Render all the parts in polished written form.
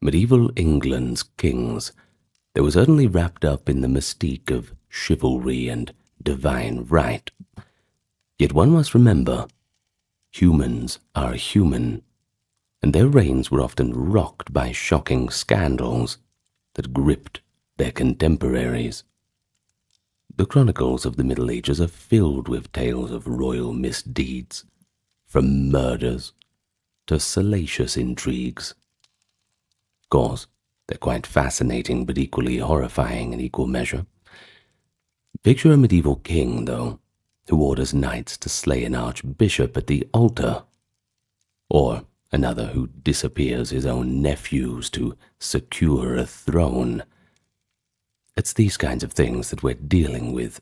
Medieval England's kings, they were certainly wrapped up in the mystique of chivalry and divine right. Yet one must remember, humans are human, and their reigns were often rocked by shocking scandals that gripped their contemporaries. The chronicles of the Middle Ages are filled with tales of royal misdeeds, from murders to salacious intrigues. Of course, they're quite fascinating but equally horrifying in equal measure. Picture a medieval king, though, who orders knights to slay an archbishop at the altar, or another who disappears his own nephews to secure a throne. It's these kinds of things that we're dealing with.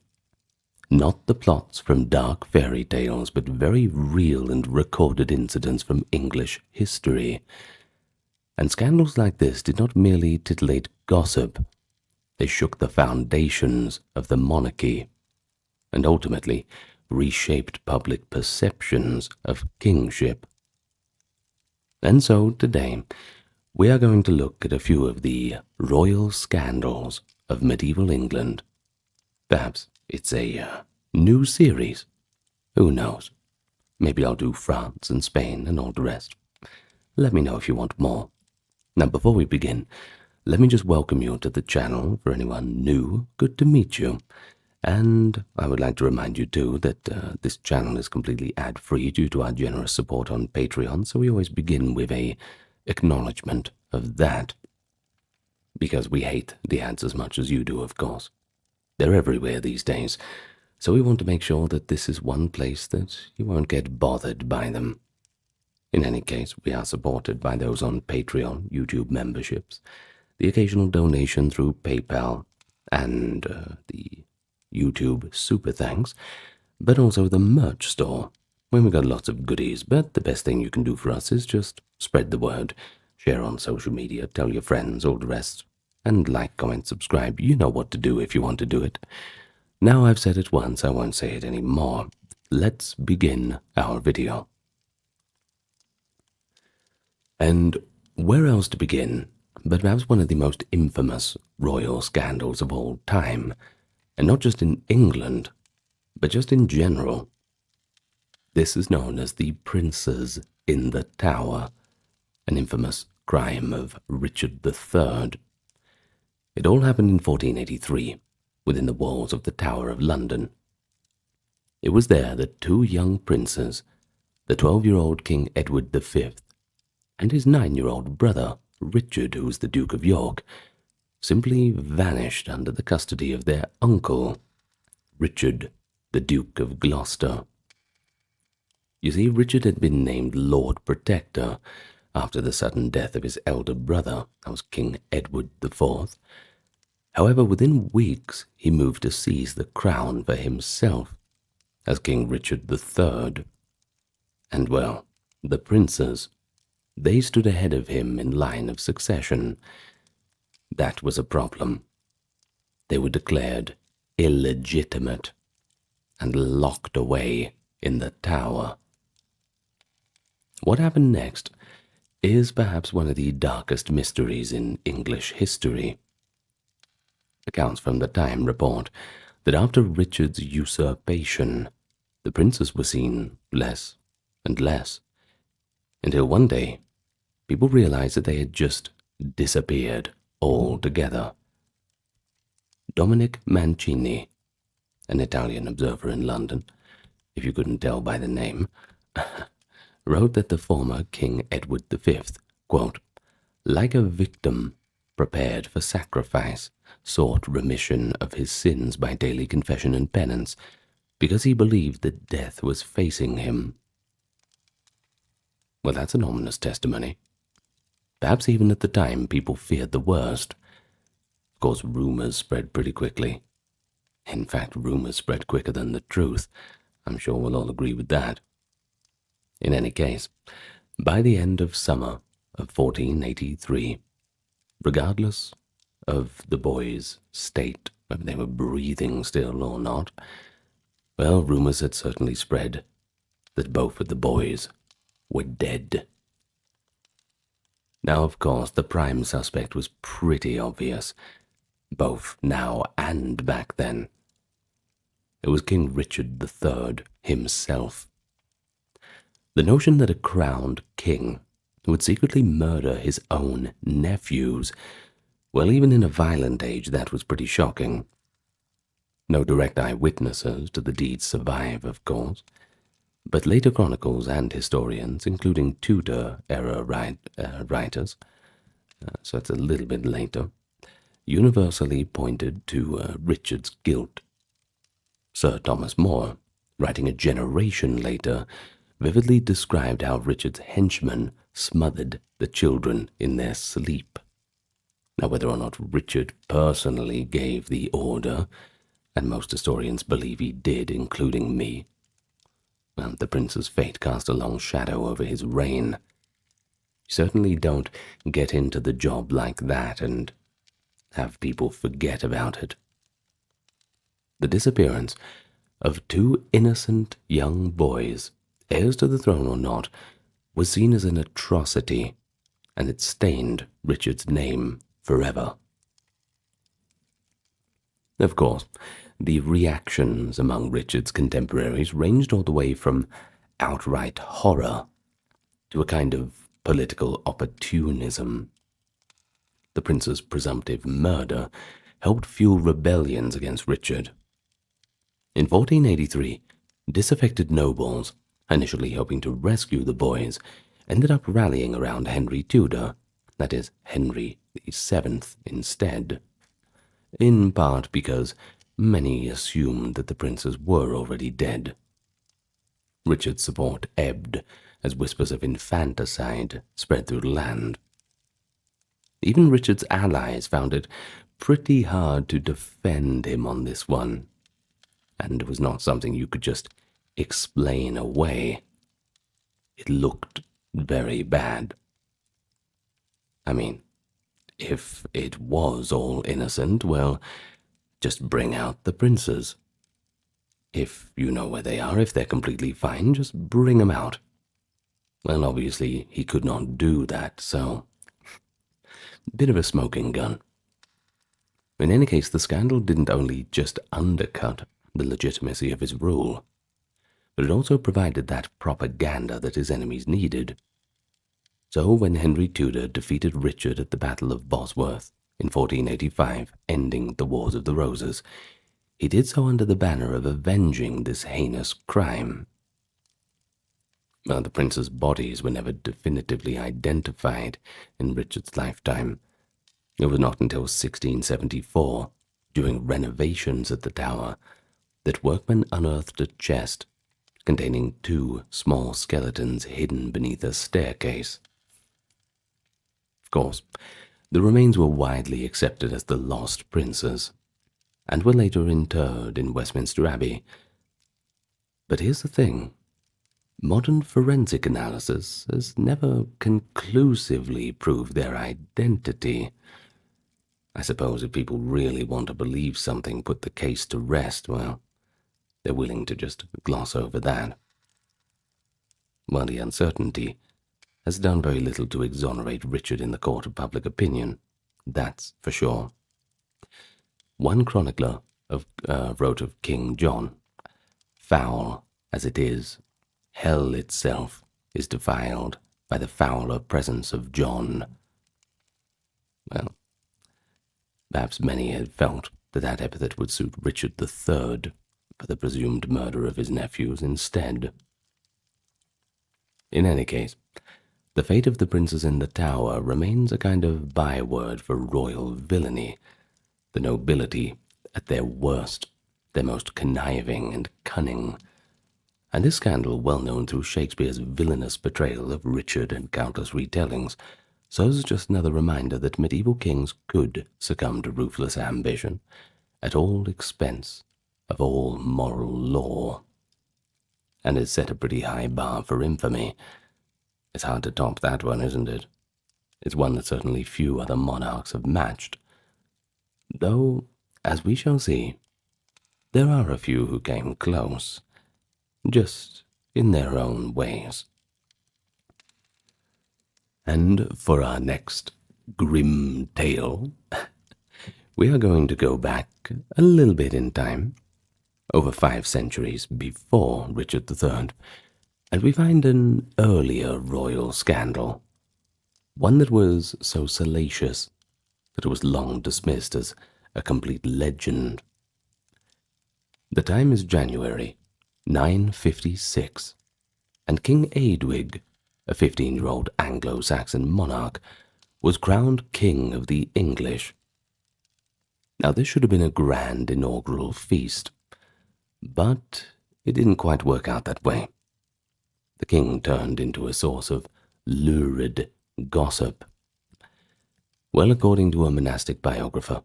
Not the plots from dark fairy tales, but very real and recorded incidents from English history. And scandals like this did not merely titillate gossip, they shook the foundations of the monarchy, and ultimately reshaped public perceptions of kingship. And so today, we are going to look at a few of the royal scandals of medieval England. Perhaps it's a new series. Who knows? Maybe I'll do France and Spain and all the rest. Let me know if you want more. Now, before we begin, let me just welcome you to the channel. For anyone new, good to meet you. And I would like to remind you too that this channel is completely ad-free due to our generous support on Patreon, so we always begin with a acknowledgement of that. Because we hate the ads as much as you do, of course. They're everywhere these days, so we want to make sure that this is one place that you won't get bothered by them. In any case, we are supported by those on Patreon, YouTube memberships, the occasional donation through PayPal, and the YouTube super thanks, but also the merch store, where we got lots of goodies. But the best thing you can do for us is just spread the word, share on social media, tell your friends, all the rest, and like, comment, subscribe. You know what to do if you want to do it. Now I've said it once, I won't say it anymore. Let's begin our video. And where else to begin but perhaps one of the most infamous royal scandals of all time, and not just in England, but just in general. This is known as the Princes in the Tower, an infamous crime of Richard III. It all happened in 1483, within the walls of the Tower of London. It was there that two young princes, the 12-year-old King Edward V and his 9-year-old brother, Richard, who was the Duke of York, simply vanished under the custody of their uncle, Richard, the Duke of Gloucester. You see, Richard had been named Lord Protector after the sudden death of his elder brother, that was King Edward IV. However, within weeks, he moved to seize the crown for himself as King Richard III. And well, the princes, they stood ahead of him in line of succession. That was a problem. They were declared illegitimate and locked away in the Tower. What happened next is perhaps one of the darkest mysteries in English history. Accounts from the Time report that after Richard's usurpation, the princes were seen less and less, until one day people realized that they had just disappeared altogether. Dominic Mancini, an Italian observer in London, if you couldn't tell by the name, wrote that the former King Edward V, quote, like a victim prepared for sacrifice, sought remission of his sins by daily confession and penance, because he believed that death was facing him. Well, that's an ominous testimony. Perhaps even at the time people feared the worst. Of course, rumors spread pretty quickly. In fact, rumors spread quicker than the truth. I'm sure we'll all agree with that. In any case, by the end of summer of 1483, regardless of the boys' state, whether they were breathing still or not, well, rumors had certainly spread that both of the boys were dead. Now, of course, the prime suspect was pretty obvious, both now and back then. It was King Richard III himself. The notion that a crowned king would secretly murder his own nephews, well, even in a violent age, that was pretty shocking. No direct eyewitnesses to the deeds survive, of course, but later chronicles and historians, including Tudor-era writers, so it's a little bit later, universally pointed to Richard's guilt. Sir Thomas More, writing a generation later, vividly described how Richard's henchmen smothered the children in their sleep. Now, whether or not Richard personally gave the order, and most historians believe he did, including me, well, the prince's fate cast a long shadow over his reign. You certainly don't get into the job like that and have people forget about it. The disappearance of two innocent young boys, heirs to the throne or not, was seen as an atrocity, and it stained Richard's name forever. Of course, the reactions among Richard's contemporaries ranged all the way from outright horror to a kind of political opportunism. The prince's presumptive murder helped fuel rebellions against Richard. In 1483, disaffected nobles, initially hoping to rescue the boys, ended up rallying around Henry Tudor, that is, Henry VII instead, in part because many assumed that the princes were already dead. Richard's support ebbed as whispers of infanticide spread through the land. Even Richard's allies found it pretty hard to defend him on this one, and it was not something you could just explain away. It looked very bad. I mean, if it was all innocent, well, just bring out the princes. If you know where they are, if they're completely fine, just bring them out. Well, obviously, he could not do that, so bit of a smoking gun. In any case, the scandal didn't only just undercut the legitimacy of his rule, but it also provided that propaganda that his enemies needed. So when Henry Tudor defeated Richard at the Battle of Bosworth in 1485, ending the Wars of the Roses, he did so under the banner of avenging this heinous crime. Well, the prince's bodies were never definitively identified in Richard's lifetime. It was not until 1674, during renovations at the tower, that workmen unearthed a chest containing two small skeletons hidden beneath a staircase. Of course, the remains were widely accepted as the lost princes, and were later interred in Westminster Abbey. But here's the thing. Modern forensic analysis has never conclusively proved their identity. I suppose if people really want to believe something put the case to rest, well, they're willing to just gloss over that. While the uncertainty has done very little to exonerate Richard in the court of public opinion, that's for sure. One chronicler wrote of King John, "Foul as it is, hell itself is defiled by the fouler presence of John." Well, perhaps many had felt that that epithet would suit Richard III for the presumed murder of his nephews instead. In any case, the fate of the princes in the Tower remains a kind of byword for royal villainy, the nobility at their worst, their most conniving and cunning, and this scandal, well known through Shakespeare's villainous portrayal of Richard and countless retellings, serves as just another reminder that medieval kings could succumb to ruthless ambition, at all expense of all moral law. And it set a pretty high bar for infamy. It's hard to top that one, isn't it? It's one that certainly few other monarchs have matched. Though, as we shall see, there are a few who came close, just in their own ways. And for our next grim tale, we are going to go back a little bit in time, over 5 centuries before Richard III, and we find an earlier royal scandal, one that was so salacious that it was long dismissed as a complete legend. The time is January 956, and King Eadwig, a 15-year-old Anglo-Saxon monarch, was crowned King of the English. Now this should have been a grand inaugural feast, but it didn't quite work out that way. The king turned into a source of lurid gossip. Well, according to a monastic biographer,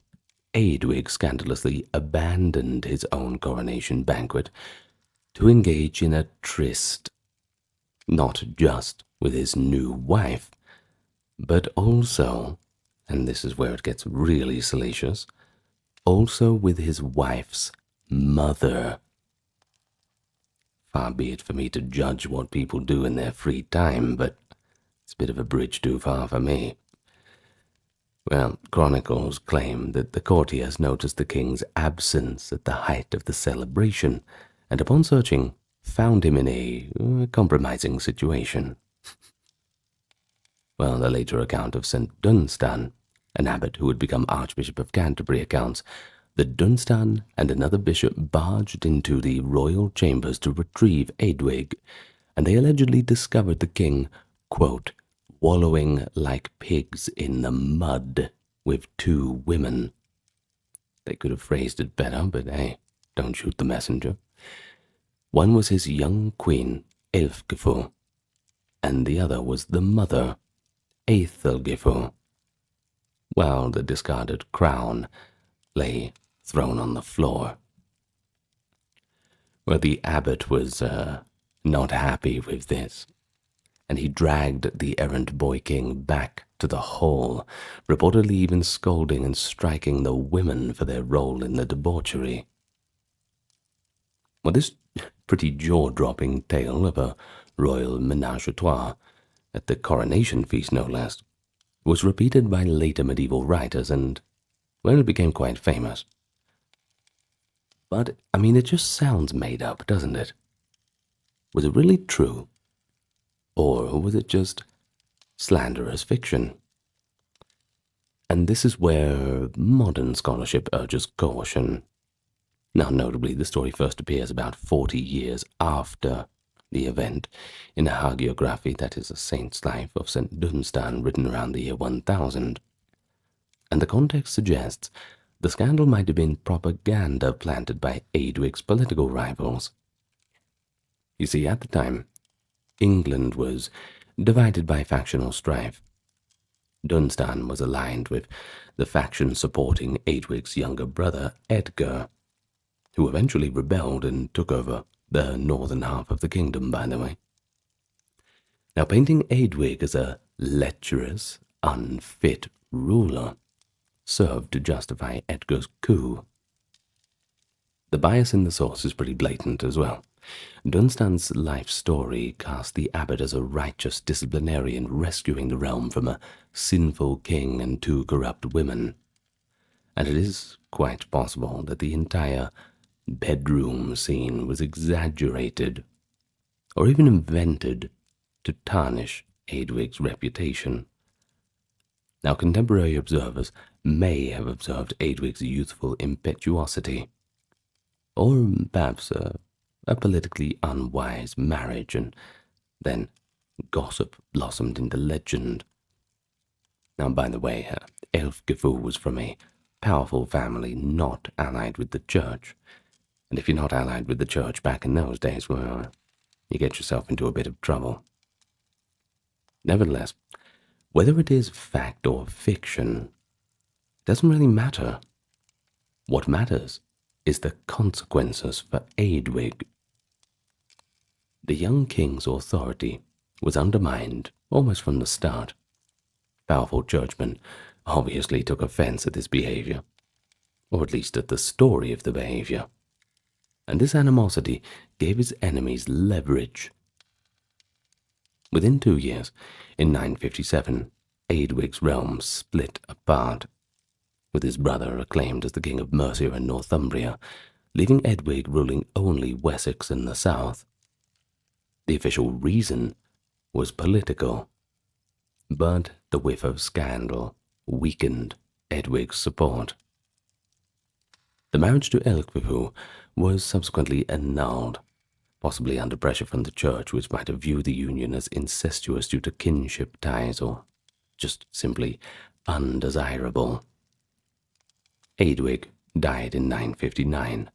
Eadwig scandalously abandoned his own coronation banquet to engage in a tryst, not just with his new wife, but also, and this is where it gets really salacious, also with his wife's mother. Far be it for me to judge what people do in their free time, but it's a bit of a bridge too far for me. Well, chronicles claim that the courtiers noticed the king's absence at the height of the celebration, and upon searching, found him in a compromising situation. Well, the later account of St. Dunstan, an abbot who would become Archbishop of Canterbury, accounts that Dunstan and another bishop barged into the royal chambers to retrieve Eadwig, and they allegedly discovered the king, quote, wallowing like pigs in the mud with 2 women. They could have phrased it better, but hey, don't shoot the messenger. One was his young queen, Elfgifu, and the other was the mother, Aethelgifu, while the discarded crown lay thrown on the floor. Well, the abbot was not happy with this, and he dragged the errant boy king back to the hall, reportedly even scolding and striking the women for their role in the debauchery. Well, this pretty jaw-dropping tale of a royal ménage-à-trois, at the coronation feast no less, was repeated by later medieval writers and, well, it became quite famous. But, I mean, it just sounds made up, doesn't it? Was it really true? Or was it just slanderous fiction? And this is where modern scholarship urges caution. Now, notably, the story first appears about 40 years after the event in a hagiography, that is a saint's life, of St. Dunstan, written around the year 1000. And the context suggests the scandal might have been propaganda planted by Eadwig's political rivals. You see, at the time, England was divided by factional strife. Dunstan was aligned with the faction supporting Eadwig's younger brother, Edgar, who eventually rebelled and took over the northern half of the kingdom, by the way. Now, painting Eadwig as a lecherous, unfit ruler served to justify Edgar's coup. The bias in the source is pretty blatant as well. Dunstan's life story cast the abbot as a righteous disciplinarian rescuing the realm from a sinful king and 2 corrupt women. And it is quite possible that the entire bedroom scene was exaggerated or even invented to tarnish Eadwig's reputation. Now, contemporary observers may have observed Eadwig's youthful impetuosity, or perhaps a politically unwise marriage, and then gossip blossomed into legend. Now, by the way, Elfgifu was from a powerful family not allied with the church, and if you're not allied with the church back in those days, well, you get yourself into a bit of trouble. Nevertheless, whether it is fact or fiction doesn't really matter. What matters is the consequences for Eadwig. The young king's authority was undermined almost from the start. Powerful churchmen obviously took offense at this behavior, or at least at the story of the behavior, and this animosity gave his enemies leverage. Within 2 years, in 957, Eadwig's realm split apart, with his brother acclaimed as the King of Mercia and Northumbria, leaving Eadwig ruling only Wessex in the south. The official reason was political, but the whiff of scandal weakened Eadwig's support. The marriage to Elgvifu was subsequently annulled, possibly under pressure from the church, which might have viewed the union as incestuous due to kinship ties or just simply undesirable. Eadwig died in 959,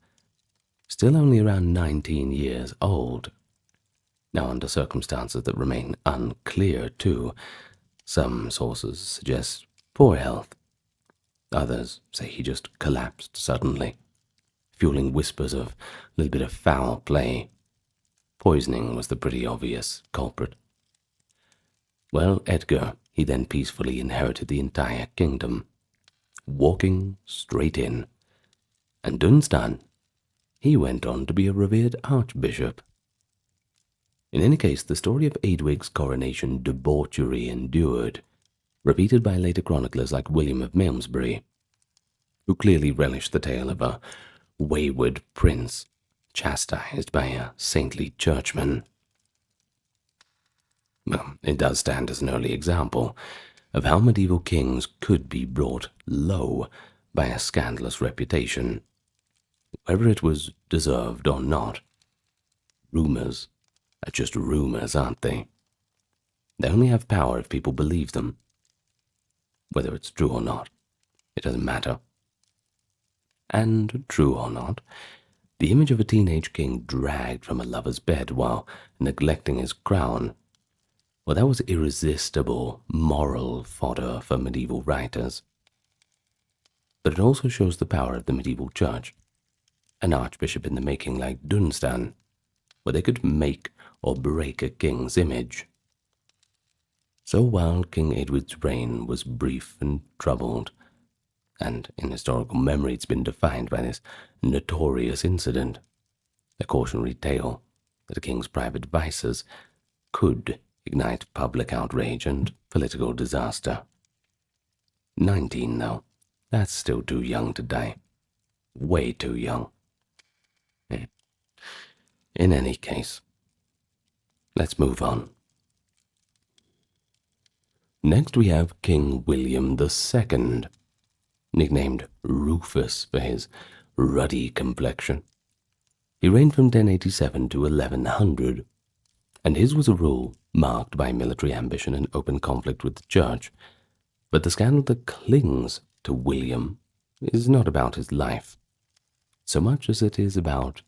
still only around 19 years old. Now, under circumstances that remain unclear, too. Some sources suggest poor health. Others say he just collapsed suddenly, fueling whispers of a little bit of foul play. Poisoning was the pretty obvious culprit. Well, Edgar, he then peacefully inherited the entire kingdom, walking straight in. And Dunstan, he went on to be a revered archbishop. In any case, the story of Eadwig's coronation debauchery endured, repeated by later chroniclers like William of Malmesbury, who clearly relished the tale of a wayward prince chastised by a saintly churchman. Well, it does stand as an early example of how medieval kings could be brought low by a scandalous reputation, whether it was deserved or not. Rumors are just rumors, aren't they? They only have power if people believe them. Whether it's true or not, it doesn't matter. And true or not, the image of a teenage king dragged from a lover's bed while neglecting his crown, well, that was irresistible moral fodder for medieval writers. But it also shows the power of the medieval church, an archbishop in the making like Dunstan, where they could make or break a king's image. So while King Edward's reign was brief and troubled, and in historical memory it's been defined by this notorious incident, a cautionary tale that a king's private vices could ignite public outrage and political disaster. 19, though, that's still too young to die. Way too young. In any case, let's move on. Next we have King William II, nicknamed Rufus for his ruddy complexion. He reigned from 1087 to 1100, and his was a rule marked by military ambition and open conflict with the church. But the scandal that clings to William is not about his life, so much as it is about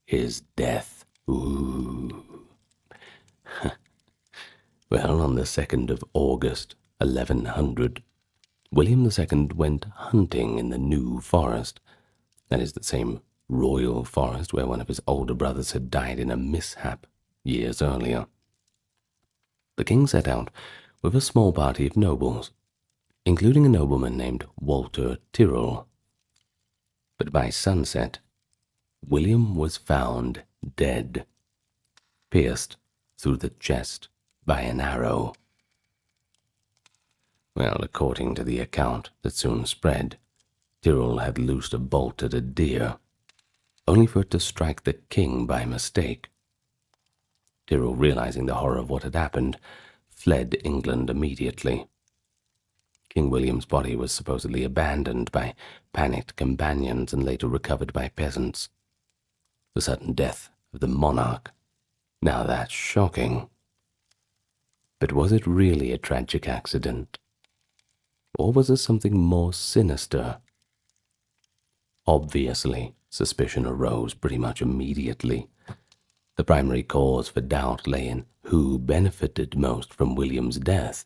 his death. Ooh. Well, on the 2nd of August, 1100, William II went hunting in the New Forest, that is the same royal forest where one of his older brothers had died in a mishap years earlier. The king set out with a small party of nobles, including a nobleman named Walter Tyrrell. But by sunset, William was found dead, pierced through the chest by an arrow. Well, according to the account that soon spread, Tyrrell had loosed a bolt at a deer, only for it to strike the king by mistake. Tyrrell, realizing the horror of what had happened, fled England immediately. King William's body was supposedly abandoned by panicked companions and later recovered by peasants. The sudden death of the monarch. Now that's shocking. But was it really a tragic accident? Or was there something more sinister? Obviously, suspicion arose pretty much immediately. The primary cause for doubt lay in who benefited most from William's death.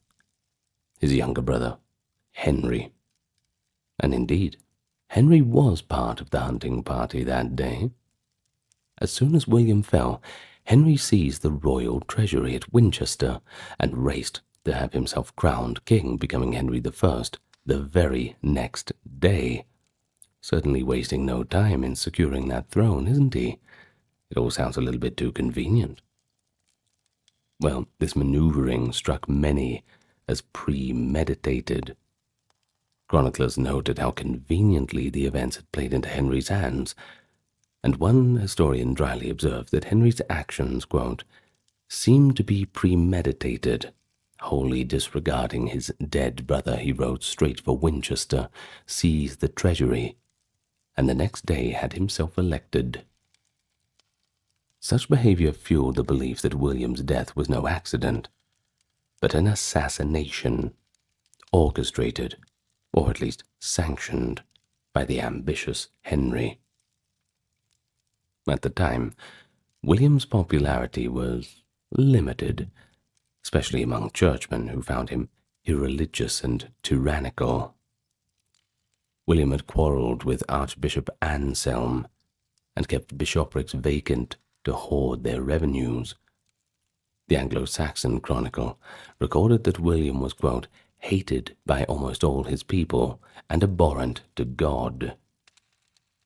His younger brother, Henry. And indeed, Henry was part of the hunting party that day. As soon as William fell, Henry seized the royal treasury at Winchester and raced to have himself crowned king, becoming Henry I the very next day. Certainly wasting no time in securing that throne, isn't he? It all sounds a little bit too convenient. Well, this maneuvering struck many as premeditated. Chroniclers noted how conveniently the events had played into Henry's hands, and one historian dryly observed that Henry's actions, quote, seemed to be premeditated. Wholly disregarding his dead brother, he rode straight for Winchester, seized the treasury, and the next day had himself elected. Such behavior fueled the belief that William's death was no accident, but an assassination, orchestrated, or at least sanctioned, by the ambitious Henry. At the time, William's popularity was limited, especially among churchmen who found him irreligious and tyrannical. William had quarreled with Archbishop Anselm and kept bishoprics vacant to hoard their revenues. The Anglo-Saxon Chronicle recorded that William was, quote, hated by almost all his people and abhorrent to God.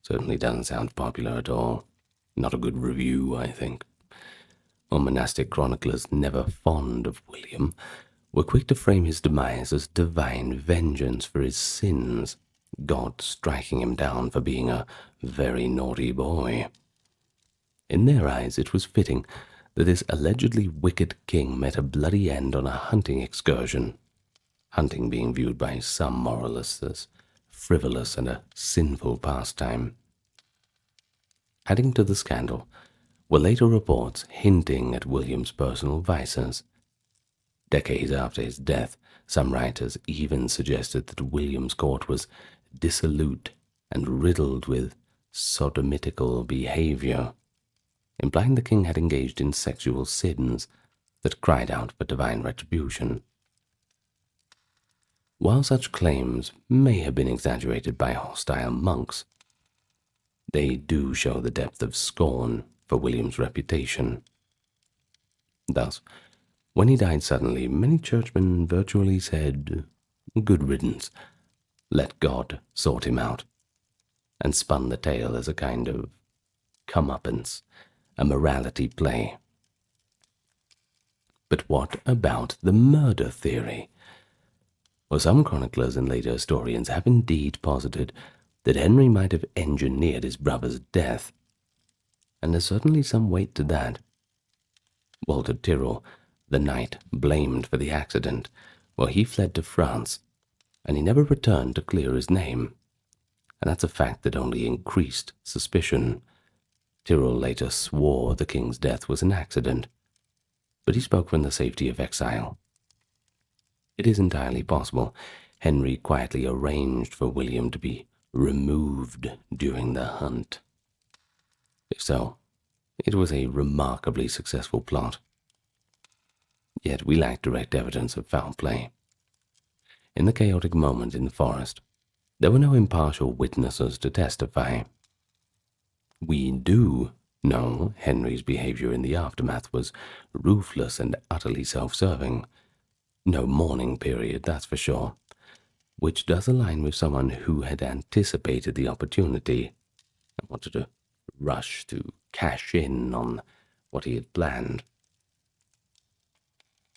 Certainly doesn't sound popular at all. Not a good review, I think. While monastic chroniclers, never fond of William, were quick to frame his demise as divine vengeance for his sins, God striking him down for being a very naughty boy. In their eyes, it was fitting that this allegedly wicked king met a bloody end on a hunting excursion, hunting being viewed by some moralists as frivolous and a sinful pastime. Adding to the scandal were later reports hinting at William's personal vices. Decades after his death, some writers even suggested that William's court was dissolute and riddled with sodomitical behavior, implying the king had engaged in sexual sins that cried out for divine retribution. While such claims may have been exaggerated by hostile monks, they do show the depth of scorn for William's reputation. Thus, when he died suddenly, many churchmen virtually said, "Good riddance, let God sort him out," and spun the tale as a kind of comeuppance, a morality play. But what about the murder theory? Well, some chroniclers and later historians have indeed posited that Henry might have engineered his brother's death, and there's certainly some weight to that. Walter Tyrrell, the knight blamed for the accident, well, he fled to France, and he never returned to clear his name, and that's a fact that only increased suspicion. Tyrrell later swore the king's death was an accident, but he spoke from the safety of exile. It is entirely possible Henry quietly arranged for William to be removed during the hunt. If so, it was a remarkably successful plot. Yet we lack direct evidence of foul play. In the chaotic moment in the forest, there were no impartial witnesses to testify. We do know Henry's behavior in the aftermath was ruthless and utterly self-serving. No mourning period, that's for sure, which does align with someone who had anticipated the opportunity and wanted to rush to cash in on what he had planned.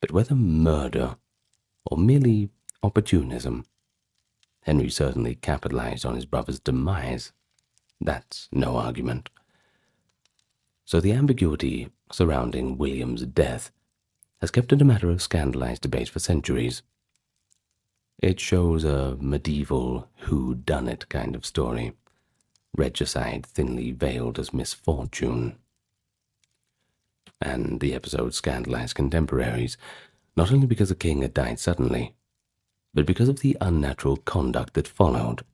But whether murder or merely opportunism, Henry certainly capitalized on his brother's demise. That's no argument. So the ambiguity surrounding William's death has kept it a matter of scandalized debate for centuries. It shows a medieval who-done-it kind of story, regicide thinly veiled as misfortune. And the episode scandalized contemporaries, not only because the king had died suddenly, but because of the unnatural conduct that followed,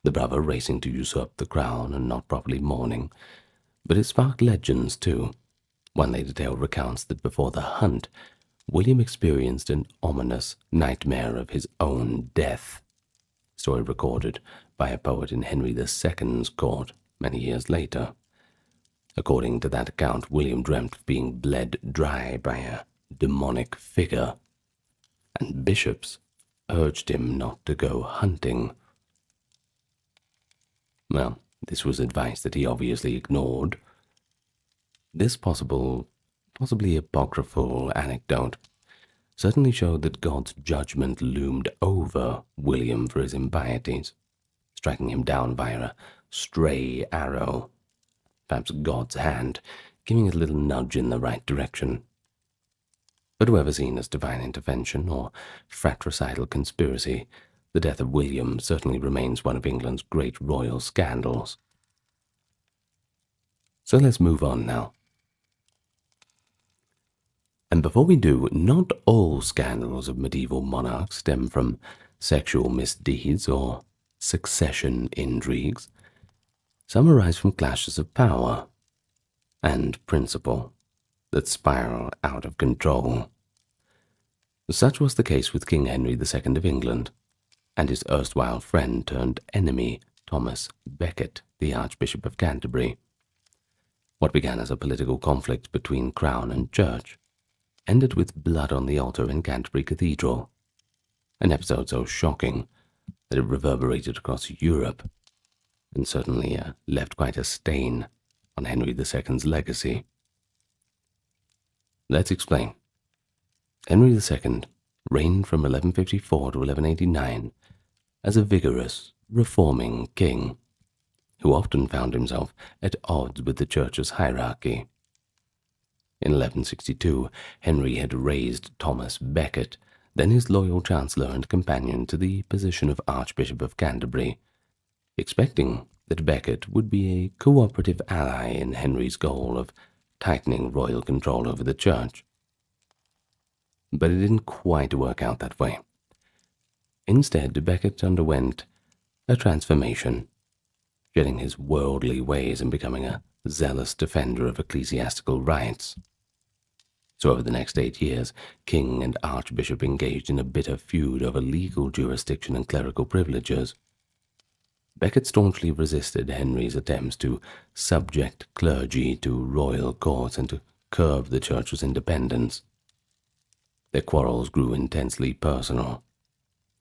the brother racing to usurp the crown and not properly mourning. But it sparked legends too. One later tale recounts that before the hunt, William experienced an ominous nightmare of his own death, story recorded by a poet in Henry II's court many years later. According to that account, William dreamt of being bled dry by a demonic figure, and bishops urged him not to go hunting. Well, this was advice that he obviously ignored. This possible possibly apocryphal anecdote certainly showed that God's judgment loomed over William for his impieties, striking him down via a stray arrow, perhaps God's hand giving it a little nudge in the right direction. But whether seen as divine intervention or fratricidal conspiracy, the death of William certainly remains one of England's great royal scandals. So let's move on now. And before we do, not all scandals of medieval monarchs stem from sexual misdeeds or succession intrigues. Some arise from clashes of power and principle that spiral out of control. Such was the case with King Henry II of England and his erstwhile friend turned enemy, Thomas Becket, the Archbishop of Canterbury. What began as a political conflict between Crown and Church ended with blood on the altar in Canterbury Cathedral, an episode so shocking that it reverberated across Europe and certainly left quite a stain on Henry II's legacy. Let's explain. Henry II reigned from 1154 to 1189 as a vigorous, reforming king who often found himself at odds with the Church's hierarchy. In 1162, Henry had raised Thomas Becket, then his loyal chancellor and companion, to the position of Archbishop of Canterbury, expecting that Becket would be a cooperative ally in Henry's goal of tightening royal control over the Church. But it didn't quite work out that way. Instead, Becket underwent a transformation, shedding his worldly ways and becoming a zealous defender of ecclesiastical rights. So over the next 8 years, king and archbishop engaged in a bitter feud over legal jurisdiction and clerical privileges. Becket staunchly resisted Henry's attempts to subject clergy to royal courts and to curb the Church's independence. Their quarrels grew intensely personal,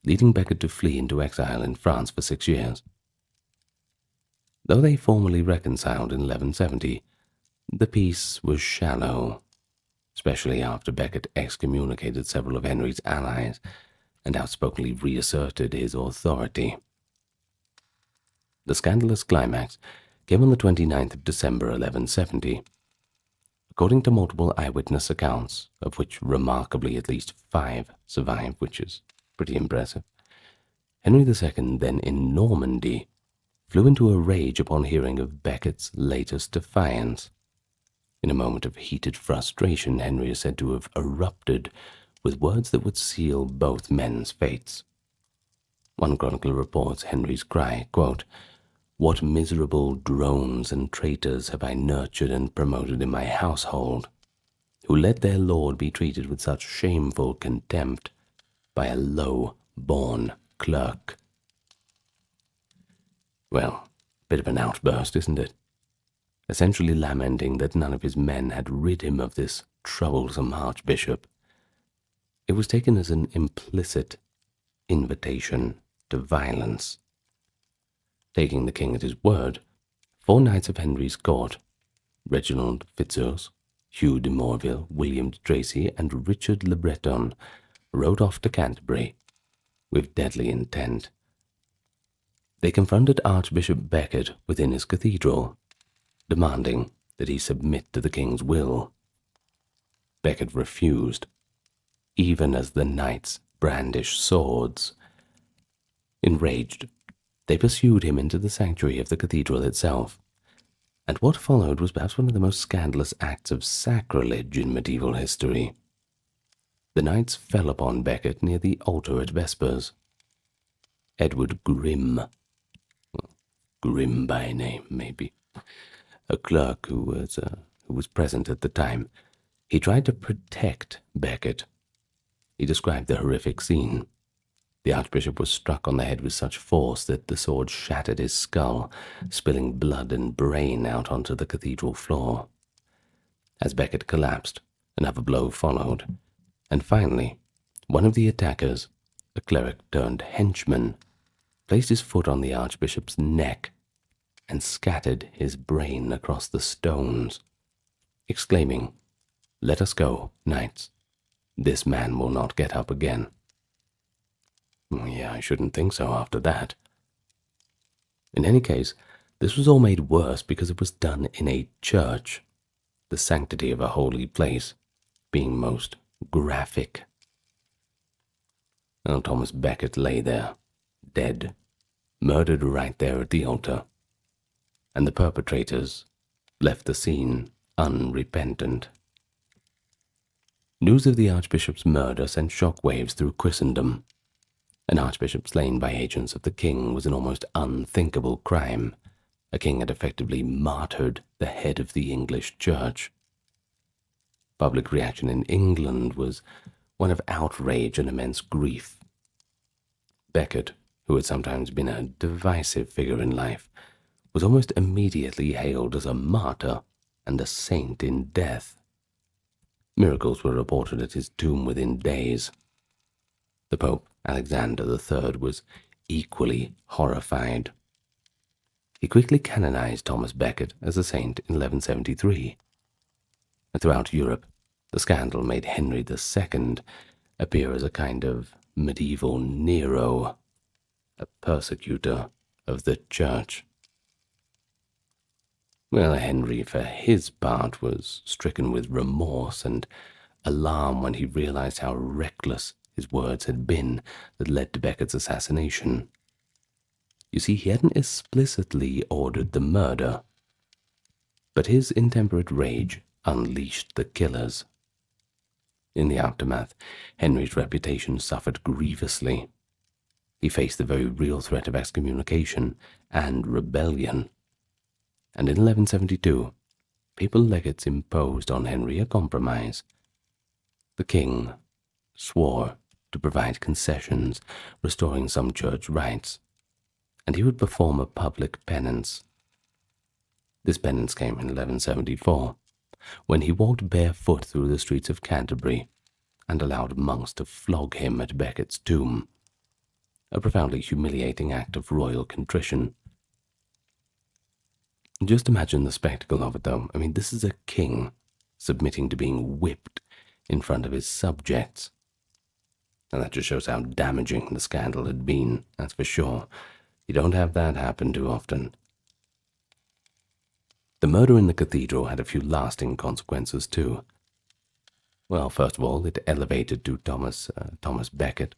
leading Becket to flee into exile in France for 6 years. Though they formally reconciled in 1170, the peace was shallow, especially after Becket excommunicated several of Henry's allies and outspokenly reasserted his authority. The scandalous climax came on the 29th of December 1170. According to multiple eyewitness accounts, of which remarkably at least 5 survive, which is pretty impressive, Henry II, then in Normandy, flew into a rage upon hearing of Becket's latest defiance. In a moment of heated frustration, Henry is said to have erupted with words that would seal both men's fates. One chronicler reports Henry's cry, quote, "What miserable drones and traitors have I nurtured and promoted in my household, who let their lord be treated with such shameful contempt by a low-born clerk." Well, bit of an outburst, isn't it? Essentially lamenting that none of his men had rid him of this troublesome archbishop. It was taken as an implicit invitation to violence. Taking the king at his word, 4 knights of Henry's court, Reginald Fitzurse, Hugh de Morville, William de Tracy, and Richard le Breton, rode off to Canterbury with deadly intent. They confronted Archbishop Becket within his cathedral, demanding that he submit to the king's will. Becket refused, even as the knights brandished swords. Enraged, they pursued him into the sanctuary of the cathedral itself, and what followed was perhaps one of the most scandalous acts of sacrilege in medieval history. The knights fell upon Becket near the altar at Vespers. Edward Grimm, Grimm by name maybe, a clerk who was present at the time, he tried to protect Becket. He described the horrific scene. The archbishop was struck on the head with such force that the sword shattered his skull, spilling blood and brain out onto the cathedral floor. As Becket collapsed, another blow followed, and finally, one of the attackers, a cleric turned henchman, placed his foot on the archbishop's neck and scattered his brain across the stones, exclaiming Let us go, knights. This man will not get up again. Yeah, I shouldn't think so after that. In any case, this was all made worse because it was done in a church, the sanctity of a holy place being most graphic. Now Thomas Becket lay there, dead, murdered right there at the altar, and the perpetrators left the scene unrepentant. News of the Archbishop's murder sent shockwaves through Christendom. An archbishop slain by agents of the king was an almost unthinkable crime. A king had effectively martyred the head of the English church. Public reaction in England was one of outrage and immense grief. Becket, who had sometimes been a divisive figure in life, was almost immediately hailed as a martyr and a saint in death. Miracles were reported at his tomb within days. The Pope, Alexander III, was equally horrified. He quickly canonized Thomas Becket as a saint in 1173. And throughout Europe, the scandal made Henry II appear as a kind of medieval Nero, a persecutor of the church. Well, Henry, for his part, was stricken with remorse and alarm when he realized how reckless his words had been that led to Becket's assassination. You see, he hadn't explicitly ordered the murder, but his intemperate rage unleashed the killers. In the aftermath, Henry's reputation suffered grievously. He faced the very real threat of excommunication and rebellion. And in 1172, papal legates imposed on Henry a compromise. The king swore to provide concessions, restoring some church rights, and he would perform a public penance. This penance came in 1174, when he walked barefoot through the streets of Canterbury and allowed monks to flog him at Becket's tomb, a profoundly humiliating act of royal contrition. Just imagine the spectacle of it, though. I mean, this is a king submitting to being whipped in front of his subjects. And that just shows how damaging the scandal had been, that's for sure. You don't have that happen too often. The murder in the cathedral had a few lasting consequences, too. Well, first of all, it elevated to Thomas Becket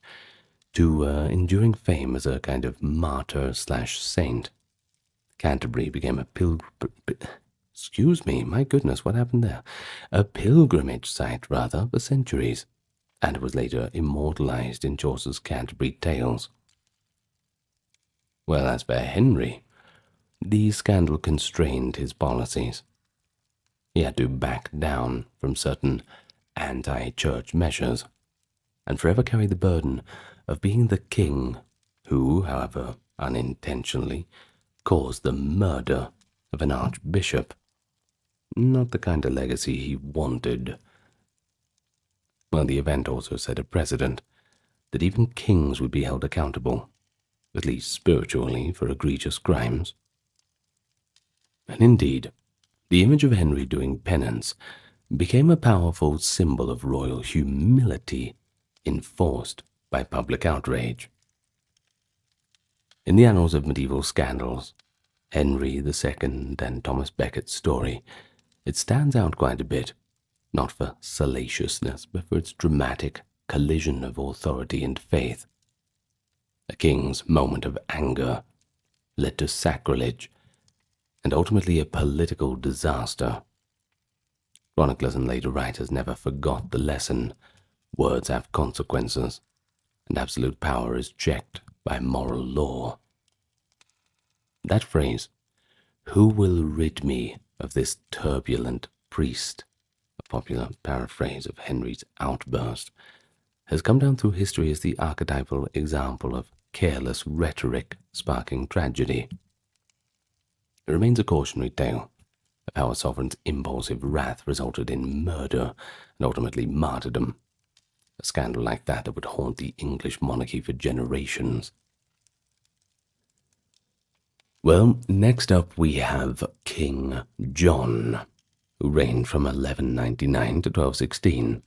to enduring fame as a kind of martyr/saint. Canterbury became a excuse me, my goodness, what happened there? A pilgrimage site, rather, for centuries, and was later immortalized in Chaucer's Canterbury Tales. Well, as for Henry, the scandal constrained his policies. He had to back down from certain anti-church measures, and forever carry the burden of being the king who, however unintentionally, caused the murder of an archbishop. Not the kind of legacy he wanted. Well, the event also set a precedent that even kings would be held accountable, at least spiritually, for egregious crimes. And indeed, the image of Henry doing penance became a powerful symbol of royal humility enforced by public outrage. In the annals of medieval scandals, Henry II and Thomas Becket's story, it stands out quite a bit, not for salaciousness, but for its dramatic collision of authority and faith. A king's moment of anger led to sacrilege and ultimately a political disaster. Chroniclers and later writers never forgot the lesson: words have consequences, and absolute power is checked by moral law. That phrase, "Who will rid me of this turbulent priest?" a popular paraphrase of Henry's outburst, has come down through history as the archetypal example of careless rhetoric sparking tragedy. It remains a cautionary tale of how a sovereign's impulsive wrath resulted in murder and ultimately martyrdom, a scandal like that would haunt the English monarchy for generations. Well, next up we have King John. who reigned from 1199 to 1216,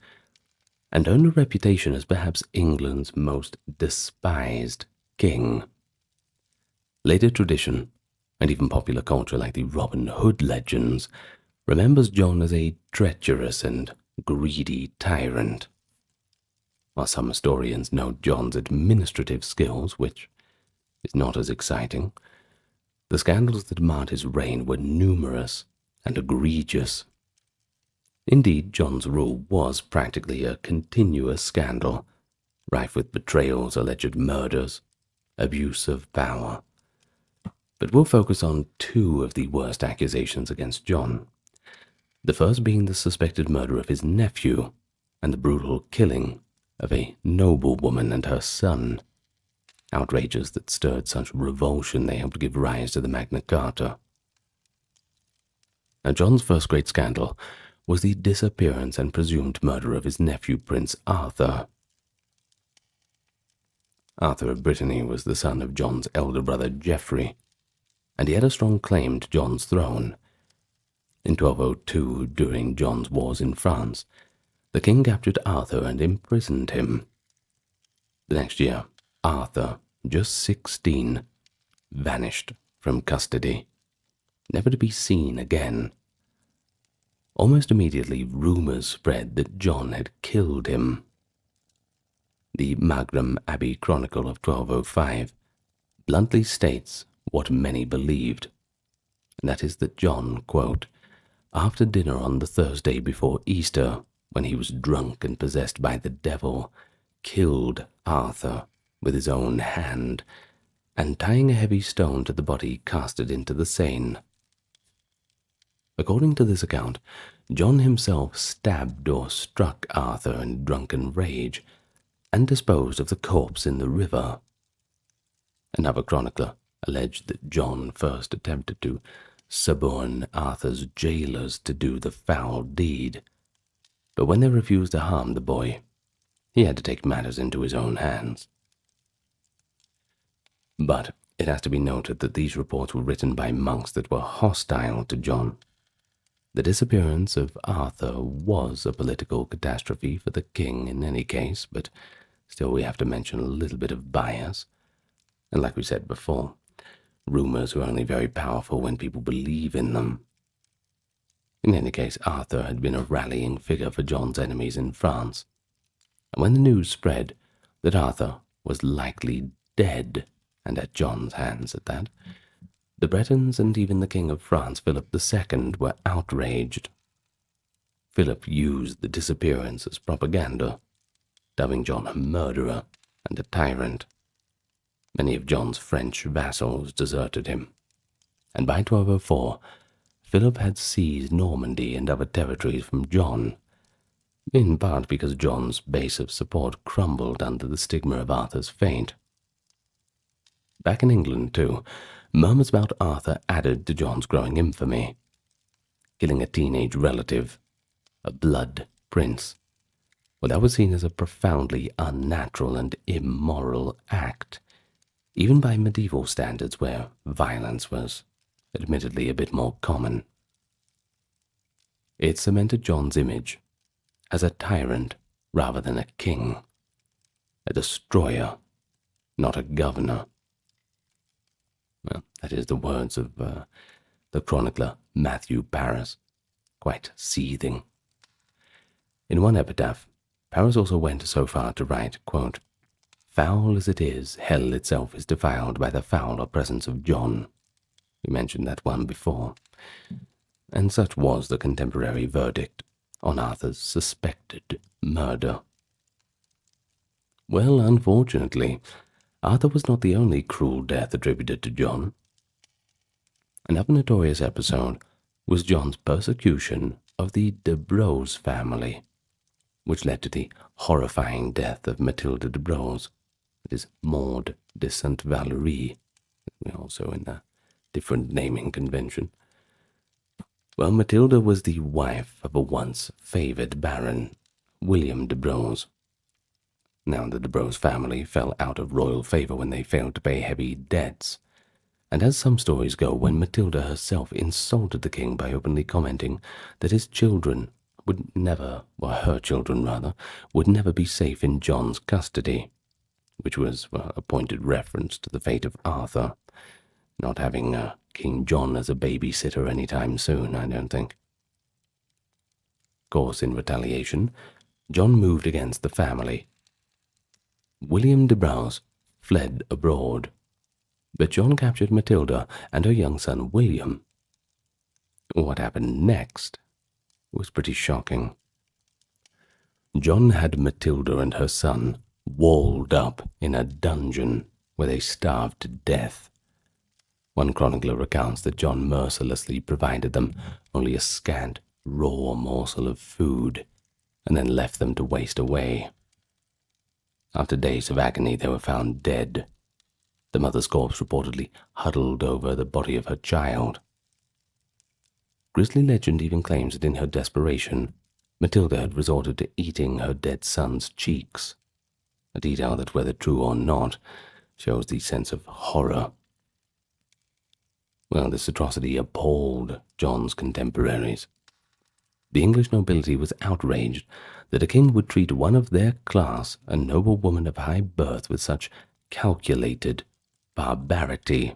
and earned a reputation as perhaps England's most despised king. Later tradition, and even popular culture like the Robin Hood legends, remembers John as a treacherous and greedy tyrant. While some historians note John's administrative skills, which is not as exciting, the scandals that marred his reign were numerous and egregious. Indeed, John's rule was practically a continuous scandal, rife with betrayals, alleged murders, abuse of power. But we'll focus on two of the worst accusations against John. The first being the suspected murder of his nephew and the brutal killing of a noblewoman and her son. Outrages that stirred such revulsion they helped give rise to the Magna Carta. Now, John's first great scandal was the disappearance and presumed murder of his nephew, Prince Arthur. Arthur of Brittany was the son of John's elder brother Geoffrey, and he had a strong claim to John's throne. In 1202, during John's wars in France, the king captured Arthur and imprisoned him. The next year, Arthur, just 16, vanished from custody, never to be seen again. Almost immediately, rumors spread that John had killed him. The Magram Abbey Chronicle of 1205 bluntly states what many believed, and that is that John, quote, after dinner on the Thursday before Easter, when he was drunk and possessed by the devil, killed Arthur with his own hand, and tying a heavy stone to the body, cast it into the Seine. According to this account, John himself stabbed or struck Arthur in drunken rage, and disposed of the corpse in the river. Another chronicler alleged that John first attempted to suborn Arthur's jailers to do the foul deed, but when they refused to harm the boy, he had to take matters into his own hands. But it has to be noted that these reports were written by monks that were hostile to John. The disappearance of Arthur was a political catastrophe for the king in any case, but still we have to mention a little bit of bias. And like we said before, rumors are only very powerful when people believe in them. In any case, Arthur had been a rallying figure for John's enemies in France, and when the news spread that Arthur was likely dead, and at John's hands at that, the Bretons and even the King of France, Philip II, were outraged. Philip used the disappearance as propaganda, dubbing John a murderer and a tyrant. Many of John's French vassals deserted him, and by 1204, Philip had seized Normandy and other territories from John, in part because John's base of support crumbled under the stigma of Arthur's fate. Back in England, too, murmurs about Arthur added to John's growing infamy. Killing a teenage relative, a blood prince, well, that was seen as a profoundly unnatural and immoral act, even by medieval standards where violence was admittedly a bit more common. It cemented John's image as a tyrant rather than a king, a destroyer, not a governor. Well, that is the words of the chronicler Matthew Paris, quite seething. In one epitaph, Paris also went so far to write, quote, "Foul as it is, hell itself is defiled by the fouler presence of John." We mentioned that one before. And such was the contemporary verdict on Arthur's suspected murder. Well, unfortunately, Arthur was not the only cruel death attributed to John. Another notorious episode was John's persecution of the de Braose family, which led to the horrifying death of Mathilde de Braose. It is Maud de Sainte-Valerie, also in a different naming convention. Well, Mathilde was the wife of a once favoured baron, William de Braose. Now, the de Braose family fell out of royal favour when they failed to pay heavy debts, And as some stories go, when Matilda herself insulted the king by openly commenting that his children would never, or her children rather, would never be safe in John's custody, which was a pointed reference to the fate of Arthur, not having King John as a babysitter anytime soon, I don't think. Of course, in retaliation, John moved against the family. William de Braose fled abroad, but John captured Matilda and her young son William. What happened next was pretty shocking. John had Matilda and her son walled up in a dungeon where they starved to death. One chronicler recounts that John mercilessly provided them only a scant, raw morsel of food, and then left them to waste away. After days of agony, they were found dead, the mother's corpse reportedly huddled over the body of her child. Grisly legend even claims that in her desperation, Matilda had resorted to eating her dead son's cheeks, a detail that, whether true or not, shows the sense of horror. Well, this atrocity appalled John's contemporaries. The English nobility was outraged that a king would treat one of their class, a noble woman of high birth, with such calculated barbarity.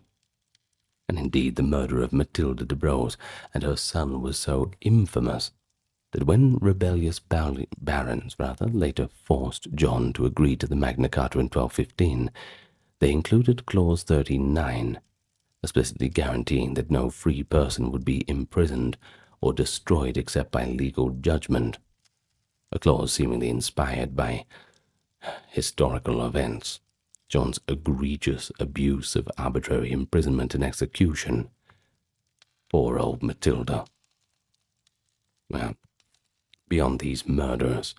And indeed, the murder of Matilda de Braose and her son was so infamous that when rebellious barons later forced John to agree to the Magna Carta in 1215, they included Clause 39, explicitly guaranteeing that no free person would be imprisoned or destroyed except by legal judgment, a clause seemingly inspired by historical events, John's egregious abuse of arbitrary imprisonment and execution. Poor old Matilda. Well, beyond these murders,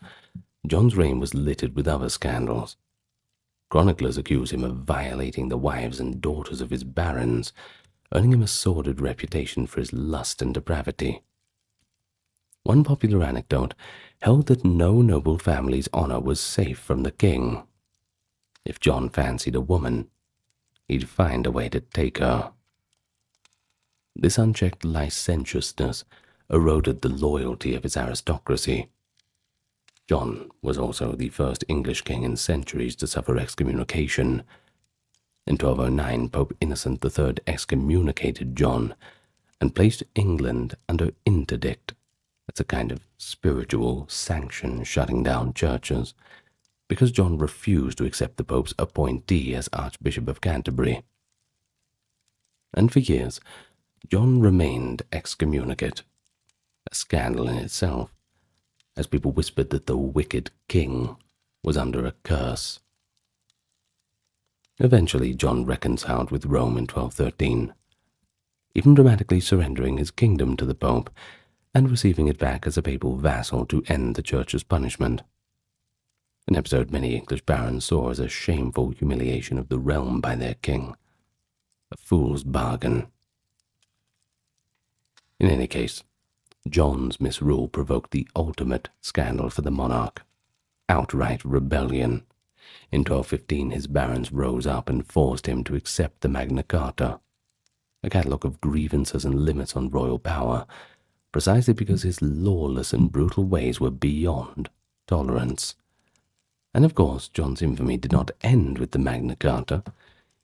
John's reign was littered with other scandals. Chroniclers accuse him of violating the wives and daughters of his barons, earning him a sordid reputation for his lust and depravity. One popular anecdote held that no noble family's honor was safe from the king. If John fancied a woman, he'd find a way to take her. This unchecked licentiousness eroded the loyalty of his aristocracy. John was also the first English king in centuries to suffer excommunication. In 1209, Pope Innocent III excommunicated John and placed England under interdict. That's a kind of spiritual sanction shutting down churches, because John refused to accept the Pope's appointee as Archbishop of Canterbury. And for years, John remained excommunicate, a scandal in itself, as people whispered that the wicked king was under a curse. Eventually, John reconciled with Rome in 1213, even dramatically surrendering his kingdom to the Pope and receiving it back as a papal vassal to end the Church's punishment, an episode many English barons saw as a shameful humiliation of the realm by their king, a fool's bargain. In any case, John's misrule provoked the ultimate scandal for the monarch, outright rebellion. In 1215, his barons rose up and forced him to accept the Magna Carta, a catalogue of grievances and limits on royal power, precisely because his lawless and brutal ways were beyond tolerance. And of course, John's infamy did not end with the Magna Carta.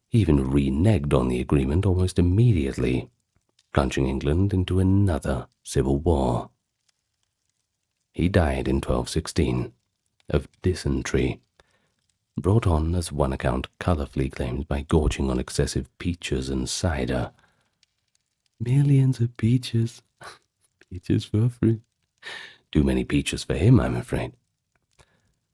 He even reneged on the agreement almost immediately, plunging England into another civil war. He died in 1216 of dysentery, brought on, as one account colourfully claims, by gorging on excessive peaches and cider. Millions of peaches. Peaches for free. Too many peaches for him, I'm afraid.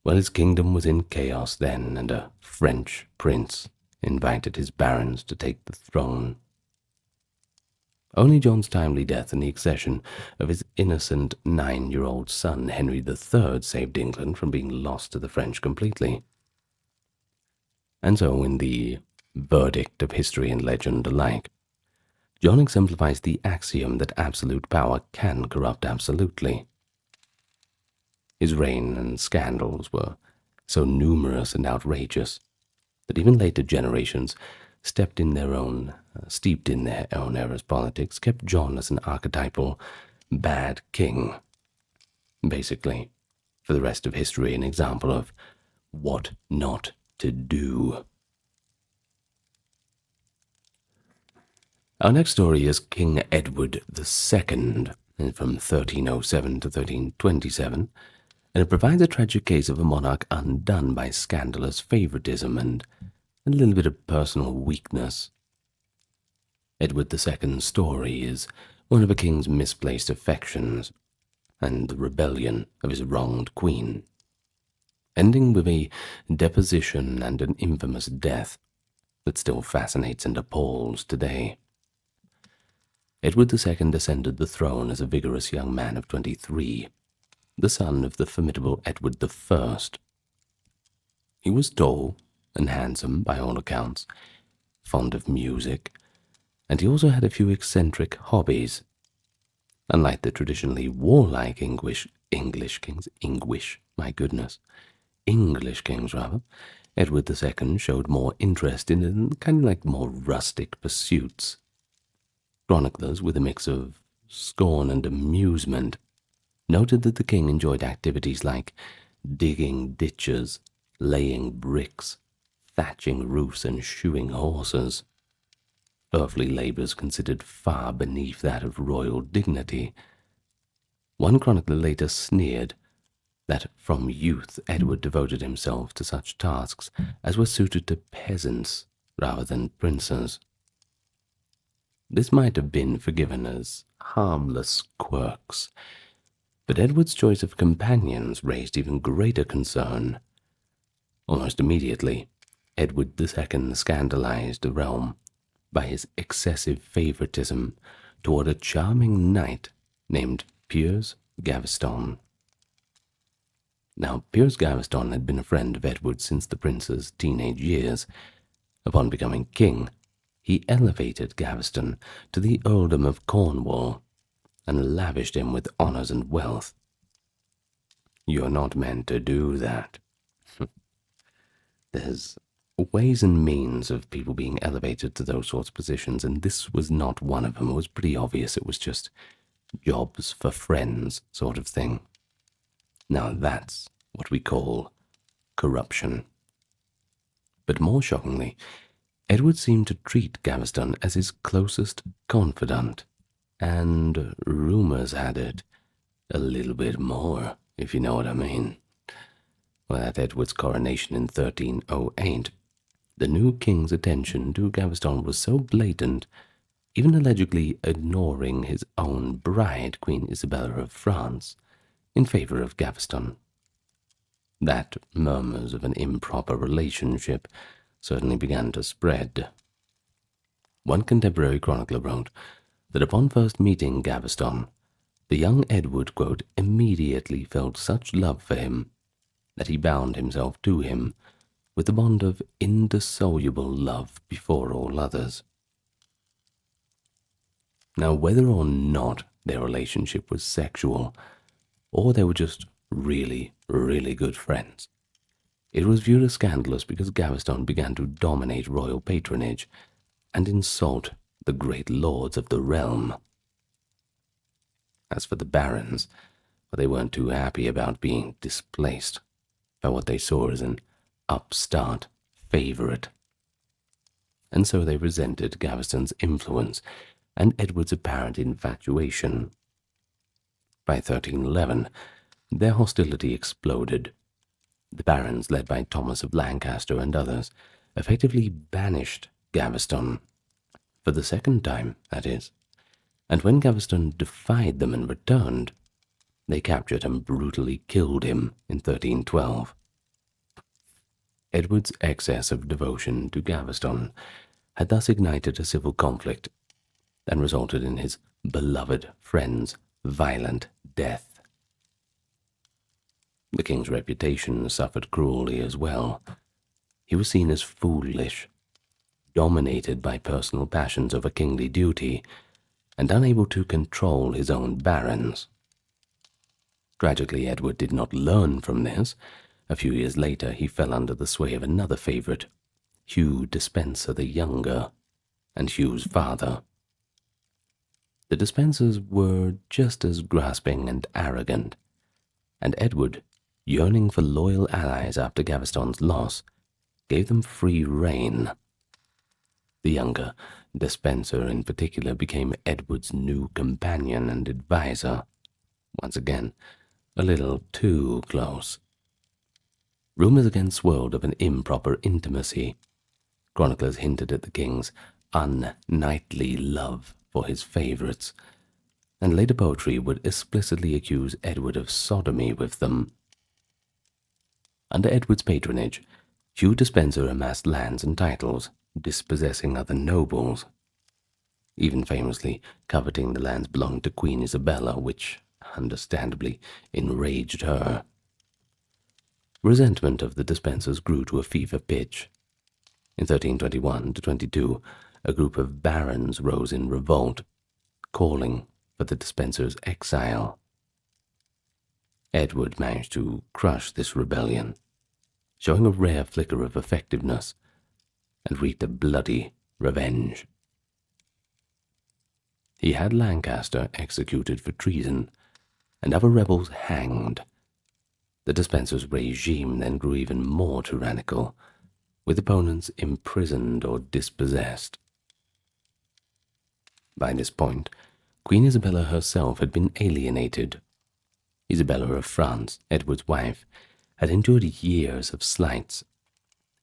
Well, his kingdom was in chaos then, and a French prince invited his barons to take the throne. Only John's timely death and the accession of his innocent 9-year-old son Henry III saved England from being lost to the French completely. And so, in the verdict of history and legend alike, John exemplifies the axiom that absolute power can corrupt absolutely. His reign and scandals were so numerous and outrageous that even later generations steeped in their own era's politics, kept John as an archetypal bad king. Basically, for the rest of history, an example of what not to do. Our next story is King Edward II, from 1307 to 1327, and it provides a tragic case of a monarch undone by scandalous favoritism and a little bit of personal weakness. Edward II's story is one of a king's misplaced affections and the rebellion of his wronged queen, ending with a deposition and an infamous death that still fascinates and appalls today. Edward II ascended the throne as a vigorous young man of 23, the son of the formidable Edward I. He was tall and handsome by all accounts, fond of music, and he also had a few eccentric hobbies. Unlike the traditionally warlike English kings, Edward II showed more interest in kind of like more rustic pursuits. Chroniclers, with a mix of scorn and amusement, noted that the king enjoyed activities like digging ditches, laying bricks, thatching roofs, and shoeing horses. Earthly labors considered far beneath that of royal dignity. One chronicler later sneered that from youth Edward devoted himself to such tasks as were suited to peasants rather than princes. This might have been forgiven as harmless quirks, but Edward's choice of companions raised even greater concern. Almost immediately, Edward II scandalized the realm by his excessive favoritism toward a charming knight named Piers Gaveston. Now, Piers Gaveston had been a friend of Edward since the prince's teenage years. Upon becoming king, he elevated Gaveston to the earldom of Cornwall and lavished him with honors and wealth. You're not meant to do that. There's ways and means of people being elevated to those sorts of positions, and this was not one of them. It was pretty obvious it was just jobs for friends sort of thing. Now that's what we call corruption. But more shockingly, Edward seemed to treat Gaveston as his closest confidant, and rumors had it a little bit more, if you know what I mean. Well, at Edward's coronation in 1308, the new king's attention to Gaveston was so blatant, even allegedly ignoring his own bride, Queen Isabella of France, in favor of Gaveston, that murmurs of an improper relationship certainly began to spread. One contemporary chronicler wrote that upon first meeting Gaveston, the young Edward, quote, immediately felt such love for him that he bound himself to him with the bond of indissoluble love before all others. Now, whether or not their relationship was sexual, or they were just really, really good friends, it was viewed as scandalous because Gaveston began to dominate royal patronage and insult the great lords of the realm. As for the barons, well, they weren't too happy about being displaced by what they saw as an upstart favorite, and so they resented Gaveston's influence and Edward's apparent infatuation. By 1311, their hostility exploded. The barons, led by Thomas of Lancaster and others, effectively banished Gaveston, for the second time, that is, and when Gaveston defied them and returned, they captured and brutally killed him in 1312. Edward's excess of devotion to Gaveston had thus ignited a civil conflict and resulted in his beloved friend's violent death. The king's reputation suffered cruelly as well. He was seen as foolish, dominated by personal passions over kingly duty, and unable to control his own barons. Tragically, Edward did not learn from this. A few years later, he fell under the sway of another favorite, Hugh Despenser the Younger and Hugh's father. The Despensers were just as grasping and arrogant, and Edward, yearning for loyal allies after Gaveston's loss, gave them free rein. The younger, Despenser in particular, became Edward's new companion and adviser, once again, a little too close. Rumours again swirled of an improper intimacy. Chroniclers hinted at the king's unknightly love for his favourites, and later poetry would explicitly accuse Edward of sodomy with them. Under Edward's patronage, Hugh Despenser amassed lands and titles, dispossessing other nobles, even famously coveting the lands belonging to Queen Isabella, which, understandably, enraged her. Resentment of the Despensers grew to a fever pitch. In 1321-22, a group of barons rose in revolt, calling for the Despensers' exile. Edward managed to crush this rebellion, showing a rare flicker of effectiveness, and wreaked a bloody revenge. He had Lancaster executed for treason, and other rebels hanged. The Despensers' regime then grew even more tyrannical, with opponents imprisoned or dispossessed. By this point, Queen Isabella herself had been alienated. Isabella of France, Edward's wife, had endured years of slights,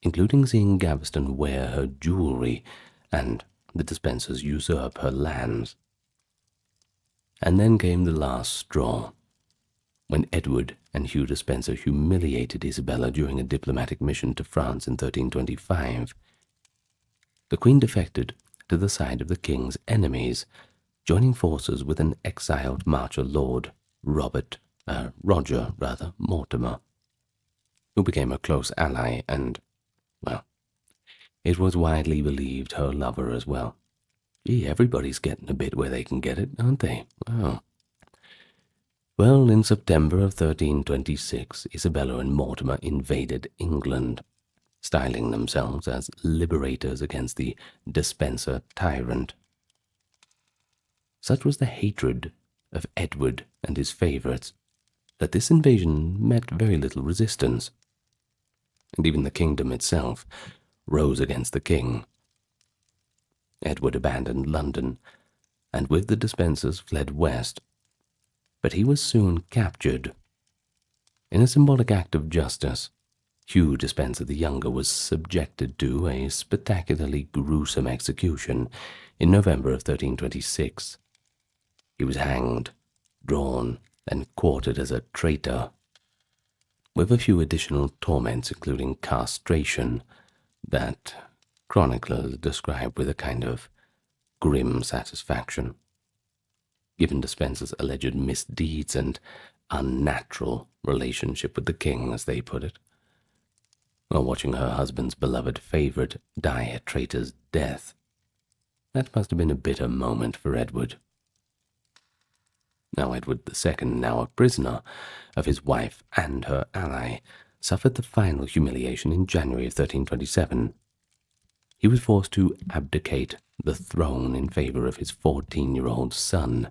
including seeing Gaveston wear her jewelry and the Despensers usurp her lands. And then came the last straw, when Edward and Hugh Despenser humiliated Isabella during a diplomatic mission to France in 1325. The Queen defected to the side of the king's enemies, joining forces with an exiled marcher lord, Roger Mortimer, who became a close ally and, well, it was widely believed her lover as well. Gee, everybody's getting a bit where they can get it, aren't they? Wow. Well, in September of 1326, Isabella and Mortimer invaded England, styling themselves as liberators against the Despenser tyrant. Such was the hatred of Edward and his favourites that this invasion met very little resistance, and even the kingdom itself rose against the king. Edward abandoned London, and with the Despensers fled west, but he was soon captured. In a symbolic act of justice, Hugh Despenser the Younger was subjected to a spectacularly gruesome execution in November of 1326. He was hanged, drawn, and quartered as a traitor, with a few additional torments including castration that chroniclers describe with a kind of grim satisfaction, given Despenser's alleged misdeeds and unnatural relationship with the king, as they put it, while watching her husband's beloved favourite die a traitor's death. That must have been a bitter moment for Edward. Now Edward II, now a prisoner of his wife and her ally, suffered the final humiliation in January of 1327. He was forced to abdicate the throne in favour of his 14-year-old son,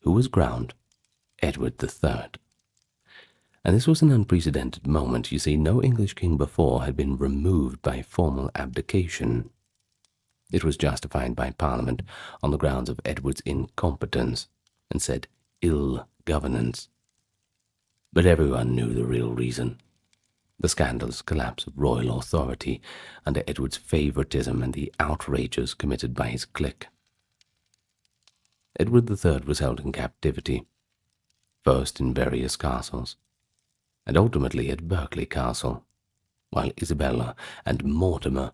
who was crowned Edward III. And this was an unprecedented moment. You see, no English king before had been removed by formal abdication. It was justified by Parliament on the grounds of Edward's incompetence and said ill governance. But everyone knew the real reason: the scandalous collapse of royal authority under Edward's favoritism and the outrages committed by his clique. Edward III was held in captivity, first in various castles, and ultimately at Berkeley Castle, while Isabella and Mortimer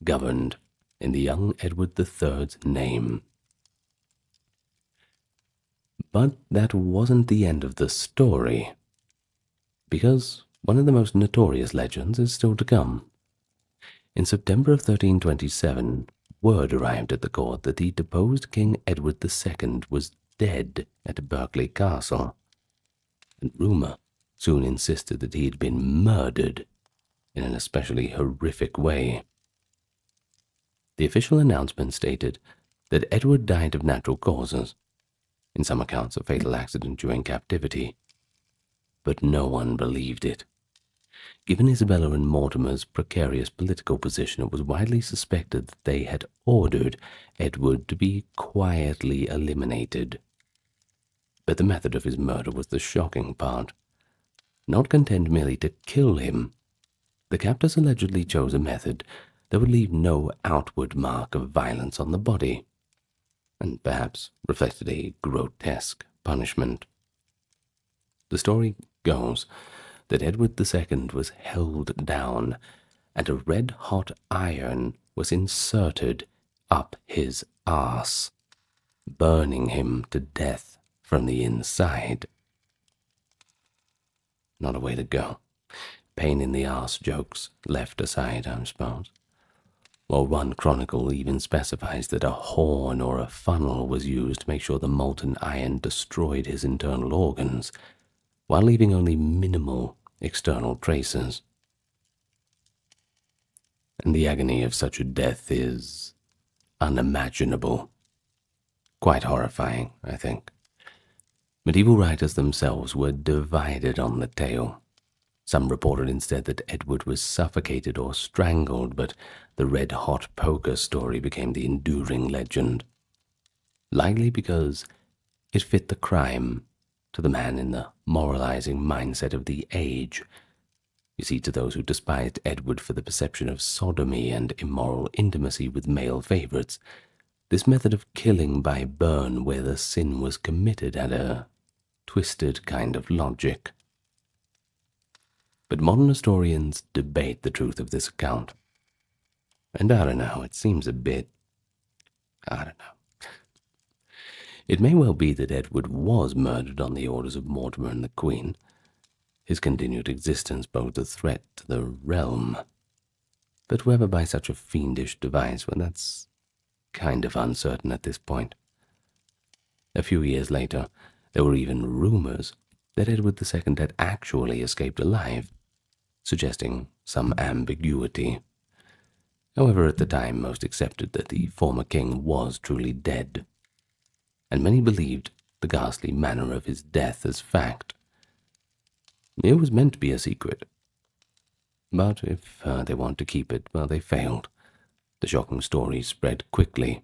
governed in the young Edward III's name. But that wasn't the end of the story, because one of the most notorious legends is still to come. In September of 1327, word arrived at the court that the deposed King Edward II was dead at Berkeley Castle, and rumour soon insisted that he had been murdered in an especially horrific way. The official announcement stated that Edward died of natural causes, in some accounts a fatal accident during captivity, but no one believed it. Given Isabella and Mortimer's precarious political position, it was widely suspected that they had ordered Edward to be quietly eliminated. But the method of his murder was the shocking part. Not content merely to kill him, the captors allegedly chose a method that would leave no outward mark of violence on the body, and perhaps reflected a grotesque punishment. The story goes that Edward II was held down, and a red-hot iron was inserted up his arse, burning him to death from the inside. Not a way to go. Pain in the arse jokes left aside, I suppose. While one chronicle even specifies that a horn or a funnel was used to make sure the molten iron destroyed his internal organs, while leaving only minimal external traces. And the agony of such a death is unimaginable. Quite horrifying, I think. Medieval writers themselves were divided on the tale. Some reported instead that Edward was suffocated or strangled, but the red-hot poker story became the enduring legend, likely because it fit the crime to the man in the moralizing mindset of the age. You see, to those who despised Edward for the perception of sodomy and immoral intimacy with male favorites, this method of killing by burn where the sin was committed had a twisted kind of logic. But modern historians debate the truth of this account. And I don't know, it seems a bit... I don't know. It may well be that Edward was murdered on the orders of Mortimer and the Queen. His continued existence posed a threat to the realm. But whoever by such a fiendish device, well, that's kind of uncertain at this point. A few years later, there were even rumors that Edward II had actually escaped alive, suggesting some ambiguity. However, at the time, most accepted that the former king was truly dead, and many believed the ghastly manner of his death as fact. It was meant to be a secret, but if they wanted to keep it, well, they failed. The shocking story spread quickly.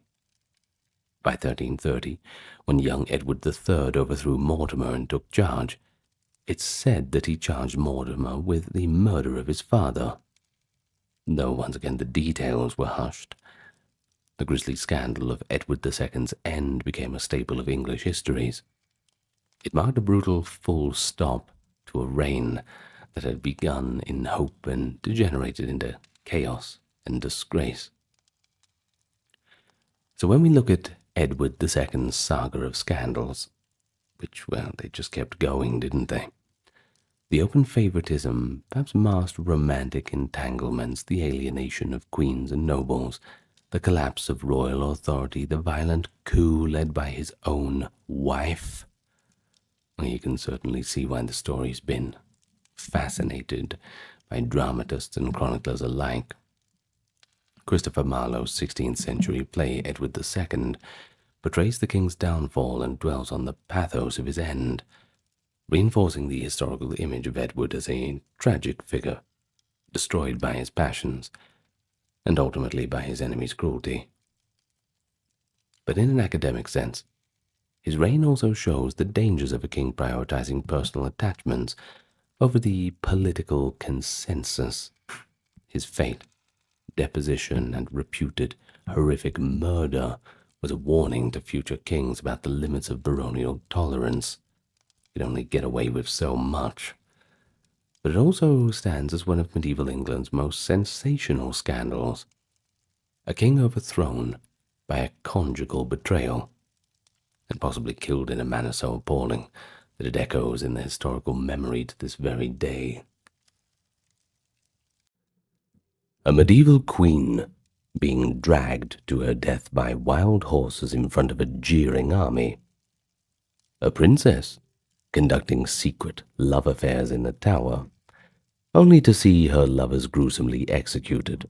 By 1330, when young Edward III overthrew Mortimer and took charge, it's said that he charged Mortimer with the murder of his father, though once again the details were hushed. The grisly scandal of Edward II's end became a staple of English histories. It marked a brutal full stop to a reign that had begun in hope and degenerated into chaos and disgrace. So when we look at Edward II's saga of scandals, which, well, they just kept going, didn't they? The open favoritism perhaps masked romantic entanglements, the alienation of queens and nobles, the collapse of royal authority, the violent coup led by his own wife. Well, you can certainly see why the story's been fascinated by dramatists and chroniclers alike. Christopher Marlowe's 16th century play Edward II portrays the king's downfall and dwells on the pathos of his end, reinforcing the historical image of Edward as a tragic figure, destroyed by his passions, and ultimately by his enemies' cruelty. But in an academic sense, his reign also shows the dangers of a king prioritizing personal attachments over the political consensus. His fate, deposition, and reputed horrific murder was a warning to future kings about the limits of baronial tolerance. Could only get away with so much. But it also stands as one of medieval England's most sensational scandals. A king overthrown by a conjugal betrayal, and possibly killed in a manner so appalling that it echoes in the historical memory to this very day. A medieval queen being dragged to her death by wild horses in front of a jeering army. A princess conducting secret love affairs in the tower, only to see her lovers gruesomely executed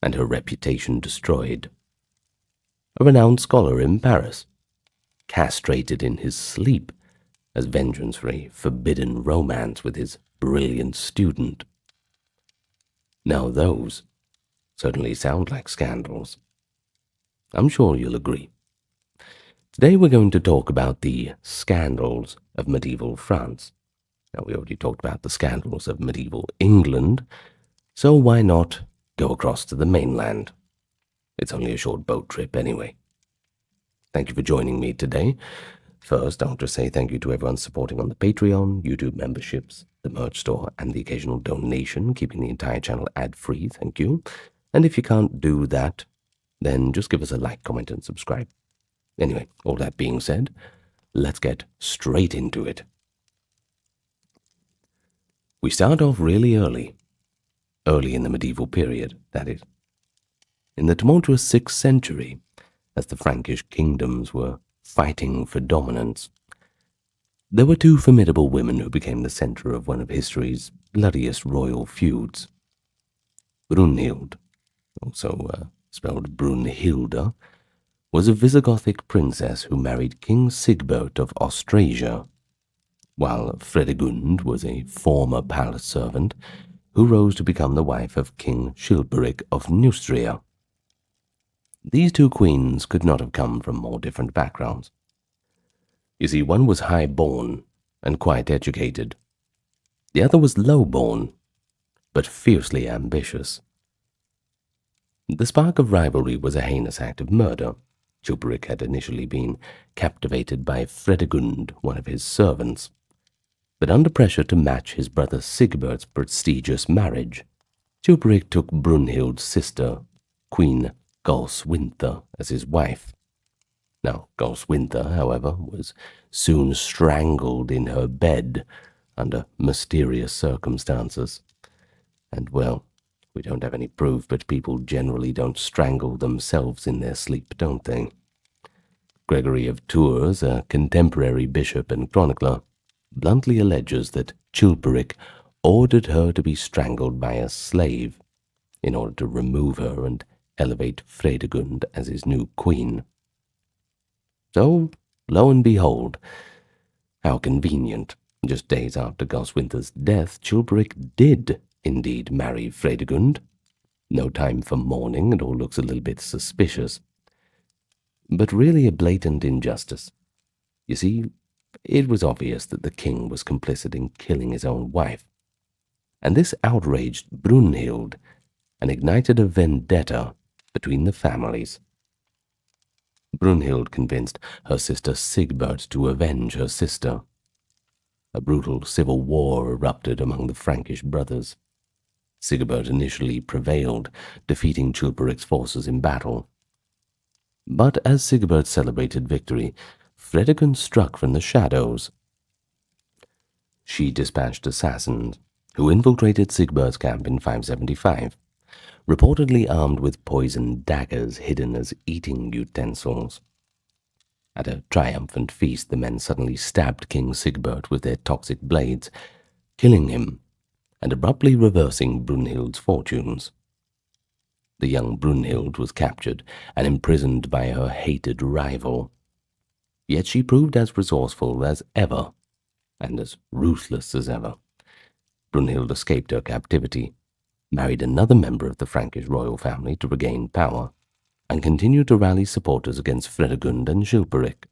and her reputation destroyed a renowned scholar in Paris, castrated in his sleep as vengeance for a forbidden romance with his brilliant student. Now those certainly sound like scandals. I'm sure you'll agree. Today we're going to talk about the scandals of medieval France. Now we already talked about the scandals of medieval England, so why not go across to the mainland? It's only a short boat trip anyway. Thank you for joining me today. First, I'll just say thank you to everyone supporting on the Patreon, YouTube memberships, the merch store, and the occasional donation, keeping the entire channel ad-free. Thank you. And if you can't do that, then just give us a like, comment, and subscribe. Anyway, all that being said, let's get straight into it. We start off really early in the medieval period, that is. In the tumultuous 6th century, as the Frankish kingdoms were fighting for dominance, there were two formidable women who became the center of one of history's bloodiest royal feuds. Brunhild, also spelled Brunhilda, was a Visigothic princess who married King Sigbert of Austrasia, while Fredegund was a former palace servant who rose to become the wife of King Chilperic of Neustria. These two queens could not have come from more different backgrounds. You see, one was high-born and quite educated. The other was low-born, but fiercely ambitious. The spark of rivalry was a heinous act of murder. Chilperic had initially been captivated by Fredegund, one of his servants, but under pressure to match his brother Sigbert's prestigious marriage, Chilperic took Brunhild's sister, Queen Galswintha, as his wife. Now, Galswintha, however, was soon strangled in her bed under mysterious circumstances. And, well, we don't have any proof, but people generally don't strangle themselves in their sleep, don't they? Gregory of Tours, a contemporary bishop and chronicler, bluntly alleges that Chilperic ordered her to be strangled by a slave in order to remove her and elevate Fredegund as his new queen. So, lo and behold, how convenient. Just days after Galswintha's death, Chilperic did indeed marry Fredegund. No time for mourning, it all looks a little bit suspicious. But really a blatant injustice. You see, it was obvious that the king was complicit in killing his own wife. And this outraged Brunhild and ignited a vendetta between the families. Brunhild convinced her sister Sigbert to avenge her sister. A brutal civil war erupted among the Frankish brothers. Sigbert initially prevailed, defeating Chilperic's forces in battle. But as Sigbert celebrated victory, Fredegund struck from the shadows. She dispatched assassins, who infiltrated Sigbert's camp in 575, reportedly armed with poisoned daggers hidden as eating utensils. At a triumphant feast, the men suddenly stabbed King Sigbert with their toxic blades, killing him and abruptly reversing Brunhild's fortunes. The young Brunhild was captured and imprisoned by her hated rival. Yet she proved as resourceful as ever and as ruthless as ever. Brunhild escaped her captivity, married another member of the Frankish royal family to regain power, and continued to rally supporters against Fredegund and Chilperic.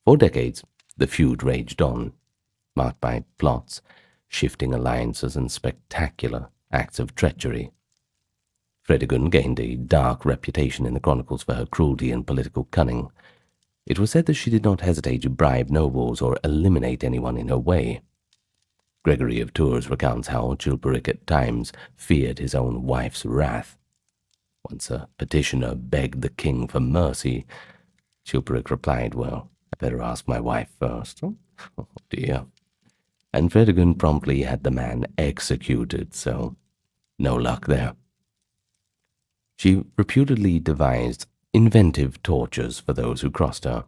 For decades, the feud raged on, marked by plots, shifting alliances, and spectacular acts of treachery. Fredegund gained a dark reputation in the chronicles for her cruelty and political cunning. It was said that she did not hesitate to bribe nobles or eliminate anyone in her way. Gregory of Tours recounts how Chilperic at times feared his own wife's wrath. Once a petitioner begged the king for mercy, Chilperic replied, "Well, I better ask my wife first." Oh dear. And Fredegund promptly had the man executed, so no luck there. She reputedly devised inventive tortures for those who crossed her,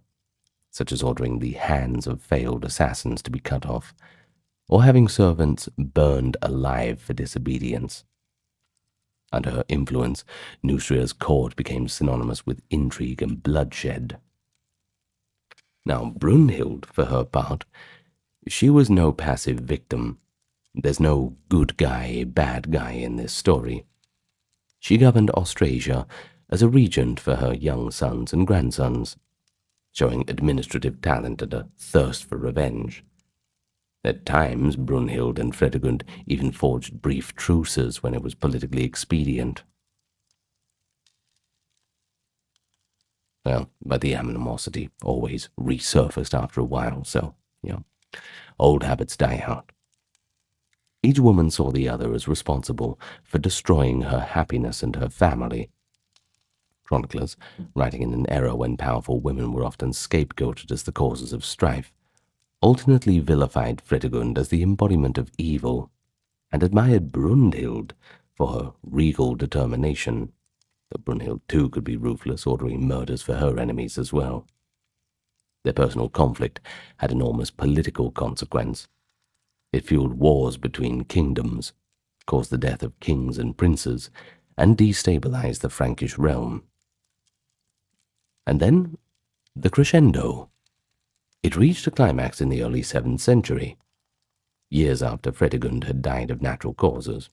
such as ordering the hands of failed assassins to be cut off, or having servants burned alive for disobedience. Under her influence, Neustria's court became synonymous with intrigue and bloodshed. Now, Brunhild, for her part, she was no passive victim. There's no good guy, bad guy in this story. She governed Austrasia as a regent for her young sons and grandsons, showing administrative talent and a thirst for revenge. At times, Brunhild and Fredegund even forged brief truces when it was politically expedient. Well, but the animosity always resurfaced after a while, so, old habits die out. Each woman saw the other as responsible for destroying her happiness and her family. Chroniclers, writing in an era when powerful women were often scapegoated as the causes of strife, alternately vilified Fredegund as the embodiment of evil, and admired Brunhild for her regal determination, though Brunhild too could be ruthless, ordering murders for her enemies as well. Their personal conflict had enormous political consequence. It fueled wars between kingdoms, caused the death of kings and princes, and destabilized the Frankish realm. And then, the crescendo. It reached a climax in the early 7th century, years after Fredegund had died of natural causes.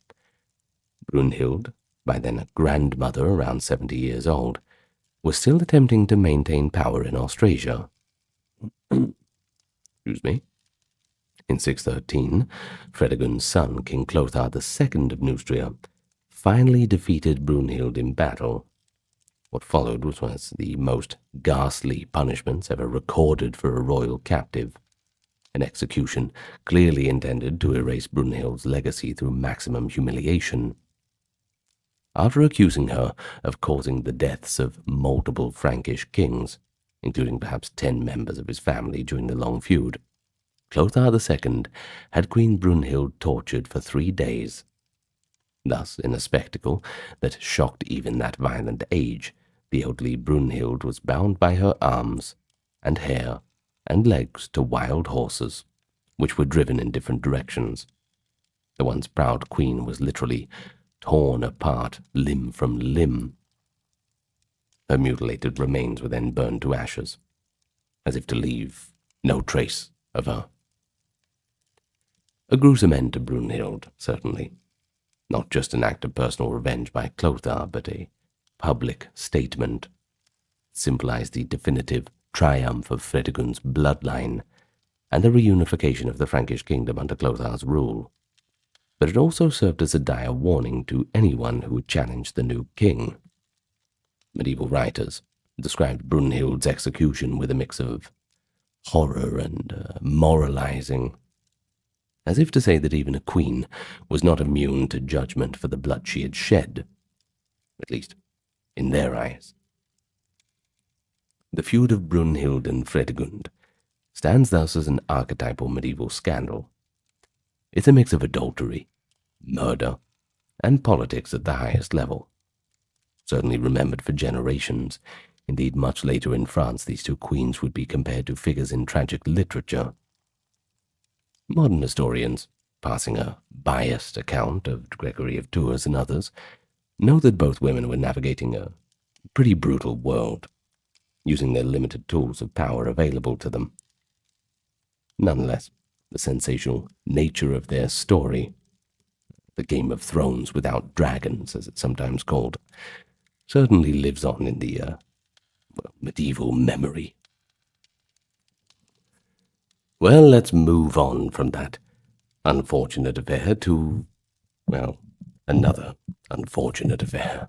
Brunhild, by then a grandmother around 70 years old, was still attempting to maintain power in Austrasia. Excuse me. In 613, Fredegund's son, King Clothar II of Neustria, finally defeated Brunhild in battle. What followed was one of the most ghastly punishments ever recorded for a royal captive, an execution clearly intended to erase Brunhild's legacy through maximum humiliation. After accusing her of causing the deaths of multiple Frankish kings, including perhaps 10 members of his family during the long feud, Clothar II had Queen Brunhild tortured for 3 days. Thus, in a spectacle that shocked even that violent age, the elderly Brunhild was bound by her arms and hair and legs to wild horses, which were driven in different directions. The once proud queen was literally torn apart limb from limb. Her mutilated remains were then burned to ashes, as if to leave no trace of her. A gruesome end to Brunhild, certainly. Not just an act of personal revenge by Clothar, but a public statement. It symbolized the definitive triumph of Fredegund's bloodline and the reunification of the Frankish kingdom under Clothar's rule. But it also served as a dire warning to anyone who would challenge the new king. Medieval writers described Brunhild's execution with a mix of horror and moralizing, as if to say that even a queen was not immune to judgment for the blood she had shed, at least in their eyes. The feud of Brunhild and Fredegund stands thus as an archetypal medieval scandal. It's a mix of adultery, murder, and politics at the highest level. Certainly remembered for generations. Indeed, much later in France, these two queens would be compared to figures in tragic literature. Modern historians, passing a biased account of Gregory of Tours and others, know that both women were navigating a pretty brutal world, using their limited tools of power available to them. Nonetheless, the sensational nature of their story, the Game of Thrones without dragons, as it's sometimes called, certainly lives on in the medieval memory. Well, let's move on from that unfortunate affair to, well, another unfortunate affair.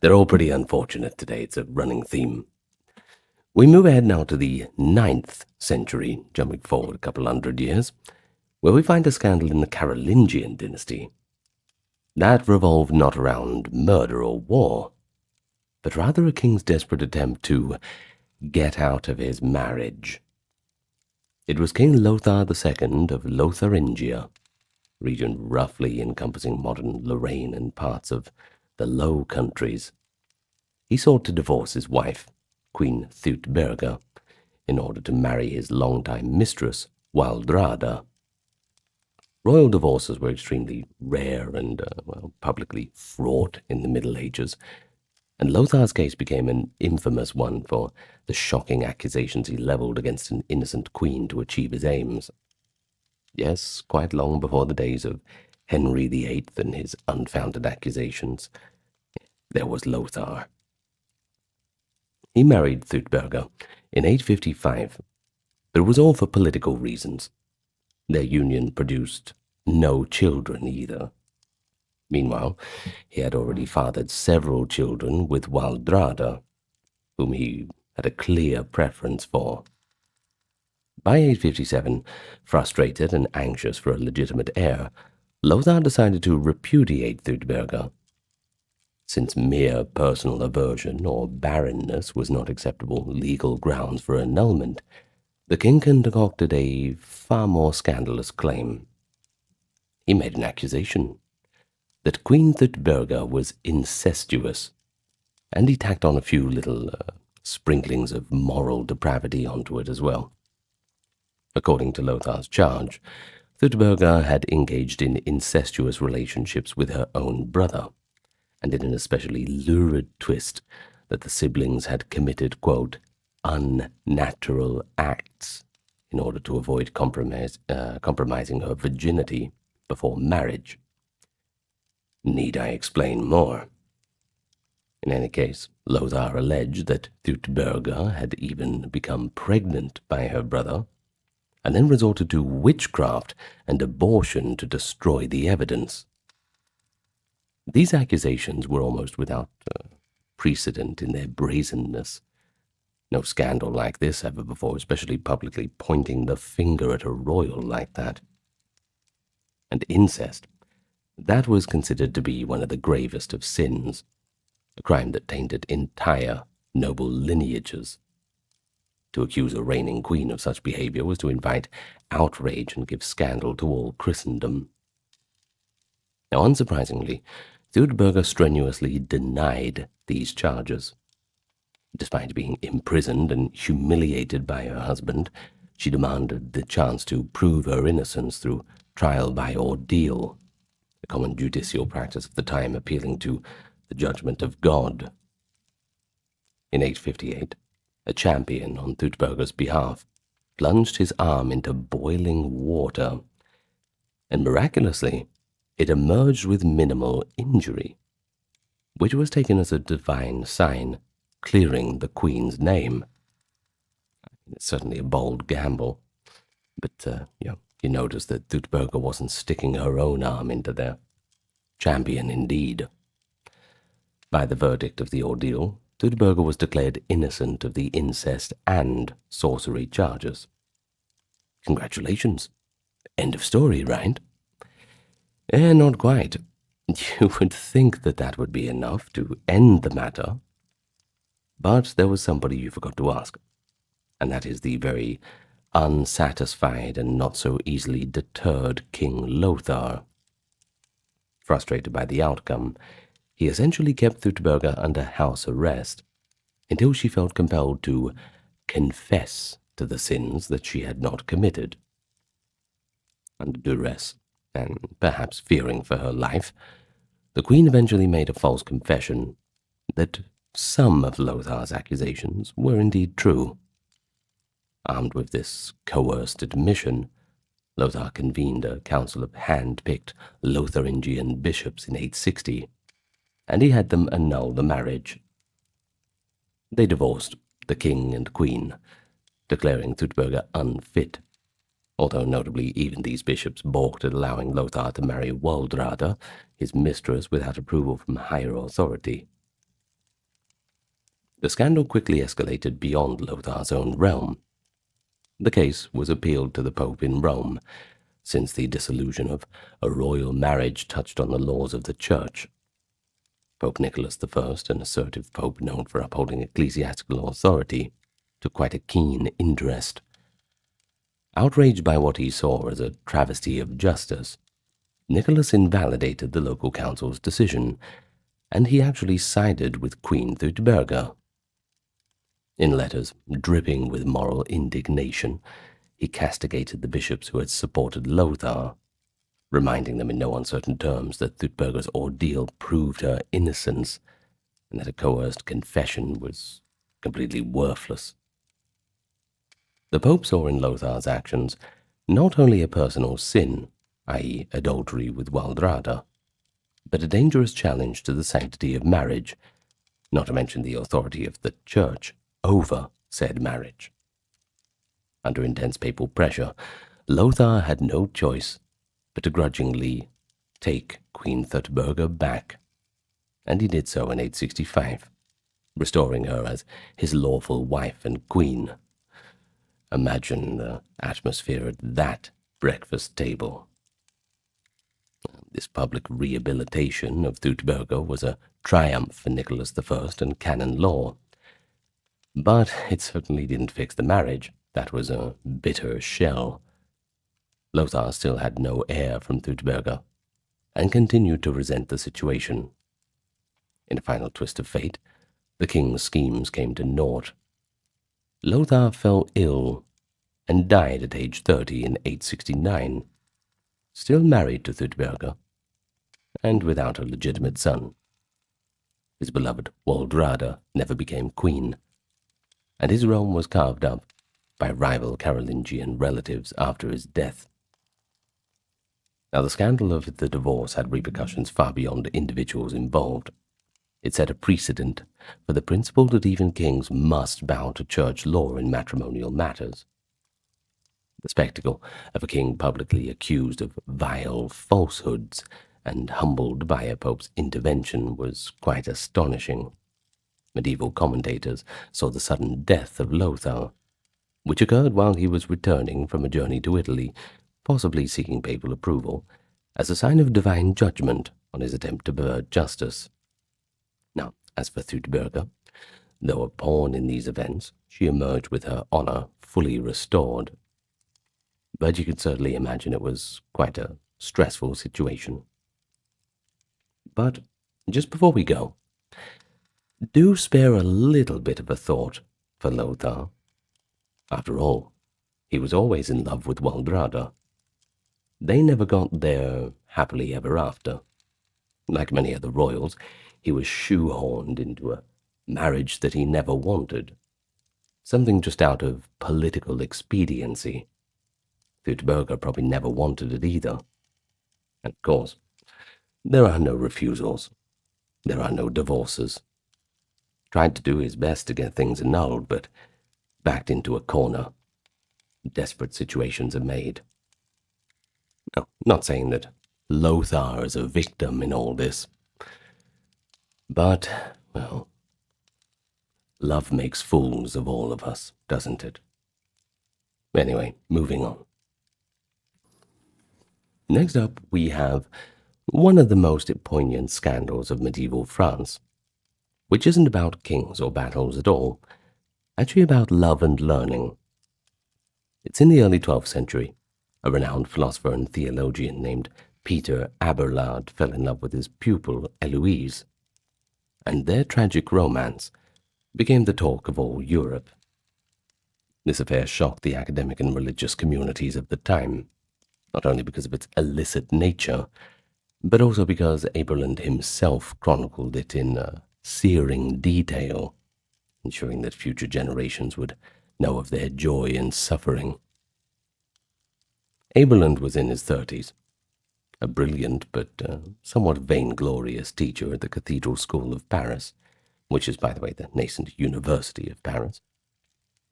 They're all pretty unfortunate today. It's a running theme. We move ahead now to the 9th century, jumping forward a couple hundred years, where we find a scandal in the Carolingian dynasty. That revolved not around murder or war, but rather a king's desperate attempt to get out of his marriage. It was King Lothar II of Lotharingia, region roughly encompassing modern Lorraine and parts of the Low Countries. He sought to divorce his wife, Queen Thiutberga, in order to marry his longtime mistress, Waldrada. Royal divorces were extremely rare and, publicly fraught in the Middle Ages, and Lothar's case became an infamous one for the shocking accusations he leveled against an innocent queen to achieve his aims. Yes, quite long before the days of Henry VIII and his unfounded accusations, there was Lothar. He married Thutberga in 855, but it was all for political reasons. Their union produced no children either. Meanwhile, he had already fathered several children with Waldrada, whom he had a clear preference for. By 857, frustrated and anxious for a legitimate heir, Lothar decided to repudiate Thutberga. Since mere personal aversion or barrenness was not acceptable legal grounds for annulment, the king concocted a far more scandalous claim. He made an accusation that Queen Thutberga was incestuous, and he tacked on a few little sprinklings of moral depravity onto it as well. According to Lothar's charge, Thutberga had engaged in incestuous relationships with her own brother, and in an especially lurid twist that the siblings had committed, quote, unnatural acts in order to avoid compromising her virginity before marriage. Need I explain more? In any case, Lothar alleged that Thutberga had even become pregnant by her brother, and then resorted to witchcraft and abortion to destroy the evidence. These accusations were almost without precedent in their brazenness. No scandal like this ever before, especially publicly pointing the finger at a royal like that. And incest, that was considered to be one of the gravest of sins, a crime that tainted entire noble lineages. To accuse a reigning queen of such behavior was to invite outrage and give scandal to all Christendom. Now, unsurprisingly, Thutberga strenuously denied these charges. Despite being imprisoned and humiliated by her husband, she demanded the chance to prove her innocence through trial by ordeal, a common judicial practice of the time appealing to the judgment of God. In 858, a champion on Thutberga's behalf plunged his arm into boiling water, and miraculously it emerged with minimal injury, which was taken as a divine sign clearing the queen's name. It's certainly a bold gamble, but you notice that Thutberga wasn't sticking her own arm into there. Champion indeed. By the verdict of the ordeal, Thutberga was declared innocent of the incest and sorcery charges. Congratulations. End of story, right? Not quite. You would think that that would be enough to end the matter. But there was somebody you forgot to ask, and that is the very unsatisfied and not so easily deterred King Lothar. Frustrated by the outcome, he essentially kept Thutberga under house arrest until she felt compelled to confess to the sins that she had not committed. Under duress, and perhaps fearing for her life, the queen eventually made a false confession that some of Lothar's accusations were indeed true. Armed with this coerced admission, Lothar convened a council of hand-picked Lotharingian bishops in 860, and he had them annul the marriage. They divorced, the king and queen, declaring Thutberga unfit, although notably even these bishops balked at allowing Lothar to marry Waldrada, his mistress, without approval from higher authority. The scandal quickly escalated beyond Lothar's own realm. The case was appealed to the Pope in Rome, since the dissolution of a royal marriage touched on the laws of the Church. Pope Nicholas I, an assertive pope known for upholding ecclesiastical authority, took quite a keen interest. Outraged by what he saw as a travesty of justice, Nicholas invalidated the local council's decision, and he actually sided with Queen Thutberga. In letters dripping with moral indignation, he castigated the bishops who had supported Lothar. reminding them in no uncertain terms that Thutberger's ordeal proved her innocence and that a coerced confession was completely worthless. The Pope saw in Lothar's actions not only a personal sin, i.e. adultery with Waldrada, but a dangerous challenge to the sanctity of marriage, not to mention the authority of the Church over said marriage. Under intense papal pressure, Lothar had no choice but to grudgingly take Queen Thutberga back, and he did so in 865, restoring her as his lawful wife and queen. Imagine the atmosphere at that breakfast table. This public rehabilitation of Thutberga was a triumph for Nicholas I and canon law. But it certainly didn't fix the marriage. That was a bitter shell. Lothar still had no heir from Thutberga, and continued to resent the situation. In a final twist of fate, the king's schemes came to naught. Lothar fell ill and died at age 30 in 869, still married to Thutberga, and without a legitimate son. His beloved Waldrada never became queen, and his realm was carved up by rival Carolingian relatives after his death. Now, the scandal of the divorce had repercussions far beyond individuals involved. It set a precedent for the principle that even kings must bow to church law in matrimonial matters. The spectacle of a king publicly accused of vile falsehoods and humbled by a pope's intervention was quite astonishing. Medieval commentators saw the sudden death of Lothar, which occurred while he was returning from a journey to Italy, possibly seeking papal approval, as a sign of divine judgment on his attempt to pervert justice. Now, as for Thutberga, though a pawn in these events, she emerged with her honor fully restored. But you can certainly imagine it was quite a stressful situation. But just before we go, do spare a little bit of a thought for Lothar. After all, he was always in love with Waldrada. They never got there happily ever after. Like many other royals, he was shoehorned into a marriage that he never wanted, something just out of political expediency. Thutberga probably never wanted it either. And of course, there are no refusals. There are no divorces. Tried to do his best to get things annulled, but backed into a corner. Desperate situations are made. No, not saying that Lothar is a victim in all this. But, well, love makes fools of all of us, doesn't it? Anyway, moving on. Next up, we have one of the most poignant scandals of medieval France, which isn't about kings or battles at all, actually about love and learning. It's in the early 12th century. A renowned philosopher and theologian named Peter Abelard fell in love with his pupil Heloise, and their tragic romance became the talk of all Europe. This affair shocked the academic and religious communities of the time, not only because of its illicit nature, but also because Abelard himself chronicled it in searing detail, ensuring that future generations would know of their joy and suffering. Abelard was in his 30s, a brilliant but somewhat vainglorious teacher at the Cathedral School of Paris, which is, by the way, the nascent University of Paris.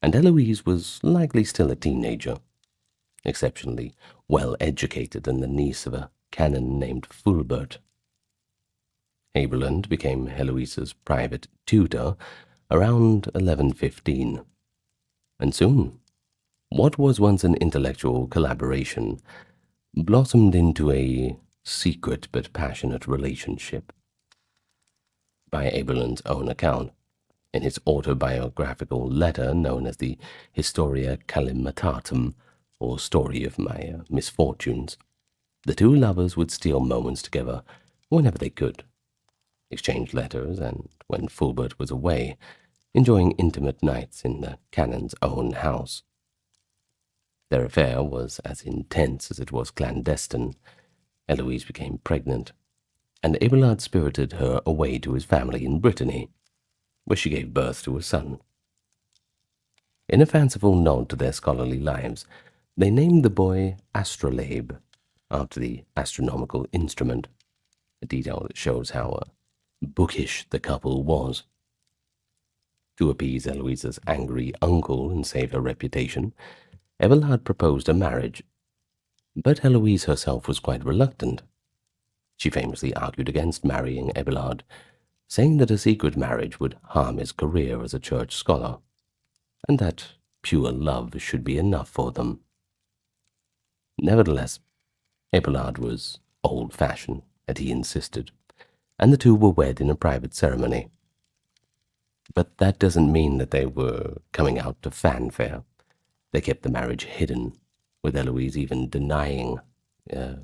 And Heloise was likely still a teenager, exceptionally well-educated and the niece of a canon named Fulbert. Abelard became Heloise's private tutor around 1115, and soon what was once an intellectual collaboration blossomed into a secret but passionate relationship. By Abelard's own account, in his autobiographical letter known as the Historia Calamitatum, or Story of My Misfortunes, the two lovers would steal moments together whenever they could, exchange letters, and, when Fulbert was away, enjoying intimate nights in the canon's own house. Their affair was as intense as it was clandestine, Eloise became pregnant, and Abelard spirited her away to his family in Brittany, where she gave birth to a son. In a fanciful nod to their scholarly lives, they named the boy Astrolabe, after the astronomical instrument, a detail that shows how bookish the couple was. To appease Eloise's angry uncle and save her reputation, Abelard proposed a marriage, but Eloise herself was quite reluctant. She famously argued against marrying Abelard, saying that a secret marriage would harm his career as a church scholar, and that pure love should be enough for them. Nevertheless, Abelard was old-fashioned, as he insisted, and the two were wed in a private ceremony. But that doesn't mean that they were coming out to fanfare. They kept the marriage hidden, with Eloise even denying that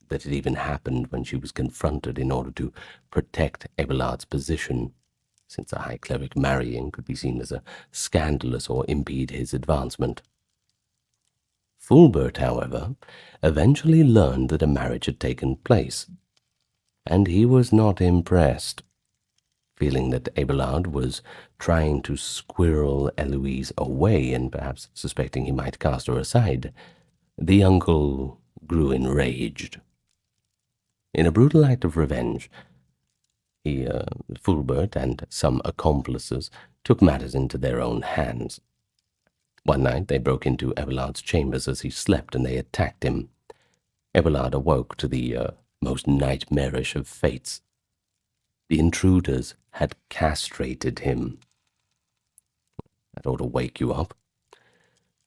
it even happened when she was confronted in order to protect Abelard's position, since a high cleric marrying could be seen as a scandalous or impede his advancement. Fulbert, however, eventually learned that a marriage had taken place, and he was not impressed. Feeling that Abelard was trying to squirrel Eloise away and perhaps suspecting he might cast her aside, the uncle grew enraged. In a brutal act of revenge, Fulbert and some accomplices took matters into their own hands. One night they broke into Abelard's chambers as he slept, and they attacked him. Abelard awoke to the most nightmarish of fates. The intruders had castrated him. That ought to wake you up.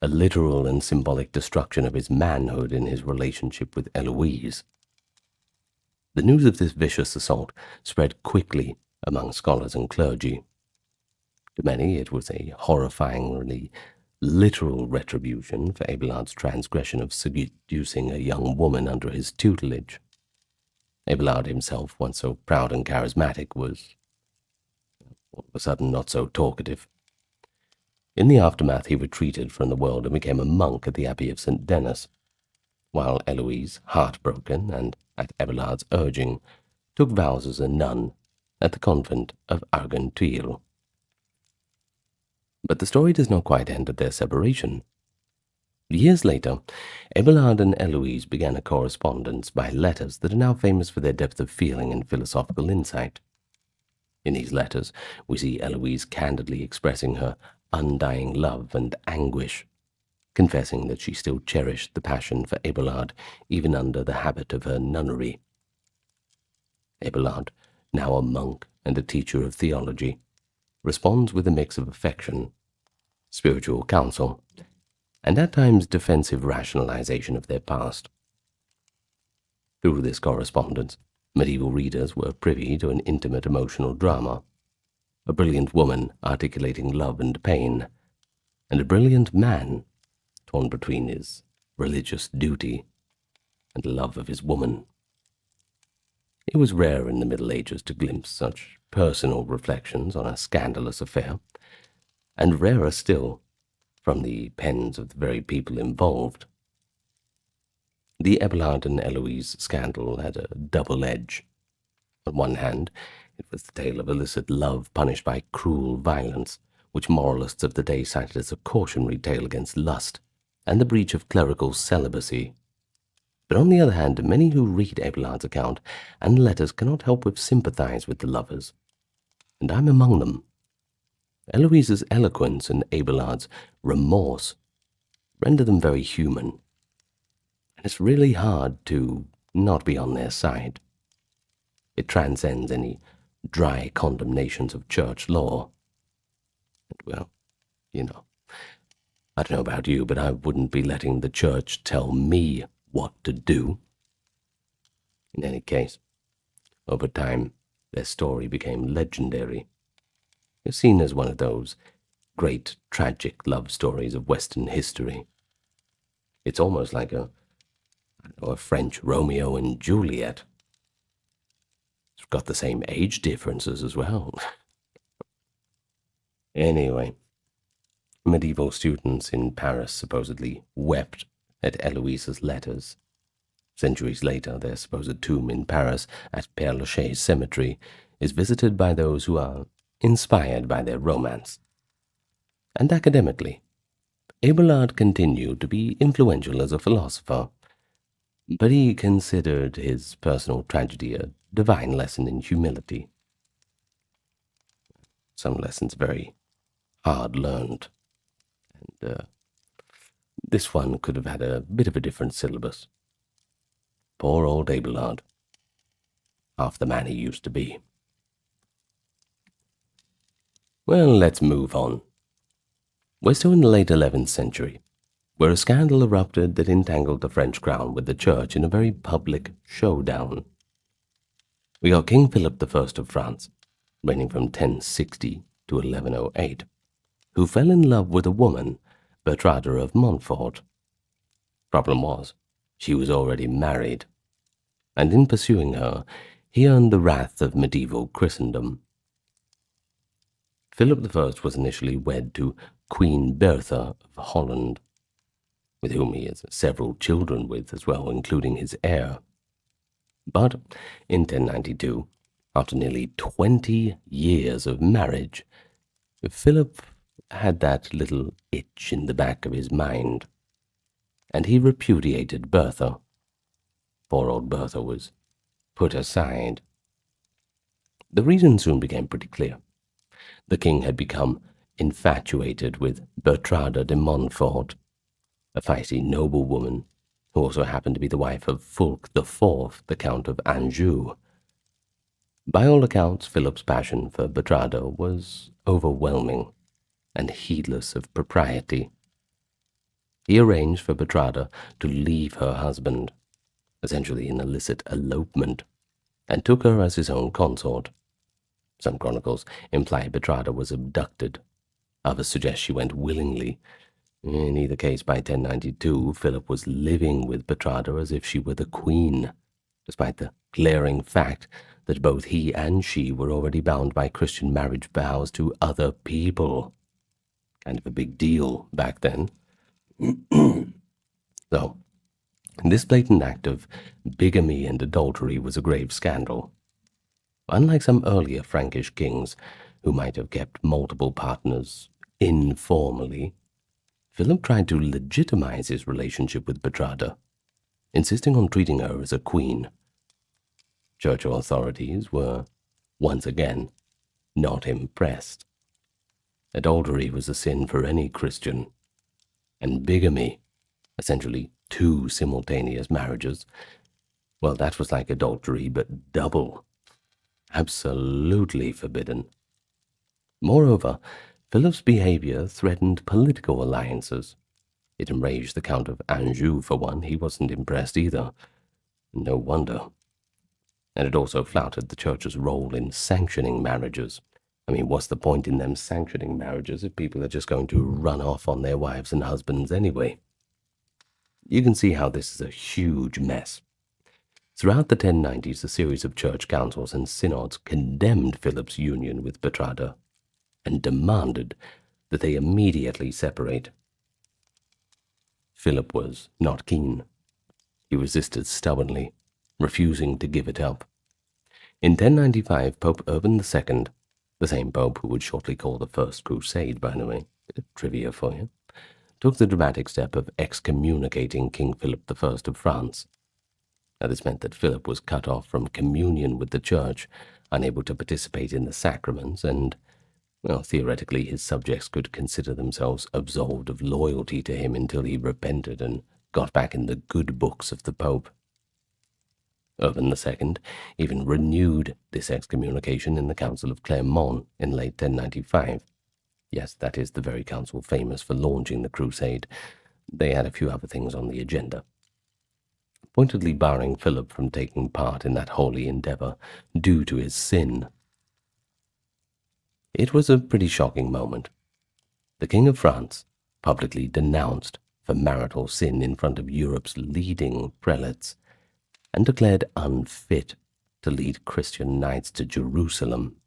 A literal and symbolic destruction of his manhood in his relationship with Eloise. The news of this vicious assault spread quickly among scholars and clergy. To many it was a horrifyingly literal retribution for Abelard's transgression of seducing a young woman under his tutelage. Abelard himself, once so proud and charismatic, was all of a sudden not so talkative. In the aftermath he retreated from the world and became a monk at the Abbey of St. Denis, while Eloise, heartbroken and at Abelard's urging, took vows as a nun at the convent of Argenteuil. But the story does not quite end at their separation. Years later, Abelard and Eloise began a correspondence by letters that are now famous for their depth of feeling and philosophical insight. In these letters, we see Eloise candidly expressing her undying love and anguish, confessing that she still cherished the passion for Abelard even under the habit of her nunnery. Abelard, now a monk and a teacher of theology, responds with a mix of affection, spiritual counsel, and at times defensive rationalization of their past. Through this correspondence, medieval readers were privy to an intimate emotional drama, a brilliant woman articulating love and pain, and a brilliant man torn between his religious duty and the love of his woman. It was rare in the Middle Ages to glimpse such personal reflections on a scandalous affair, and rarer still from the pens of the very people involved. The Abelard and Eloise scandal had a double edge. On one hand, it was the tale of illicit love punished by cruel violence, which moralists of the day cited as a cautionary tale against lust and the breach of clerical celibacy. But on the other hand, many who read Abelard's account and letters cannot help but sympathize with the lovers, and I'm among them. Eloise's eloquence and Abelard's remorse render them very human, and it's really hard to not be on their side. It transcends any dry condemnations of church law. And well, I don't know about you, but I wouldn't be letting the church tell me what to do. In any case, over time, their story became legendary. It's seen as one of those great tragic love stories of Western history. It's almost like a French Romeo and Juliet. It's got the same age differences as well. Anyway, medieval students in Paris supposedly wept at Eloise's letters, Centuries later, their supposed tomb in Paris at Père Lachaise Cemetery is visited by those who are inspired by their romance. And academically, Abelard continued to be influential as a philosopher, but he considered his personal tragedy a divine lesson in humility. Some lessons very hard learned, and this one could have had a bit of a different syllabus. Poor old Abelard, half the man he used to be. Well, let's move on. We're still in the late 11th century, where a scandal erupted that entangled the French crown with the church in a very public showdown. We got King Philip I of France, reigning from 1060 to 1108, who fell in love with a woman, Bertrada of Montfort. Problem was, she was already married, and in pursuing her, he earned the wrath of medieval Christendom. Philip I was initially wed to Queen Bertha of Holland, with whom he has several children with as well, including his heir. But in 1092, after nearly 20 years of marriage, Philip had that little itch in the back of his mind, and he repudiated Bertha. Poor old Bertha was put aside. The reason soon became pretty clear. The king had become infatuated with Bertrada de Montfort, a feisty noblewoman who also happened to be the wife of Fulk IV, the Count of Anjou. By all accounts, Philip's passion for Bertrada was overwhelming and heedless of propriety. He arranged for Bertrada to leave her husband, essentially an illicit elopement, and took her as his own consort. Some chronicles imply Bertrada was abducted. Others suggest she went willingly. In either case, by 1092, Philip was living with Bertrada as if she were the queen, despite the glaring fact that both he and she were already bound by Christian marriage vows to other people. Kind of a big deal back then. So, this blatant act of bigamy and adultery was a grave scandal. Unlike some earlier Frankish kings, who might have kept multiple partners informally, Philip tried to legitimize his relationship with Bertrada, insisting on treating her as a queen. Churchill authorities were, once again, not impressed. Adultery was a sin for any Christian, and bigamy, essentially 2 simultaneous marriages, well, that was like adultery, but double. Absolutely forbidden. Moreover, Philip's behavior threatened political alliances. It enraged the Count of Anjou, for one. He wasn't impressed either. No wonder. And it also flouted the church's role in sanctioning marriages. I mean, what's the point in them sanctioning marriages if people are just going to run off on their wives and husbands anyway? You can see how this is a huge mess. Throughout the 1090s, a series of church councils and synods condemned Philip's union with Bertrada and demanded that they immediately separate. Philip was not keen. He resisted stubbornly, refusing to give it up. In 1095, Pope Urban II, the same pope who would shortly call the First Crusade, by the way, bit of trivia for you, took the dramatic step of excommunicating King Philip I of France. Now, this meant that Philip was cut off from communion with the Church, unable to participate in the sacraments, and, well, theoretically his subjects could consider themselves absolved of loyalty to him until he repented and got back in the good books of the Pope. Urban II even renewed this excommunication in the Council of Clermont in late 1095. Yes, that is the very council famous for launching the crusade. They had a few other things on the agenda, pointedly barring Philip from taking part in that holy endeavor due to his sin. It was a pretty shocking moment. The King of France, publicly denounced for marital sin in front of Europe's leading prelates, and declared unfit to lead Christian knights to Jerusalem,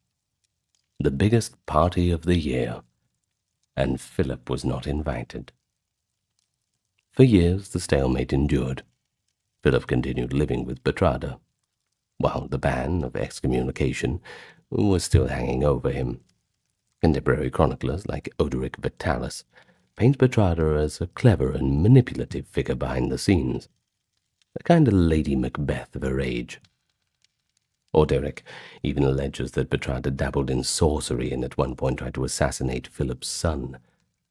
the biggest party of the year, and Philip was not invited. For years the stalemate endured. Philip continued living with Bertrada, while the ban of excommunication was still hanging over him. Contemporary chroniclers like Odoric Vitalis paint Bertrada as a clever and manipulative figure behind the scenes, a kind of Lady Macbeth of her age. Odoric even alleges that Bertrada dabbled in sorcery and at one point tried to assassinate Philip's son,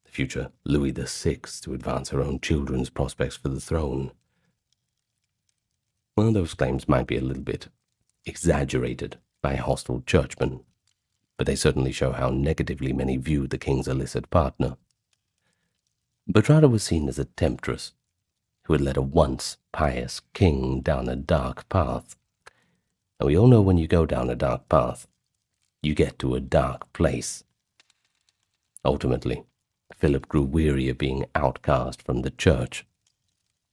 the future Louis VI, to advance her own children's prospects for the throne. Well, those claims might be a little bit exaggerated by hostile churchmen, but they certainly show how negatively many viewed the king's illicit partner. Bertrada was seen as a temptress who had led a once pious king down a dark path. And we all know when you go down a dark path, you get to a dark place. Ultimately, Philip grew weary of being outcast from the church.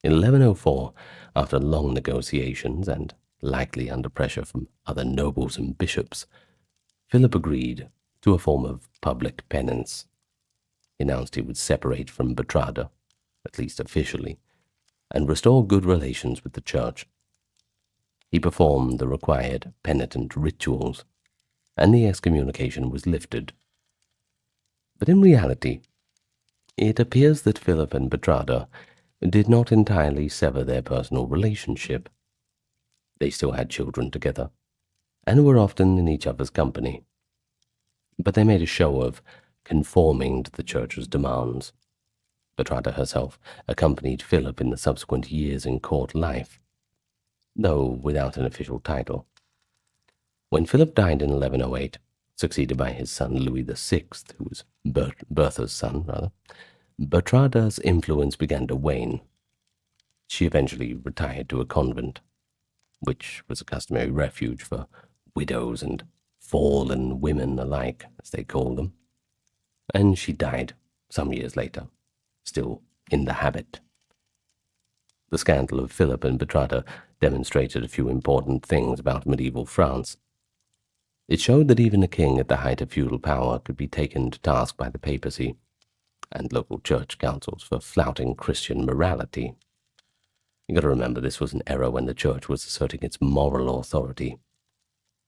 In 1104, after long negotiations and likely under pressure from other nobles and bishops, Philip agreed to a form of public penance. He announced he would separate from Bertrada, at least officially, and restore good relations with the church. He performed the required penitent rituals, and the excommunication was lifted. But in reality, it appears that Philip and Bertrada did not entirely sever their personal relationship. They still had children together, and were often in each other's company. But they made a show of conforming to the church's demands. Bertrada herself accompanied Philip in the subsequent years in court life, though without an official title. When Philip died in 1108, succeeded by his son Louis VI, who was Bertha's son, Bertrada's influence began to wane. She eventually retired to a convent, which was a customary refuge for widows and fallen women alike, as they called them, and she died some years later, still in the habit. The scandal of Philip and Bertrada demonstrated a few important things about medieval France. It showed that even a king at the height of feudal power could be taken to task by the papacy and local church councils for flouting Christian morality. You got to remember, this was an era when the church was asserting its moral authority,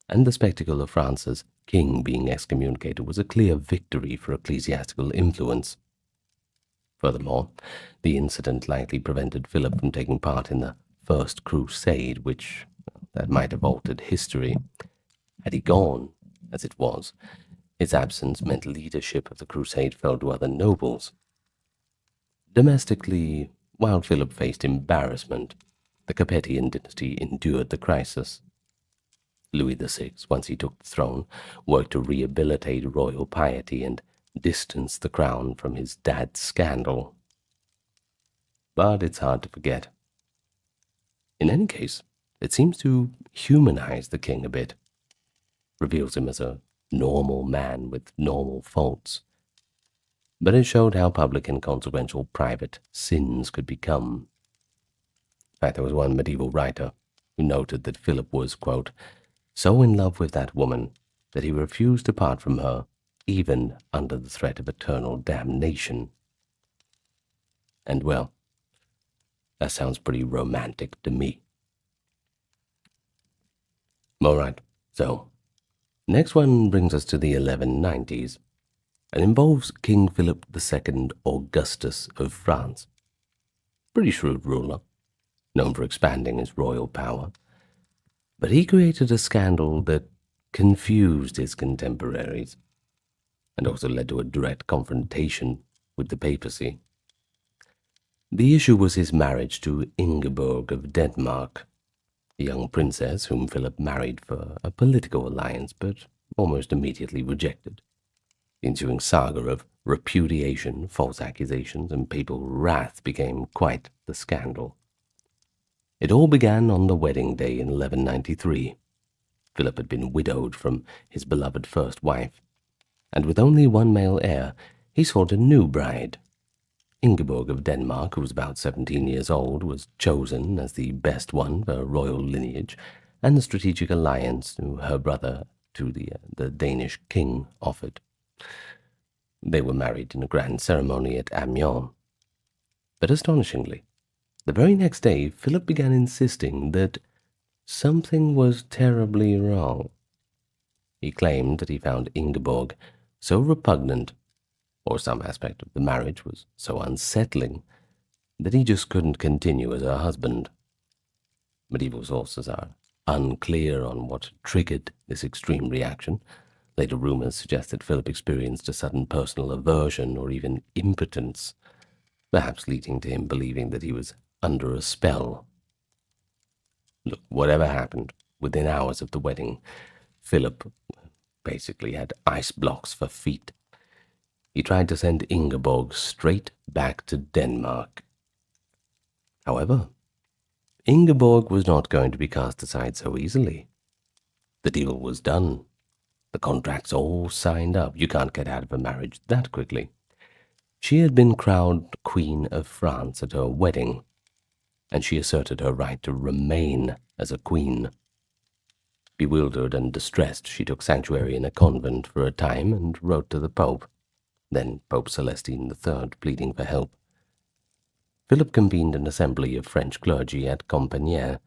and the spectacle of France's king being excommunicated was a clear victory for ecclesiastical influence. Furthermore, the incident likely prevented Philip from taking part in the First Crusade, which that might have altered history. Had he gone, as it was, his absence meant leadership of the crusade fell to other nobles. Domestically, while Philip faced embarrassment, the Capetian dynasty endured the crisis. Louis VI, once he took the throne, worked to rehabilitate royal piety and distance the crown from his dad's scandal. But it's hard to forget. In any case, it seems to humanize the king a bit, reveals him as a normal man with normal faults. But it showed how public and consequential private sins could become. In fact, there was one medieval writer who noted that Philip was, quote, so in love with that woman that he refused to part from her, even under the threat of eternal damnation. And well, that sounds pretty romantic to me. Alright, so next one brings us to the 1190s and involves King Philip II Augustus of France. Pretty shrewd ruler, known for expanding his royal power, but he created a scandal that confused his contemporaries and also led to a direct confrontation with the papacy. The issue was his marriage to Ingeborg of Denmark, a young princess whom Philip married for a political alliance but almost immediately rejected. The ensuing saga of repudiation, false accusations, and papal wrath became quite the scandal. It all began on the wedding day in 1193. Philip had been widowed from his beloved first wife, and with only one male heir, he sought a new bride. Ingeborg of Denmark, who was about 17 years old, was chosen as the best one for royal lineage, and the strategic alliance her brother to the Danish king offered. They were married in a grand ceremony at Amiens. But astonishingly, The very next day, Philip began insisting that something was terribly wrong. He claimed that he found Ingeborg so repugnant, or some aspect of the marriage was so unsettling, that he just couldn't continue as her husband. Medieval sources are unclear on what triggered this extreme reaction. Later rumors suggest that Philip experienced a sudden personal aversion or even impotence, perhaps leading to him believing that he was under a spell. Look, whatever happened, within hours of the wedding, Philip basically had ice blocks for feet. He tried to send Ingeborg straight back to Denmark. However, Ingeborg was not going to be cast aside so easily. The deal was done. The contracts all signed up. You can't get out of a marriage that quickly. She had been crowned Queen of France at her wedding, and she asserted her right to remain as a queen. Bewildered and distressed, she took sanctuary in a convent for a time and wrote to the Pope, then Pope Celestine III, pleading for help. Philip convened an assembly of French clergy at Compiègne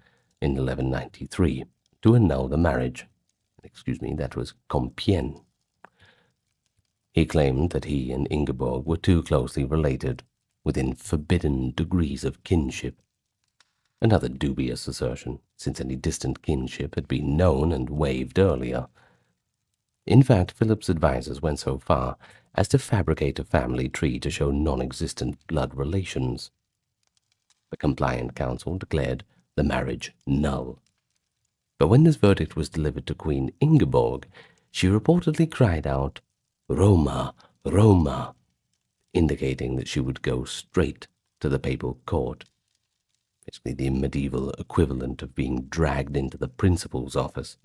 in 1193 to annul the marriage. That was Compiègne. He claimed that he and Ingeborg were too closely related, within forbidden degrees of kinship. Another dubious assertion, since any distant kinship had been known and waived earlier. In fact, Philip's advisers went so far as to fabricate a family tree to show non-existent blood relations. The compliant council declared the marriage null. But when this verdict was delivered to Queen Ingeborg, she reportedly cried out, "Roma, Roma," indicating that she would go straight to the papal court. Basically the medieval equivalent of being dragged into the principal's office.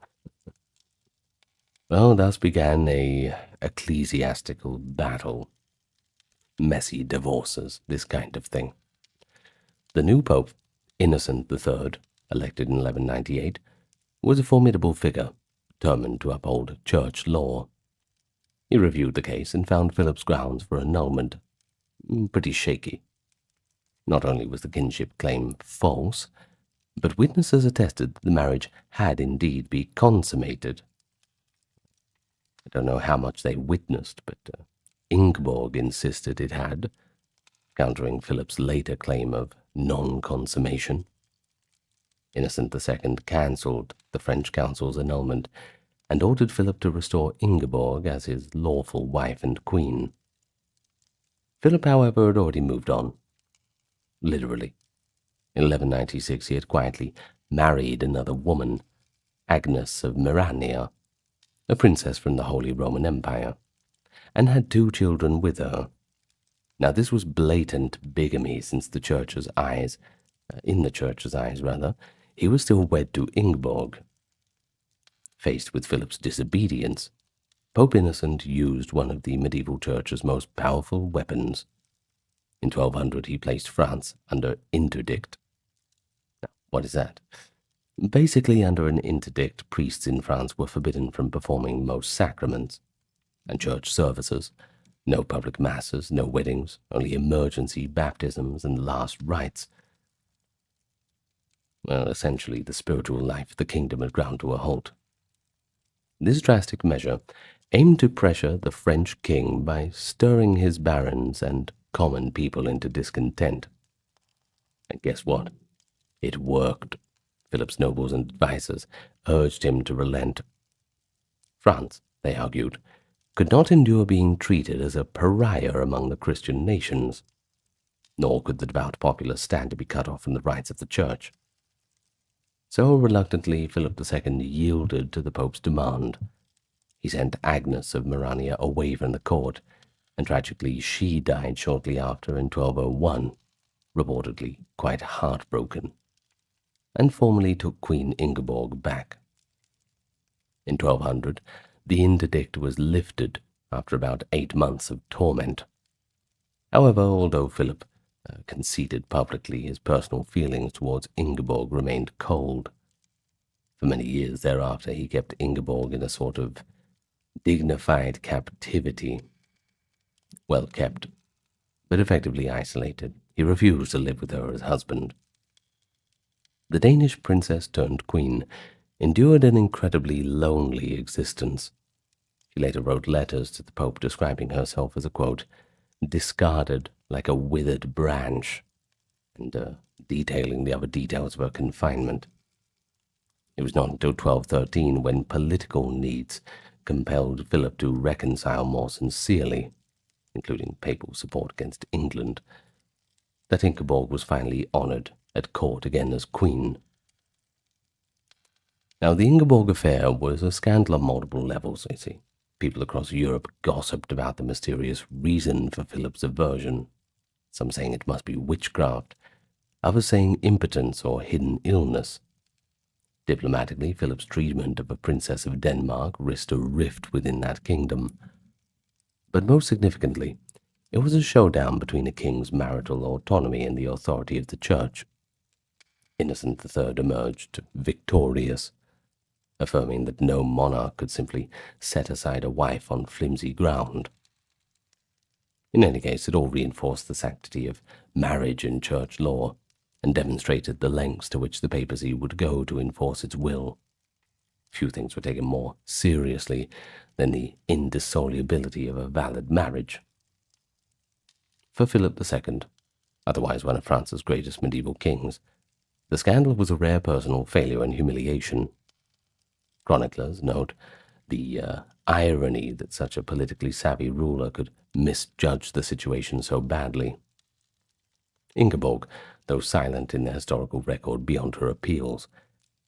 Well, thus began a ecclesiastical battle. Messy divorces, this kind of thing. The new pope, Innocent III, elected in 1198, was a formidable figure, determined to uphold church law. He reviewed the case and found Philip's grounds for annulment pretty shaky. Not only was the kinship claim false, but witnesses attested that the marriage had indeed been consummated. I don't know how much they witnessed, but Ingeborg insisted it had, countering Philip's later claim of non-consummation. Innocent II cancelled the French council's annulment and ordered Philip to restore Ingeborg as his lawful wife and queen. Philip, however, had already moved on. Literally. In 1196 he had quietly married another woman, Agnes of Mirania, a princess from the Holy Roman Empire, and had 2 children with her. Now this was blatant bigamy, since in the church's eyes, he was still wed to Ingeborg. Faced with Philip's disobedience, Pope Innocent used one of the medieval church's most powerful weapons. In 1200 he placed France under interdict. Now, what is that? Basically, under an interdict, priests in France were forbidden from performing most sacraments and church services. No public masses, no weddings, only emergency baptisms and last rites. Well, essentially, the spiritual life of the kingdom had ground to a halt. This drastic measure aimed to pressure the French king by stirring his barons and common people into discontent. And guess what? It worked. Philip's nobles and advisers urged him to relent. France, they argued, could not endure being treated as a pariah among the Christian nations, nor could the devout populace stand to be cut off from the rights of the church. So reluctantly, Philip II yielded to the Pope's demand. He sent Agnes of Mirania away from the court, and tragically she died shortly after in 1201, reportedly quite heartbroken, and formally took Queen Ingeborg back. In 1200, the interdict was lifted after about 8 months of torment. However, although Philip conceded publicly, his personal feelings towards Ingeborg remained cold. For many years thereafter, he kept Ingeborg in a sort of dignified captivity. Well kept, but effectively isolated. He refused to live with her as husband. The Danish princess turned queen endured an incredibly lonely existence. She later wrote letters to the Pope describing herself as a, quote, discarded like a withered branch, and detailing the other details of her confinement. It was not until 1213, when political needs compelled Philip to reconcile more sincerely, including papal support against England, that Ingeborg was finally honoured at court again as queen. Now, the Ingeborg affair was a scandal on multiple levels, you see. People across Europe gossiped about the mysterious reason for Philip's aversion, some saying it must be witchcraft, others saying impotence or hidden illness. Diplomatically, Philip's treatment of a princess of Denmark risked a rift within that kingdom. But most significantly, it was a showdown between a king's marital autonomy and the authority of the church. Innocent III emerged victorious, affirming that no monarch could simply set aside a wife on flimsy ground. In any case, it all reinforced the sanctity of marriage in church law, and demonstrated the lengths to which the papacy would go to enforce its will. Few things were taken more seriously than the indissolubility of a valid marriage. For Philip II, otherwise one of France's greatest medieval kings, the scandal was a rare personal failure and humiliation. Chroniclers note the irony that such a politically savvy ruler could misjudge the situation so badly. Ingeborg, though silent in the historical record beyond her appeals,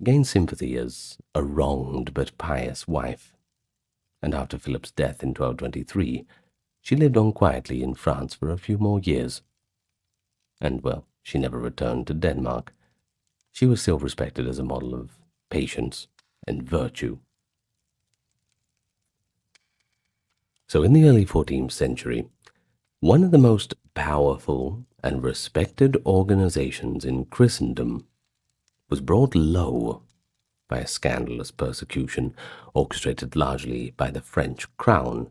gained sympathy as a wronged but pious wife, and after Philip's death in 1223, she lived on quietly in France for a few more years. And, well, she never returned to Denmark. She was still respected as a model of patience and virtue. So in the early 14th century, one of the most powerful and respected organizations in Christendom was brought low by a scandalous persecution orchestrated largely by the French crown.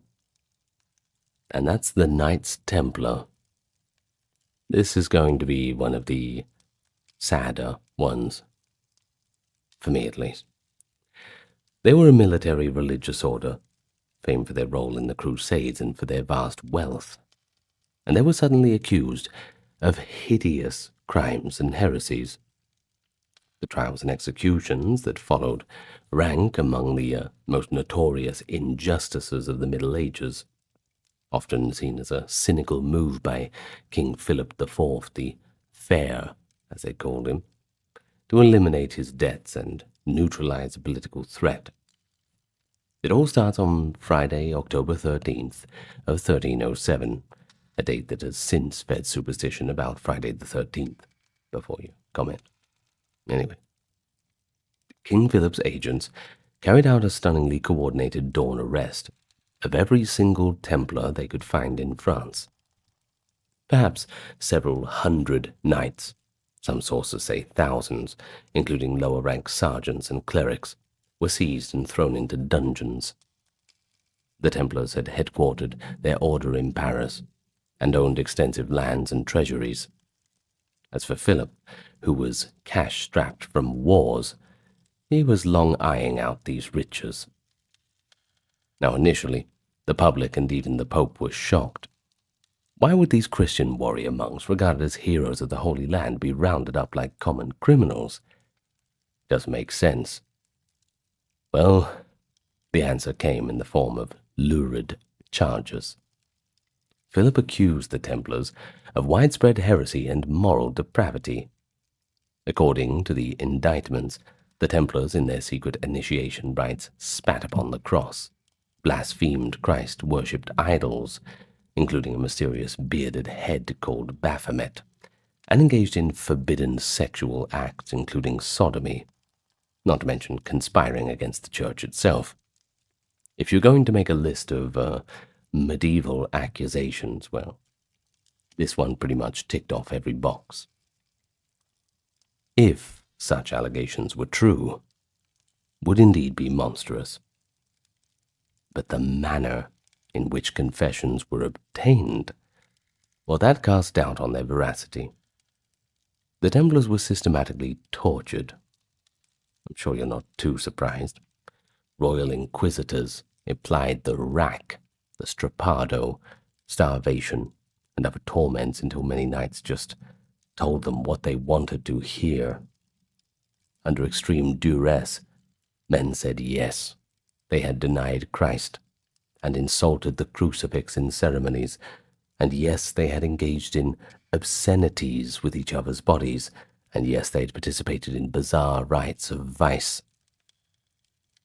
And that's the Knights Templar. This is going to be one of the sadder ones, for me at least. They were a military religious order, famed for their role in the Crusades and for their vast wealth, and they were suddenly accused of hideous crimes and heresies. The trials and executions that followed rank among the most notorious injustices of the Middle Ages, often seen as a cynical move by King Philip IV, the Fair, as they called him, to eliminate his debts and neutralize a political threat. It all starts on Friday, October 13th of 1307, a date that has since fed superstition about Friday the 13th, before you comment. Anyway, King Philip's agents carried out a stunningly coordinated dawn arrest of every single Templar they could find in France. Perhaps several hundred knights, some sources say thousands, including lower-ranked sergeants and clerics, were seized and thrown into dungeons. The Templars had headquartered their order in Paris and owned extensive lands and treasuries. As for Philip, who was cash-strapped from wars, he was long eyeing out these riches. Now initially, the public and even the Pope were shocked. Why would these Christian warrior monks, regarded as heroes of the Holy Land, be rounded up like common criminals? Doesn't make sense. Well, the answer came in the form of lurid charges. Philip accused the Templars of widespread heresy and moral depravity. According to the indictments, the Templars, in their secret initiation rites, spat upon the cross, blasphemed Christ, worshipped idols, including a mysterious bearded head called Baphomet, and engaged in forbidden sexual acts, including sodomy, not to mention conspiring against the church itself. If you're going to make a list of medieval accusations, well, this one pretty much ticked off every box. If such allegations were true, would indeed be monstrous. But the manner in which confessions were obtained, well, that cast doubt on their veracity. The Templars were systematically tortured. I'm sure you're not too surprised. Royal inquisitors applied the rack, the strappado, starvation, and other torments until many knights just told them what they wanted to hear. Under extreme duress, men said yes, they had denied Christ and insulted the crucifix in ceremonies, and yes, they had engaged in obscenities with each other's bodies, and yes, they had participated in bizarre rites of vice.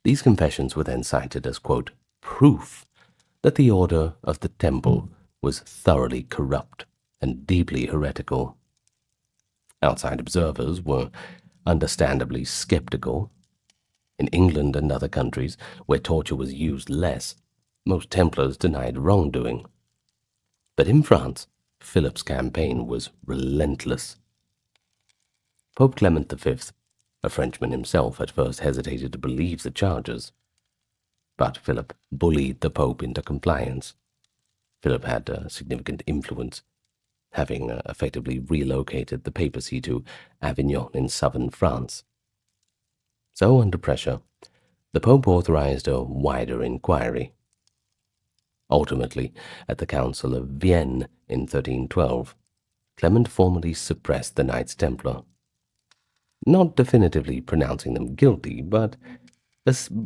These confessions were then cited as, quote, proof that the order of the Temple was thoroughly corrupt and deeply heretical. Outside observers were understandably skeptical. In England and other countries where torture was used less, most Templars denied wrongdoing. But in France, Philip's campaign was relentless. Pope Clement V, a Frenchman himself, at first hesitated to believe the charges. But Philip bullied the Pope into compliance. Philip had significant influence, having effectively relocated the papacy to Avignon in southern France. So, under pressure, the Pope authorized a wider inquiry. Ultimately, at the Council of Vienne in 1312, Clement formally suppressed the Knights Templar, not definitively pronouncing them guilty, but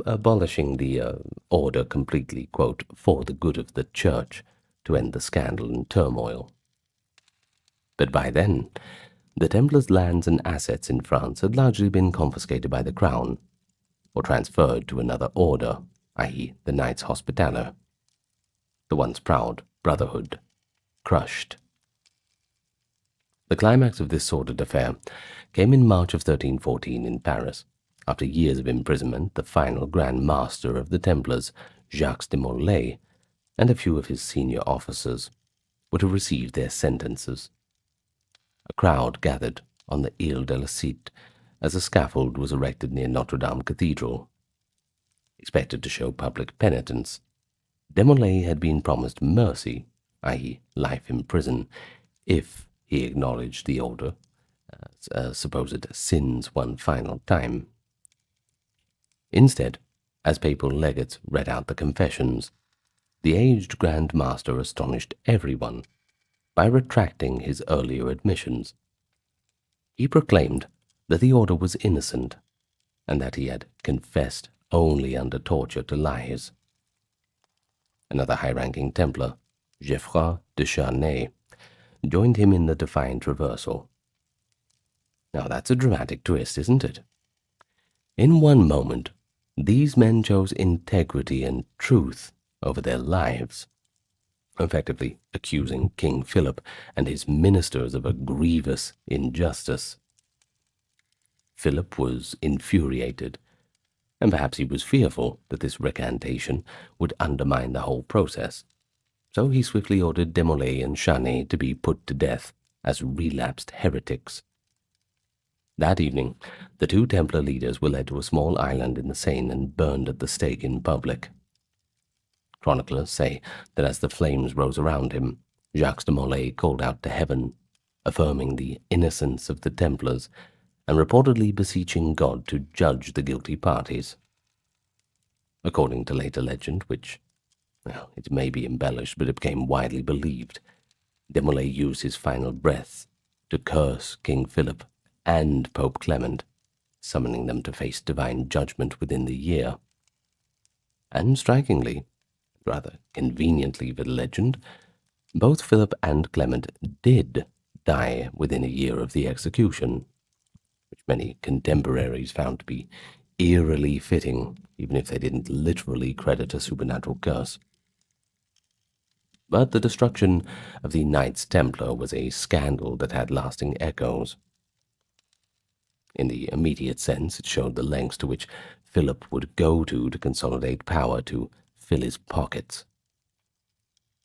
abolishing the order completely, quote, for the good of the Church, to end the scandal and turmoil. But by then, the Templars' lands and assets in France had largely been confiscated by the Crown, or transferred to another order, i.e. the Knights Hospitaller. The once proud brotherhood crushed. The climax of this sordid affair came in March of 1314 in Paris. After years of imprisonment, the final Grand Master of the Templars, Jacques de Molay, and a few of his senior officers were to receive their sentences. A crowd gathered on the Ile de la Cite as a scaffold was erected near Notre Dame Cathedral. Expected to show public penitence, de Molay had been promised mercy, i.e. life in prison, if he acknowledged the order, supposed sins one final time. Instead, as papal legates read out the confessions, the aged Grand Master astonished everyone by retracting his earlier admissions. He proclaimed that the order was innocent, and that he had confessed only under torture to lies. Another high-ranking Templar, Geoffroy de Charnay, joined him in the defiant reversal. Now that's a dramatic twist, isn't it? In one moment, these men chose integrity and truth over their lives, effectively accusing King Philip and his ministers of a grievous injustice. Philip was infuriated, and perhaps he was fearful that this recantation would undermine the whole process. So he swiftly ordered de Molay and Charnay to be put to death as relapsed heretics. That evening, the two Templar leaders were led to a small island in the Seine and burned at the stake in public. Chroniclers say that as the flames rose around him, Jacques de Molay called out to heaven, affirming the innocence of the Templars and reportedly beseeching God to judge the guilty parties. According to later legend, which, well, it may be embellished, but it became widely believed, de Molay used his final breath to curse King Philip and Pope Clement, summoning them to face divine judgment within the year. And strikingly, rather conveniently for the legend, both Philip and Clement did die within a year of the execution, which many contemporaries found to be eerily fitting, even if they didn't literally credit a supernatural curse. But the destruction of the Knights Templar was a scandal that had lasting echoes. In the immediate sense, it showed the lengths to which Philip would go to consolidate power to fill his pockets.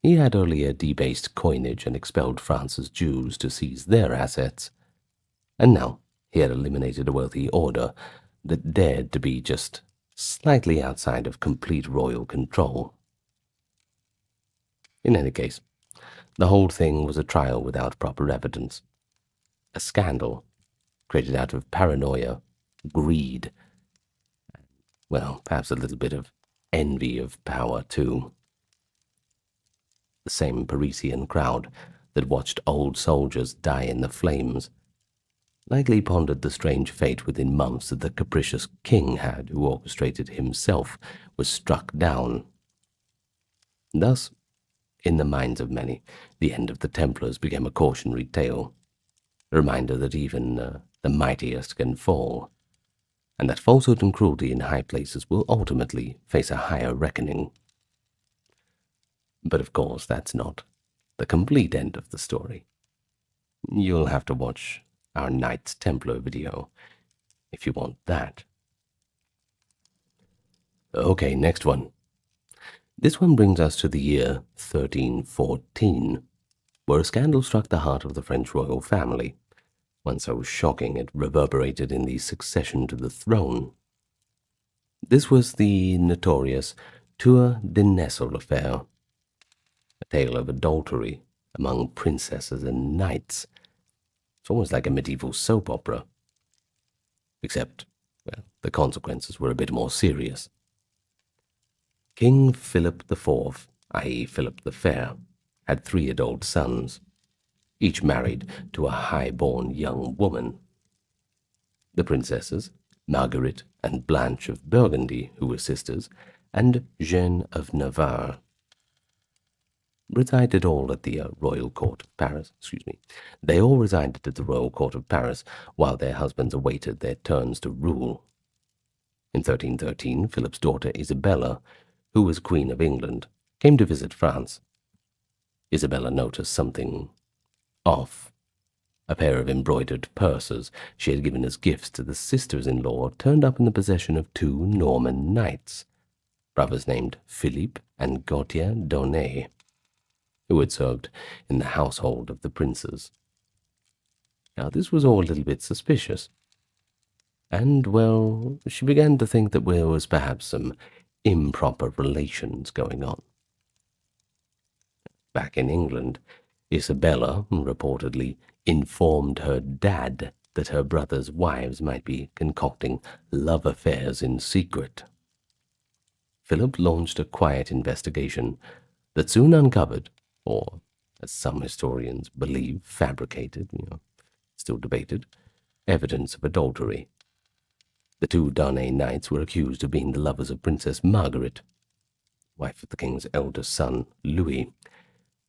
He had earlier debased coinage and expelled France's Jews to seize their assets, and now he had eliminated a wealthy order that dared to be just slightly outside of complete royal control. In any case, the whole thing was a trial without proper evidence, a scandal created out of paranoia, greed, well, perhaps a little bit of envy of power too. The same Parisian crowd that watched old soldiers die in the flames likely pondered the strange fate within months that the capricious king had, who orchestrated himself, was struck down. Thus, in the minds of many, the end of the Templars became a cautionary tale, a reminder that even the mightiest can fall, and that falsehood and cruelty in high places will ultimately face a higher reckoning. But of course, that's not the complete end of the story. You'll have to watch our Knights Templar video if you want that. Okay, next one. This one brings us to the year 1314, where a scandal struck the heart of the French royal family, one so shocking it reverberated in the succession to the throne. This was the notorious Tour de Nesle affair, a tale of adultery among princesses and knights. It's almost like a medieval soap opera, except, well, the consequences were a bit more serious. King Philip IV, i.e. Philip the Fair, had 3 adult sons, each married to a high-born young woman. The princesses, Marguerite and Blanche of Burgundy, who were sisters, and Jeanne of Navarre, resided all at the royal court of Paris. They all resided at the royal court of Paris while their husbands awaited their turns to rule. In 1313, Philip's daughter Isabella, who was Queen of England, came to visit France. Isabella noticed something off. A pair of embroidered purses she had given as gifts to the sisters-in-law turned up in the possession of 2 Norman knights, brothers named Philippe and Gautier d'Aunay, who had served in the household of the princes. Now, this was all a little bit suspicious, and, well, she began to think that there was perhaps some improper relations going on. Back in England, Isabella reportedly informed her dad that her brother's wives might be concocting love affairs in secret. Philip launched a quiet investigation that soon uncovered, or, as some historians believe, fabricated, still debated, evidence of adultery. The 2 Darnay knights were accused of being the lovers of Princess Margaret, wife of the king's eldest son, Louis,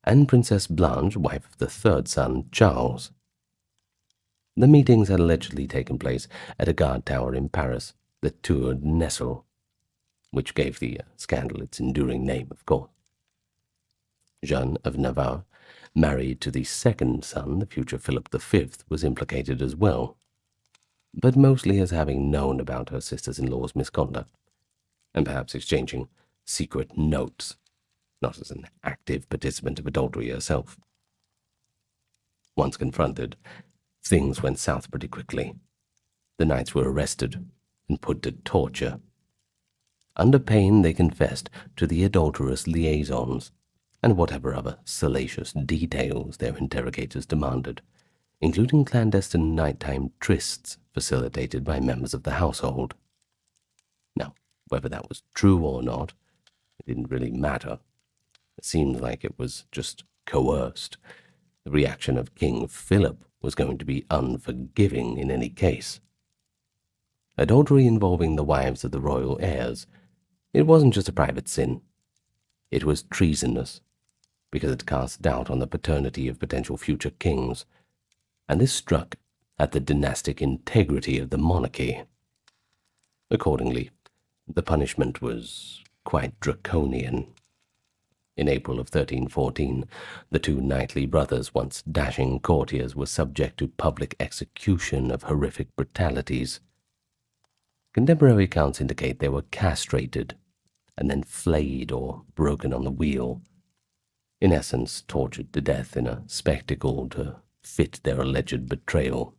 and Princess Blanche, wife of the 3rd son, Charles. The meetings had allegedly taken place at a guard tower in Paris, the Tour de Nesle, which gave the scandal its enduring name, of course. Jeanne of Navarre, married to the 2nd son, the future Philip V, was implicated as well, but mostly as having known about her sisters-in-law's misconduct, and perhaps exchanging secret notes, not as an active participant of adultery herself. Once confronted, things went south pretty quickly. The knights were arrested and put to torture. Under pain, they confessed to the adulterous liaisons and whatever other salacious details their interrogators demanded, including clandestine nighttime trysts facilitated by members of the household. Now, whether that was true or not, it didn't really matter. It seemed like it was just coerced. The reaction of King Philip was going to be unforgiving in any case. Adultery involving the wives of the royal heirs, it wasn't just a private sin. It was treasonous, because it cast doubt on the paternity of potential future kings, and this struck at the dynastic integrity of the monarchy. Accordingly, the punishment was quite draconian. In April of 1314, the 2 knightly brothers, once dashing courtiers, were subject to public execution of horrific brutalities. Contemporary accounts indicate they were castrated and then flayed or broken on the wheel, in essence tortured to death in a spectacle to fit their alleged betrayal.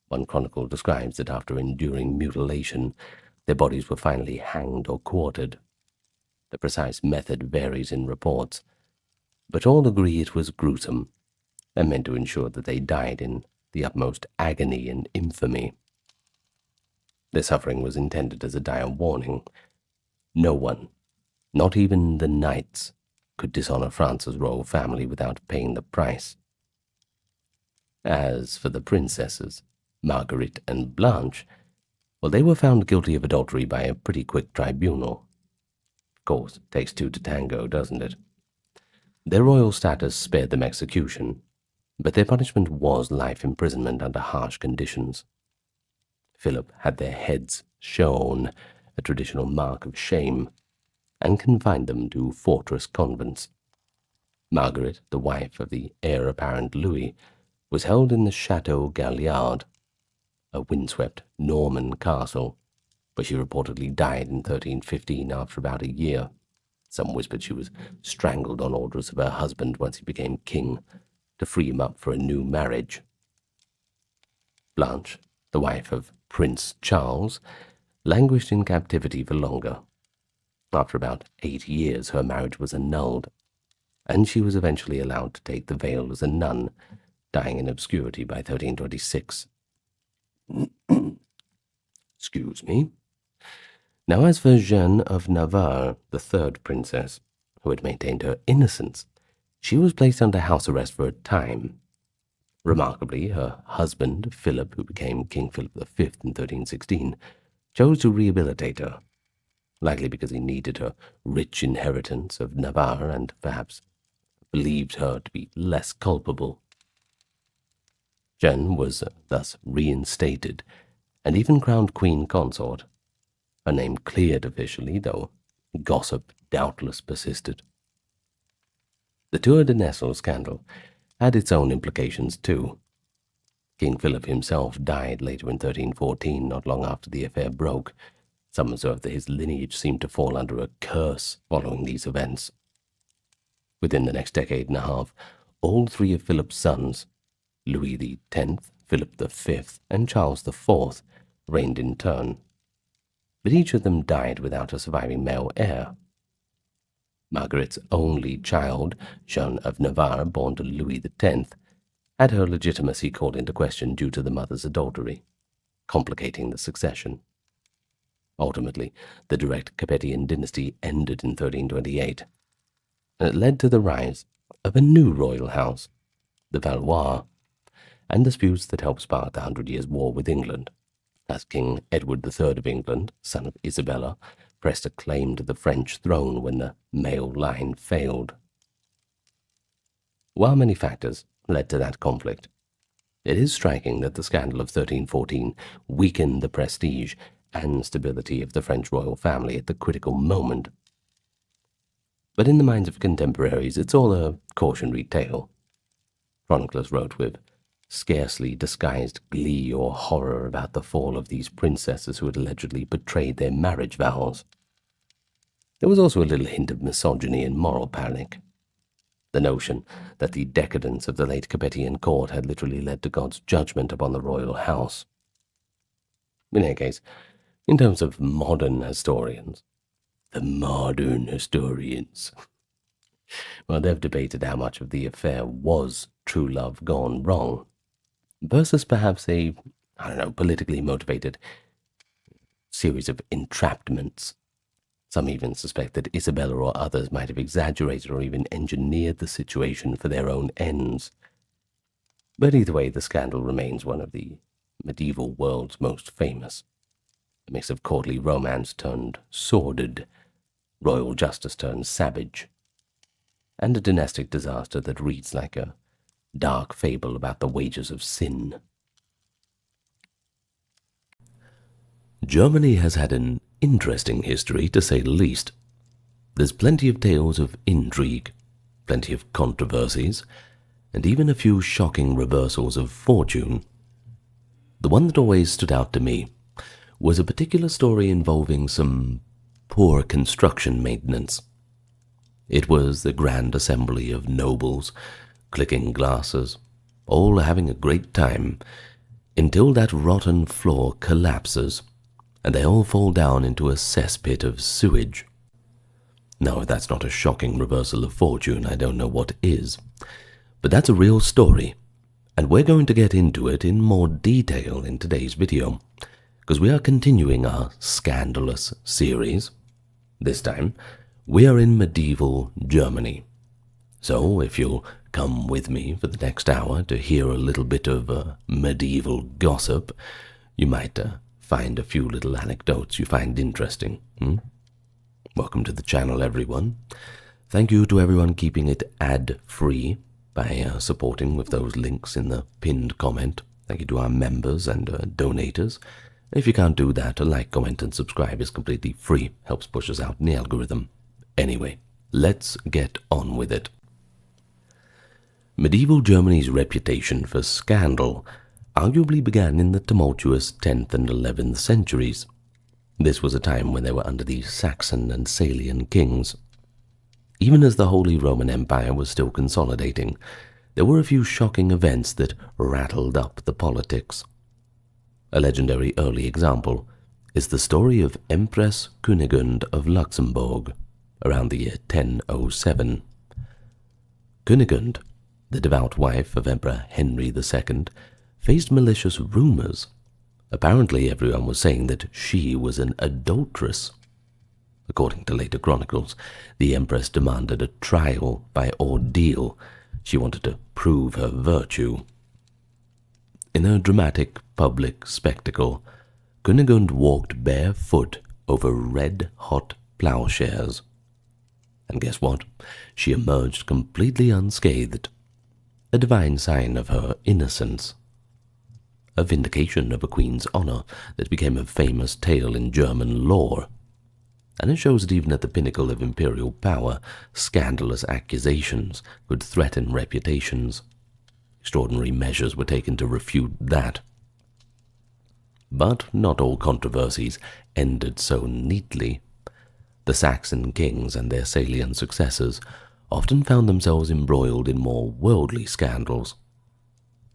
One chronicle describes that after enduring mutilation, their bodies were finally hanged or quartered. The precise method varies in reports, but all agree it was gruesome and meant to ensure that they died in the utmost agony and infamy. Their suffering was intended as a dire warning. No one, not even the knights, could dishonor France's royal family without paying the price. As for the princesses, Marguerite and Blanche, well, they were found guilty of adultery by a pretty quick tribunal. Of course, it takes two to tango, doesn't it? Their royal status spared them execution, but their punishment was life imprisonment under harsh conditions. Philip had their heads shorn, a traditional mark of shame, and confined them to fortress convents. Margaret, the wife of the heir apparent Louis, was held in the Chateau Galliard, a windswept Norman castle, where she reportedly died in 1315 after about a year. Some whispered she was strangled on orders of her husband once he became king, to free him up for a new marriage. Blanche, the wife of Prince Charles, languished in captivity for longer. After about 8 years, her marriage was annulled, and she was eventually allowed to take the veil as a nun, dying in obscurity by 1326. Excuse me. Now, as for Jeanne of Navarre, the third princess, who had maintained her innocence, she was placed under house arrest for a time. Remarkably, her husband, Philip, who became King Philip V in 1316, chose to rehabilitate her, likely because he needed her rich inheritance of Navarre and perhaps believed her to be less culpable. Jeanne was thus reinstated and even crowned queen consort. Her name cleared officially, though gossip doubtless persisted. The Tour de Nesle scandal had its own implications too. King Philip himself died later in 1314, not long after the affair broke. Some observed that his lineage seemed to fall under a curse following these events. Within the next decade and a half, all three of Philip's sons, Louis X, Philip V, and Charles IV, reigned in turn, but each of them died without a surviving male heir. Margaret's only child, Jeanne of Navarre, born to Louis X, had her legitimacy called into question due to the mother's adultery, complicating the succession. Ultimately, the direct Capetian dynasty ended in 1328, and it led to the rise of a new royal house, the Valois, and disputes that helped spark the 100 Years' War with England, as King Edward III of England, son of Isabella, pressed a claim to the French throne when the male line failed. While many factors led to that conflict, it is striking that the scandal of 1314 weakened the prestige and stability of the French royal family at the critical moment. But in the minds of contemporaries, it's all a cautionary tale. Chroniclers wrote with scarcely disguised glee or horror about the fall of these princesses who had allegedly betrayed their marriage vows. There was also a little hint of misogyny and moral panic. The notion that the decadence of the late Capetian court had literally led to God's judgment upon the royal house. In any case, in terms of modern historians, well, they've debated how much of the affair was true love gone wrong, versus perhaps a, politically motivated series of entrapments. Some even suspect that Isabella or others might have exaggerated or even engineered the situation for their own ends. But either way, the scandal remains one of the medieval world's most famous. A mix of courtly romance turned sordid, royal justice turned savage, and a dynastic disaster that reads like a dark fable about the wages of sin. Germany has had an interesting history, to say the least. There's plenty of tales of intrigue, plenty of controversies, and even a few shocking reversals of fortune. The one that always stood out to me was a particular story involving some poor construction maintenance. It was the grand assembly of nobles, clicking glasses, all having a great time, until that rotten floor collapses, and they all fall down into a cesspit of sewage. Now, if that's not a shocking reversal of fortune, I don't know what is. But that's a real story, And we're going to get into it in more detail in today's video, because we are continuing our scandalous series. This time, we are in medieval Germany. So, if you'll come with me for the next hour to hear a little bit of medieval gossip, you might find a few little anecdotes you find interesting. Welcome to the channel, everyone. Thank you to everyone keeping it ad-free by supporting with those links in the pinned comment. Thank you to our members and donators. If you can't do that, a like, comment, and subscribe is completely free. Helps push us out in the algorithm. Anyway, let's get on with it. Medieval Germany's reputation for scandal arguably began in the tumultuous 10th and 11th centuries. This was a time when they were under the Saxon and Salian kings. Even as the Holy Roman Empire was still consolidating, there were a few shocking events that rattled up the politics. A legendary early example is the story of Empress Kunigund of Luxembourg, around the year 1007. Kunigund, the devout wife of Emperor Henry II, faced malicious rumors. Apparently everyone was saying that she was an adulteress. According to later chronicles, the empress demanded a trial by ordeal. She wanted to prove her virtue. In a dramatic public spectacle, Kunigund walked barefoot over red-hot plowshares. And guess what? She emerged completely unscathed, a divine sign of her innocence. A vindication of a queen's honor that became a famous tale in German lore. And it shows that even at the pinnacle of imperial power, scandalous accusations could threaten reputations. Extraordinary measures were taken to refute that. But not all controversies ended so neatly. The Saxon kings and their Salian successors often found themselves embroiled in more worldly scandals.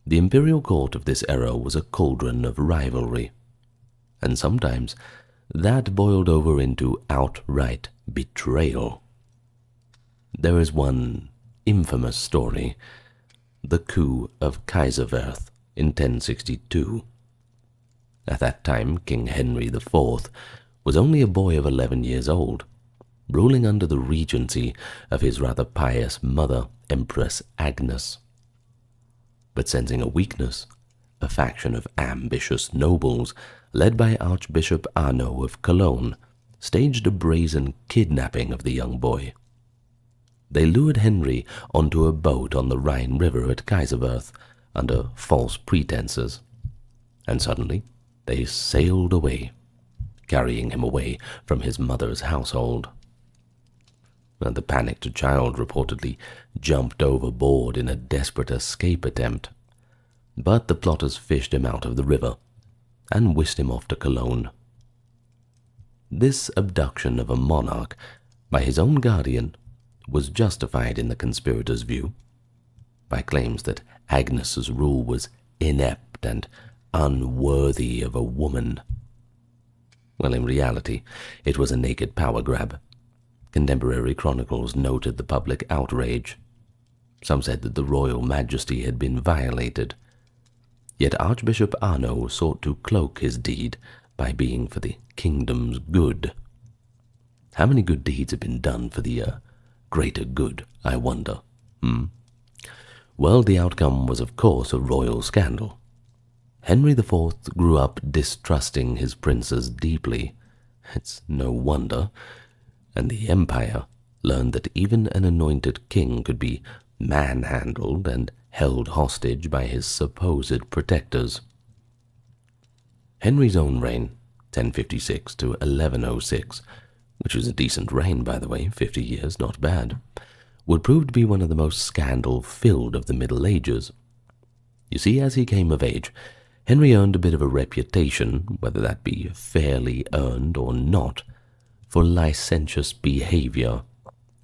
The imperial court of this era was a cauldron of rivalry, and sometimes that boiled over into outright betrayal. There is one infamous story, the coup of Kaiserwerth in 1062. At that time, King Henry IV was only a boy of 11 years old, ruling under the regency of his rather pious mother, Empress Agnes. But sensing a weakness, a faction of ambitious nobles, led by Archbishop Arno of Cologne, staged a brazen kidnapping of the young boy. They lured Henry onto a boat on the Rhine River at Kaiserwerth under false pretenses, and suddenly they sailed away, carrying him away from his mother's household. The panicked child reportedly jumped overboard in a desperate escape attempt, but the plotters fished him out of the river and whisked him off to Cologne. This abduction of a monarch by his own guardian was justified in the conspirators' view by claims that Agnes's rule was inept and unworthy of a woman. Well, in reality, it was a naked power grab. Contemporary chronicles noted the public outrage. Some said that the royal majesty had been violated. Yet Archbishop Arno sought to cloak his deed by being for the kingdom's good. How many good deeds have been done for the greater good, I wonder? Well, the outcome was, of course, a royal scandal. Henry IV grew up distrusting his princes deeply. It's no wonder. And the empire learned that even an anointed king could be manhandled and held hostage by his supposed protectors. Henry's own reign, 1056 to 1106, which was a decent reign, by the way, 50 years, not bad, would prove to be one of the most scandal-filled of the Middle Ages. You see, as he came of age, Henry earned a bit of a reputation, whether that be fairly earned or not, for licentious behavior,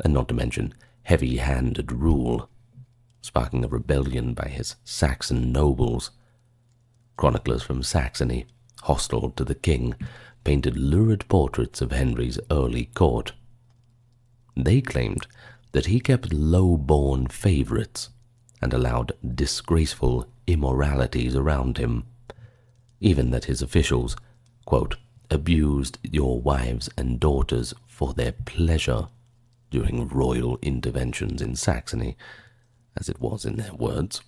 and not to mention heavy-handed rule, sparking a rebellion by his Saxon nobles. Chroniclers from Saxony, hostile to the king, painted lurid portraits of Henry's early court. They claimed that he kept low-born favorites and allowed disgraceful immoralities around him, even that his officials, quote, abused your wives and daughters for their pleasure during royal interventions in Saxony, as it was in their words.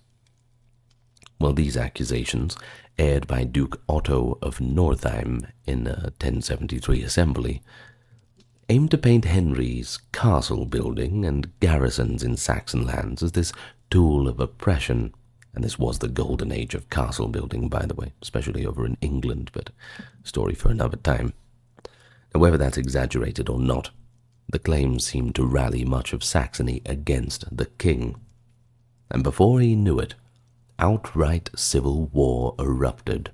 Well, these accusations, aired by Duke Otto of Northeim in a 1073 assembly, aimed to paint Henry's castle building and garrisons in Saxon lands as this tool of oppression. And this was the golden age of castle building, by the way, especially over in England, but a story for another time. Now, whether that's exaggerated or not, the claims seemed to rally much of Saxony against the king. And before he knew it, outright civil war erupted,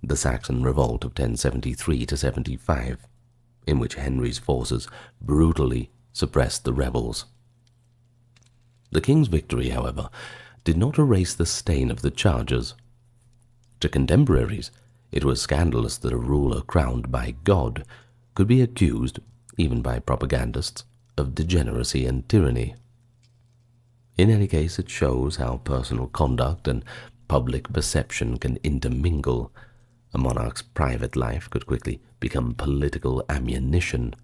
the Saxon Revolt of 1073 to 75, in which Henry's forces brutally suppressed the rebels. The king's victory, however, did not erase the stain of the charges. To contemporaries, it was scandalous that a ruler crowned by God could be accused, even by propagandists, of degeneracy and tyranny. In any case, it shows how personal conduct and public perception can intermingle. A monarch's private life could quickly become political ammunition.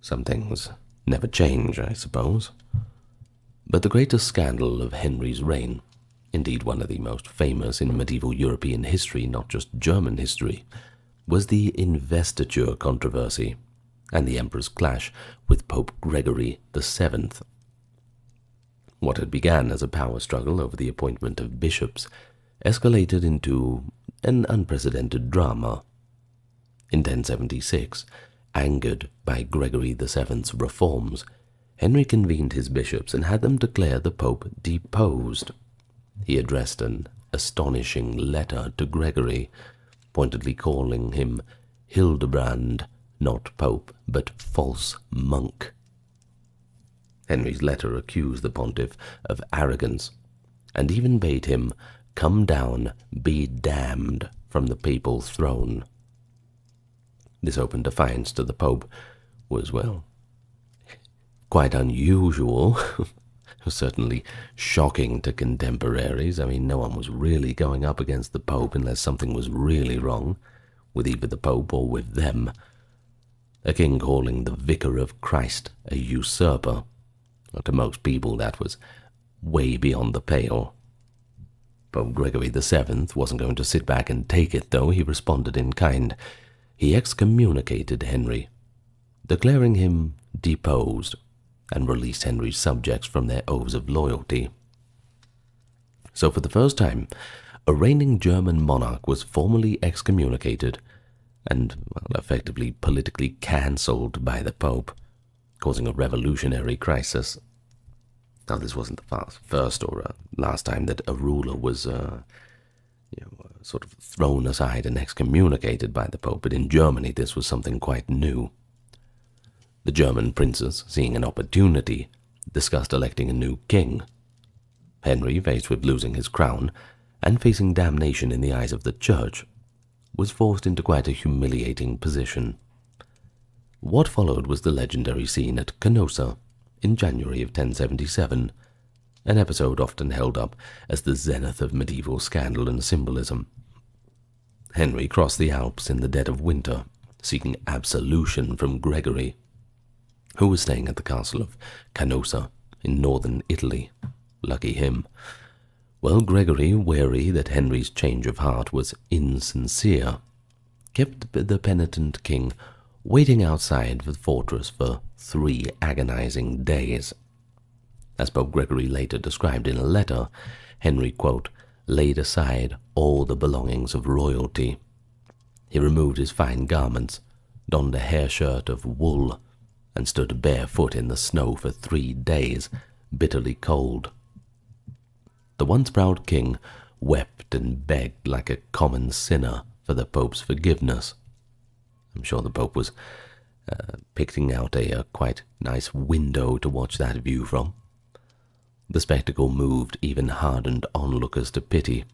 Some things never change, I suppose. But the greatest scandal of Henry's reign, indeed one of the most famous in medieval European history, not just German history, was the investiture controversy and the emperor's clash with Pope Gregory VII. What had begun as a power struggle over the appointment of bishops escalated into an unprecedented drama. In 1076, angered by Gregory VII's reforms, Henry convened his bishops and had them declare the Pope deposed. He addressed an astonishing letter to Gregory, pointedly calling him Hildebrand, not Pope, but false monk. Henry's letter accused the pontiff of arrogance, and even bade him come down, be damned from the papal throne. This open defiance to the Pope was, well, quite unusual. Certainly shocking to contemporaries. I mean, no one was really going up against the Pope unless something was really wrong with either the Pope or with them. A king calling the Vicar of Christ a usurper. Well, to most people, that was way beyond the pale. Pope Gregory VII wasn't going to sit back and take it, though. He responded in kind. He excommunicated Henry, declaring him deposed, and released Henry's subjects from their oaths of loyalty. So for the first time, a reigning German monarch was formally excommunicated and, well, effectively politically cancelled by the Pope, causing a revolutionary crisis. Now, this wasn't the first or last time that a ruler was sort of thrown aside and excommunicated by the Pope, but in Germany this was something quite new. The German princes, seeing an opportunity, discussed electing a new king. Henry, faced with losing his crown and facing damnation in the eyes of the Church, was forced into quite a humiliating position. What followed was the legendary scene at Canossa in January of 1077, an episode often held up as the zenith of medieval scandal and symbolism. Henry crossed the Alps in the dead of winter, seeking absolution from Gregory, who was staying at the castle of Canossa in northern Italy. Lucky him. Well, Gregory, wary that Henry's change of heart was insincere, kept the penitent king waiting outside the fortress for 3 agonizing days. As Pope Gregory later described in a letter, Henry, quote, laid aside all the belongings of royalty. He removed his fine garments, donned a hair shirt of wool, and stood barefoot in the snow for 3 days, bitterly cold. The once proud king wept and begged like a common sinner for the Pope's forgiveness. I'm sure the Pope was picking out a quite nice window to watch that view from. The spectacle moved even hardened onlookers to pity,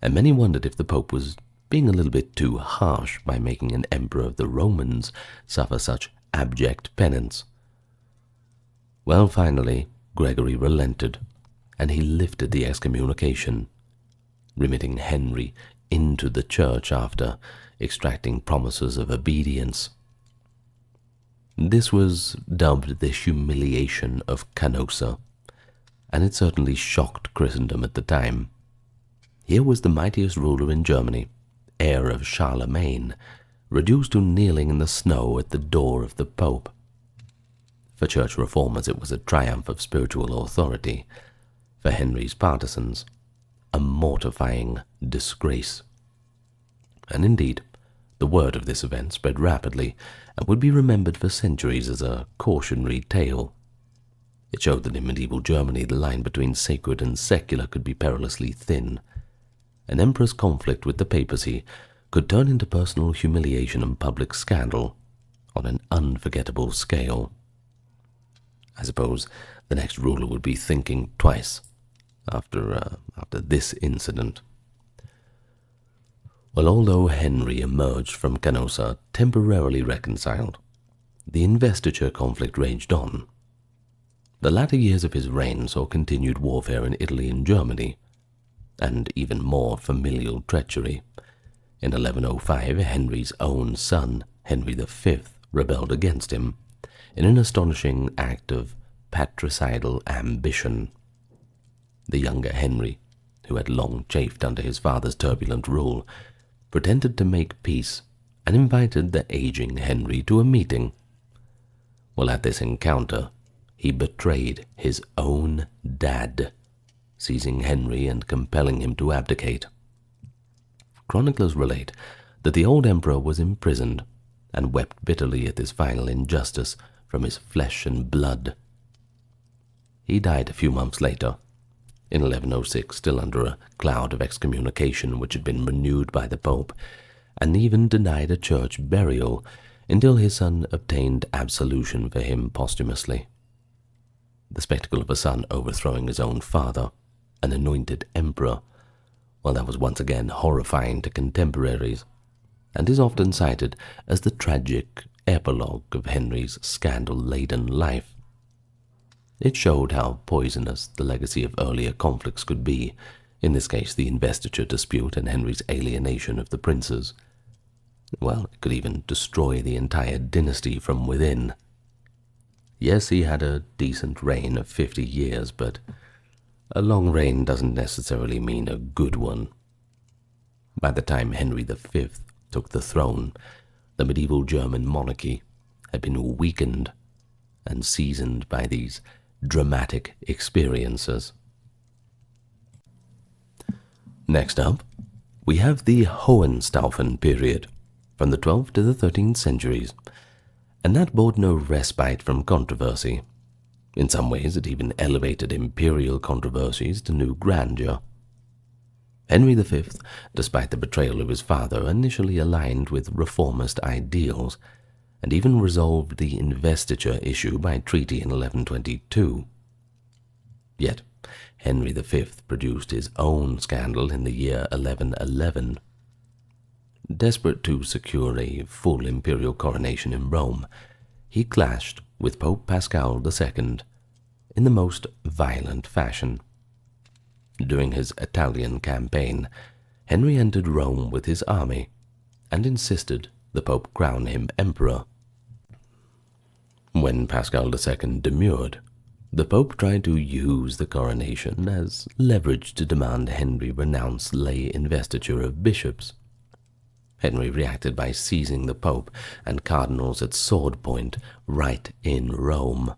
and many wondered if the Pope was being a little bit too harsh by making an emperor of the Romans suffer such abject penance. Well, finally, Gregory relented, and he lifted the excommunication, remitting Henry into the church after extracting promises of obedience. This was dubbed the humiliation of Canossa, and it certainly shocked Christendom at the time. Here was the mightiest ruler in Germany, heir of Charlemagne, reduced to kneeling in the snow at the door of the Pope. For church reformers it was a triumph of spiritual authority. For Henry's partisans, a mortifying disgrace. And indeed, the word of this event spread rapidly and would be remembered for centuries as a cautionary tale. It showed that in medieval Germany the line between sacred and secular could be perilously thin. An emperor's conflict with the papacy could turn into personal humiliation and public scandal on an unforgettable scale. I suppose the next ruler would be thinking twice after this incident. Well, although Henry emerged from Canossa temporarily reconciled, the investiture conflict raged on. The latter years of his reign saw continued warfare in Italy and Germany, and even more familial treachery. In 1105, Henry's own son, Henry V, rebelled against him in an astonishing act of patricidal ambition. The younger Henry, who had long chafed under his father's turbulent rule, pretended to make peace and invited the aging Henry to a meeting. Well, at this encounter, he betrayed his own dad, seizing Henry and compelling him to abdicate. Chroniclers relate that the old emperor was imprisoned and wept bitterly at this final injustice from his flesh and blood. He died a few months later, in 1106, still under a cloud of excommunication which had been renewed by the Pope, and even denied a church burial until his son obtained absolution for him posthumously. The spectacle of a son overthrowing his own father, an anointed emperor, well, that was once again horrifying to contemporaries, and is often cited as the tragic epilogue of Henry's scandal-laden life. It showed how poisonous the legacy of earlier conflicts could be, in this case the investiture dispute and Henry's alienation of the princes. Well, it could even destroy the entire dynasty from within. Yes, he had a decent reign of 50 years, but a long reign doesn't necessarily mean a good one. By the time Henry V took the throne, the medieval German monarchy had been weakened and seasoned by these dramatic experiences. Next up, we have the Hohenstaufen period, from the 12th to the 13th centuries, and that brought no respite from controversy. In some ways, it even elevated imperial controversies to new grandeur. Henry V, despite the betrayal of his father, initially aligned with reformist ideals, and even resolved the investiture issue by treaty in 1122. Yet, Henry V produced his own scandal in the year 1111. Desperate to secure a full imperial coronation in Rome, he clashed with Pope Paschal II in the most violent fashion. During his Italian campaign, Henry entered Rome with his army and insisted the Pope crown him emperor. When Paschal II demurred, the Pope tried to use the coronation as leverage to demand Henry renounce lay investiture of bishops. Henry reacted by seizing the Pope and cardinals at sword point right in Rome.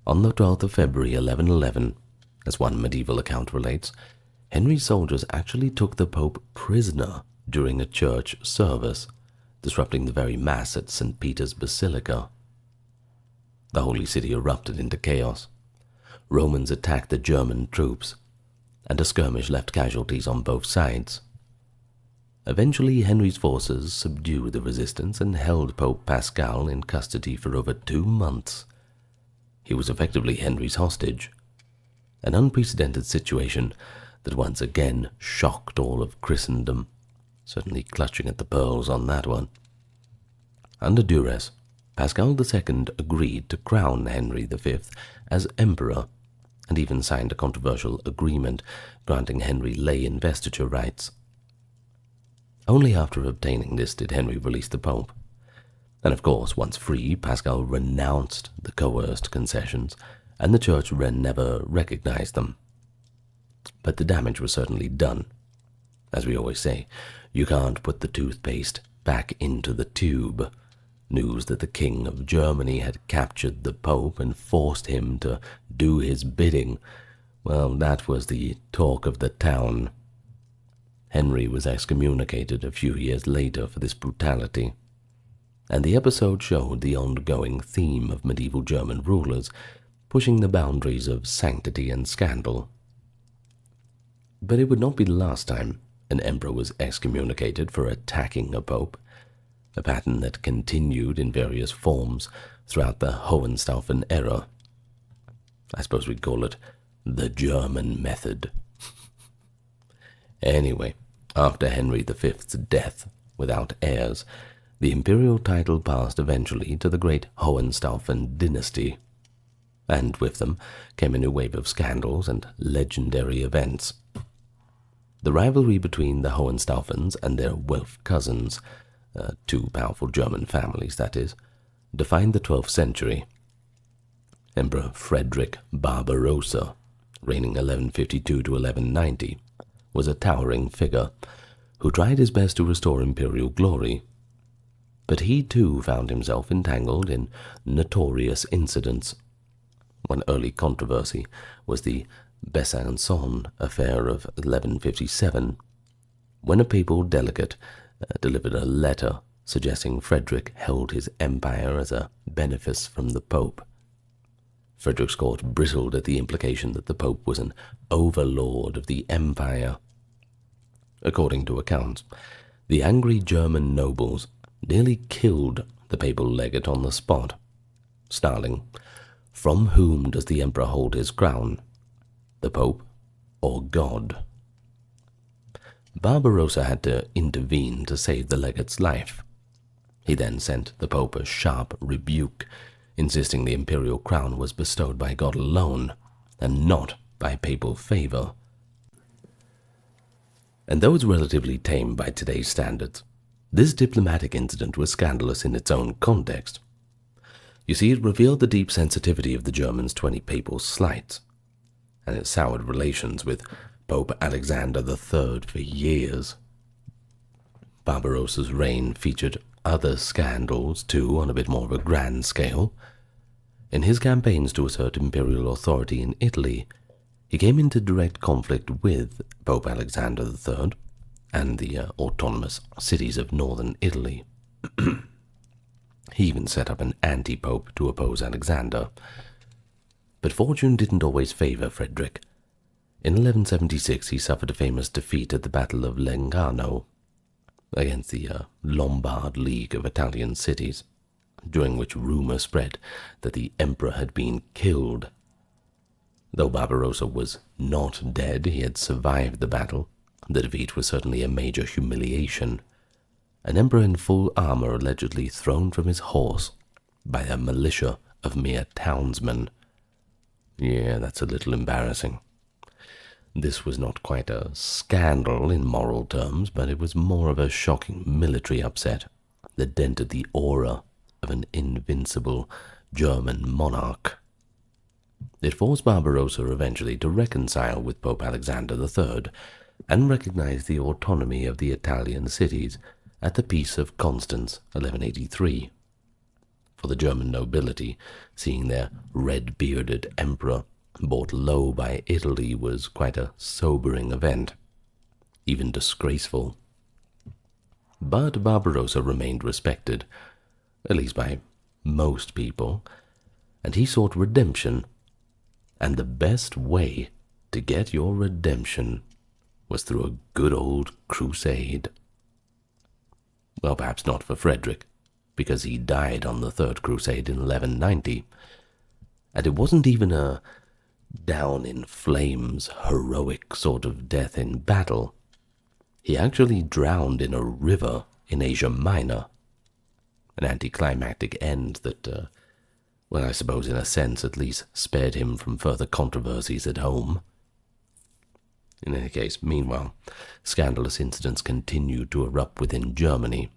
On the 12th of February 1111, as one medieval account relates, Henry's soldiers actually took the Pope prisoner during a church service, disrupting the very Mass at St. Peter's Basilica. The Holy City erupted into chaos. Romans attacked the German troops, and a skirmish left casualties on both sides. Eventually, Henry's forces subdued the resistance and held Pope Paschal in custody for over 2 months. He was effectively Henry's hostage, an unprecedented situation that once again shocked all of Christendom, certainly clutching at the pearls on that one. Under duress, Paschal II agreed to crown Henry V as emperor and even signed a controversial agreement granting Henry lay investiture rights. Only after obtaining this did Henry release the Pope. And of course, once free, Pascal renounced the coerced concessions, and the Church never recognized them. But the damage was certainly done. As we always say, you can't put the toothpaste back into the tube. News that the King of Germany had captured the Pope and forced him to do his bidding, well, that was the talk of the town. Henry was excommunicated a few years later for this brutality, and the episode showed the ongoing theme of medieval German rulers pushing the boundaries of sanctity and scandal. But it would not be the last time an emperor was excommunicated for attacking a pope, a pattern that continued in various forms throughout the Hohenstaufen era. I suppose we'd call it the German method. Anyway, after Henry V's death without heirs, the imperial title passed eventually to the great Hohenstaufen dynasty, and with them came a new wave of scandals and legendary events. The rivalry between the Hohenstaufens and their Welf cousins, two powerful German families that is, defined the 12th century. Emperor Frederick Barbarossa, reigning 1152 to 1190, was a towering figure who tried his best to restore imperial glory. But he too found himself entangled in notorious incidents. One early controversy was the Besançon affair of 1157, when a papal delegate delivered a letter suggesting Frederick held his empire as a benefice from the Pope. Frederick's court bristled at the implication that the Pope was an overlord of the empire. According to accounts, the angry German nobles nearly killed the papal legate on the spot, snarling, "From whom does the emperor hold his crown? The Pope or God?" Barbarossa had to intervene to save the legate's life. He then sent the Pope a sharp rebuke, insisting the imperial crown was bestowed by God alone, and not by papal favor. And though it's relatively tame by today's standards, this diplomatic incident was scandalous in its own context. You see, it revealed the deep sensitivity of the Germans to any papal slights, and it soured relations with Pope Alexander III for years. Barbarossa's reign featured other scandals, too, on a bit more of a grand scale. In his campaigns to assert imperial authority in Italy, he came into direct conflict with Pope Alexander III and the autonomous cities of northern Italy. He even set up an anti-pope to oppose Alexander. But fortune didn't always favor Frederick. In 1176 he suffered a famous defeat at the Battle of Legnano against the Lombard League of Italian cities, during which rumor spread that the emperor had been killed. Though Barbarossa was not dead, he had survived the battle. The defeat was certainly a major humiliation. An emperor in full armor allegedly thrown from his horse by a militia of mere townsmen. Yeah, that's a little embarrassing. This was not quite a scandal in moral terms, but it was more of a shocking military upset that dented the aura of an invincible German monarch. It forced Barbarossa eventually to reconcile with Pope Alexander III and recognize the autonomy of the Italian cities at the Peace of Constance, 1183. For the German nobility, seeing their red-bearded emperor brought low by Italy was quite a sobering event, even disgraceful. But Barbarossa remained respected, at least by most people, and he sought redemption. And the best way to get your redemption was through a good old crusade. Well, perhaps not for Frederick, because he died on the Third Crusade in 1190, and it wasn't even a down-in-flames, heroic sort of death in battle. He actually drowned in a river in Asia Minor, an anticlimactic end that Well, I suppose in a sense at least spared him from further controversies at home. In any case, meanwhile, scandalous incidents continued to erupt within Germany.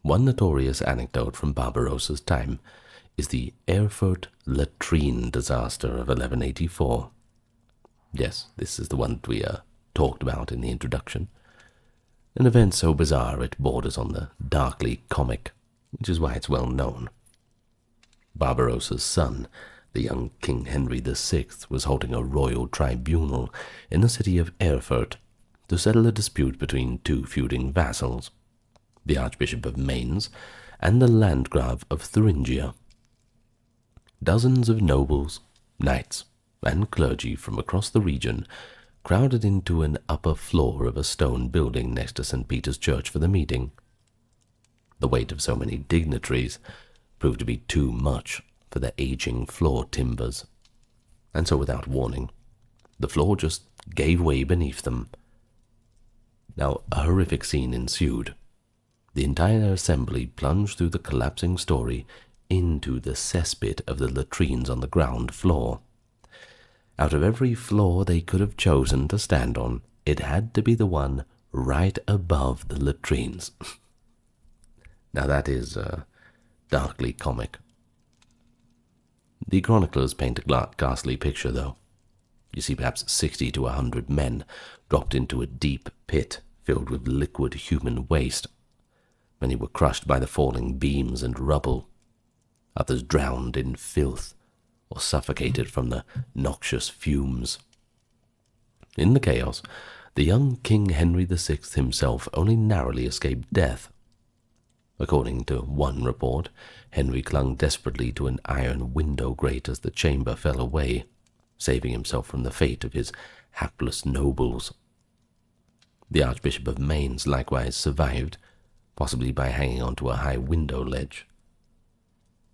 One notorious anecdote from Barbarossa's time is the Erfurt latrine disaster of 1184. Yes, this is the one that we talked about in the introduction. An event so bizarre it borders on the darkly comic, which is why it's well known. Barbarossa's son, the young King Henry VI, was holding a royal tribunal in the city of Erfurt to settle a dispute between two feuding vassals, the Archbishop of Mainz and the Landgrave of Thuringia. Dozens of nobles, knights, and clergy from across the region crowded into an upper floor of a stone building next to St. Peter's Church for the meeting. The weight of so many dignitaries proved to be too much for the aging floor timbers, and so without warning, the floor just gave way beneath them. Now, a horrific scene ensued. The entire assembly plunged through the collapsing story into the cesspit of the latrines on the ground floor. Out of every floor they could have chosen to stand on, it had to be the one right above the latrines. Now that is darkly comic. The chroniclers paint a ghastly picture, though. You see perhaps 60 to 100 men dropped into a deep pit filled with liquid human waste. Many were crushed by the falling beams and rubble. Others drowned in filth or suffocated from the noxious fumes. In the chaos, the young King Henry VI himself only narrowly escaped death. According to one report, Henry clung desperately to an iron window grate as the chamber fell away, saving himself from the fate of his hapless nobles. The Archbishop of Mainz likewise survived, possibly by hanging onto a high window ledge.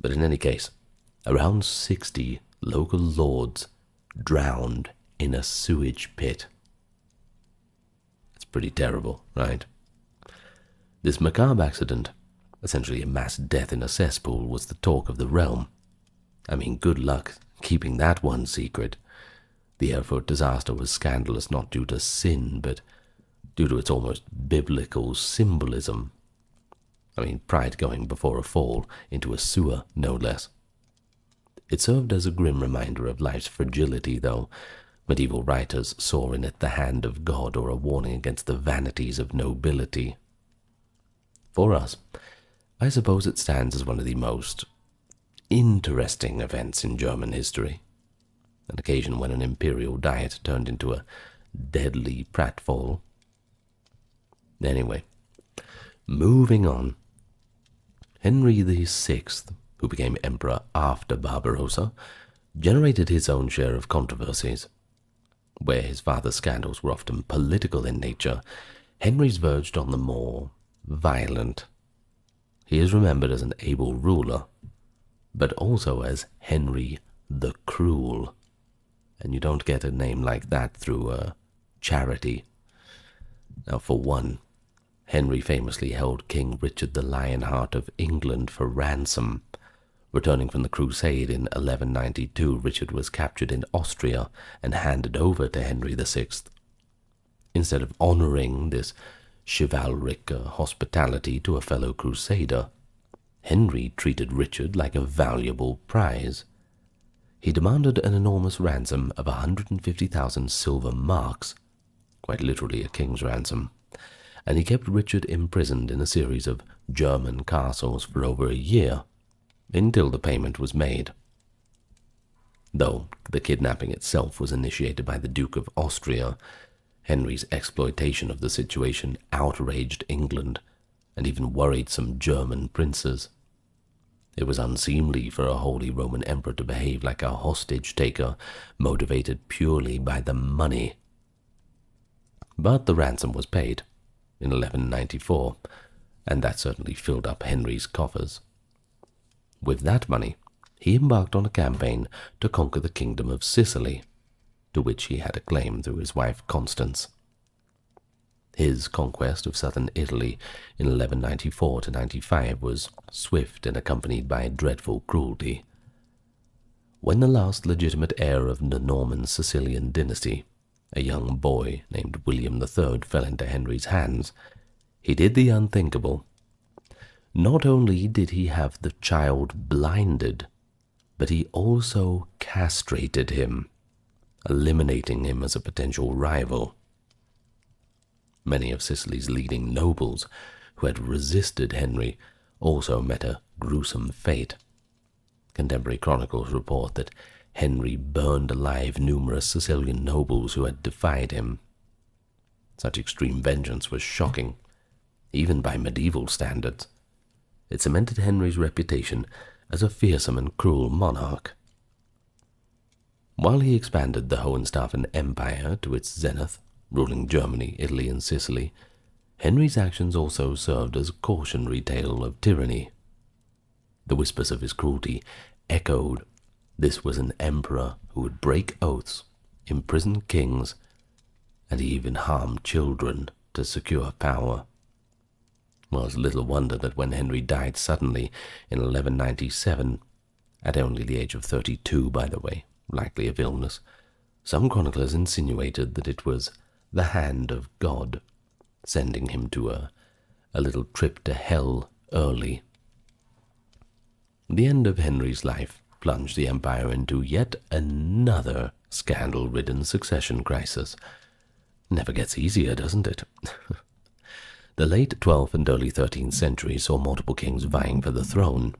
But in any case, around 60 local lords drowned in a sewage pit. It's pretty terrible, right? This macabre accident, essentially a mass death in a cesspool, was the talk of the realm. I mean, good luck keeping that one secret. The Erfurt disaster was scandalous not due to sin, but due to its almost biblical symbolism. I mean, pride going before a fall into a sewer, no less. It served as a grim reminder of life's fragility, though. Medieval writers saw in it the hand of God or a warning against the vanities of nobility. For us, I suppose it stands as one of the most interesting events in German history, an occasion when an imperial diet turned into a deadly pratfall. Anyway, moving on. Henry VI, who became emperor after Barbarossa, generated his own share of controversies. Where his father's scandals were often political in nature, Henry's verged on the more violent. He is remembered as an able ruler, but also as Henry the Cruel. And you don't get a name like that through charity. Now, for one, Henry famously held King Richard the Lionheart of England for ransom. Returning from the crusade in 1192, Richard was captured in Austria and handed over to Henry VI. Instead of honoring this chivalric hospitality to a fellow crusader, Henry treated Richard like a valuable prize. He demanded an enormous ransom of 150,000 silver marks, quite literally a king's ransom, and he kept Richard imprisoned in a series of German castles for over a year, until the payment was made. Though the kidnapping itself was initiated by the Duke of Austria, Henry's exploitation of the situation outraged England and even worried some German princes. It was unseemly for a Holy Roman Emperor to behave like a hostage-taker motivated purely by the money. But the ransom was paid in 1194, and that certainly filled up Henry's coffers. With that money, he embarked on a campaign to conquer the kingdom of Sicily, to which he had a claim through his wife Constance. His conquest of southern Italy in 1194 to 95 was swift and accompanied by dreadful cruelty. When the last legitimate heir of the Norman Sicilian dynasty, a young boy named William III, fell into Henry's hands, he did the unthinkable. Not only did he have the child blinded, but he also castrated him, eliminating him as a potential rival. Many of Sicily's leading nobles who had resisted Henry also met a gruesome fate. Contemporary chronicles report that Henry burned alive numerous Sicilian nobles who had defied him. Such extreme vengeance was shocking, even by medieval standards. It cemented Henry's reputation as a fearsome and cruel monarch. While he expanded the Hohenstaufen Empire to its zenith, ruling Germany, Italy, and Sicily, Henry's actions also served as a cautionary tale of tyranny. The whispers of his cruelty echoed. This was an emperor who would break oaths, imprison kings, and even harm children to secure power. Well, it's little wonder that when Henry died suddenly in 1197, at only the age of 32, by the way, likely of illness, some chroniclers insinuated that it was the hand of God sending him to a little trip to hell early. The end of Henry's life plunged the empire into yet another scandal-ridden succession crisis. Never gets easier, doesn't it? The late 12th and early 13th centuries saw multiple kings vying for the throne,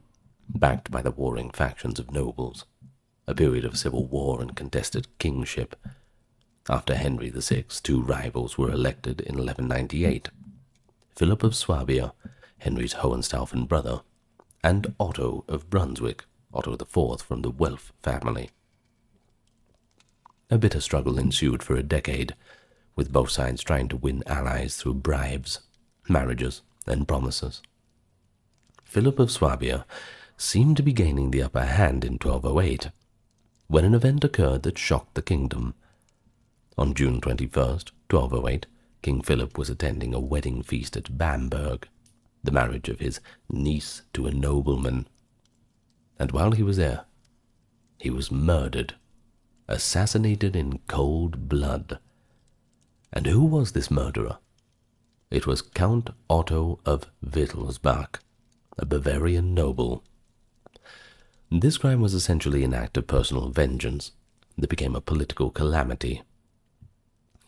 backed by the warring factions of nobles, a period of civil war and contested kingship. After Henry VI, two rivals were elected in 1198, Philip of Swabia, Henry's Hohenstaufen brother, and Otto of Brunswick, Otto IV from the Welf family. A bitter struggle ensued for a decade, with both sides trying to win allies through bribes, marriages, and promises. Philip of Swabia seemed to be gaining the upper hand in 1208, when an event occurred that shocked the kingdom. On June 21st, 1208, King Philip was attending a wedding feast at Bamberg, the marriage of his niece to a nobleman. And while he was there, he was murdered, assassinated in cold blood. And who was this murderer? It was Count Otto of Wittelsbach, a Bavarian noble. This crime was essentially an act of personal vengeance that became a political calamity.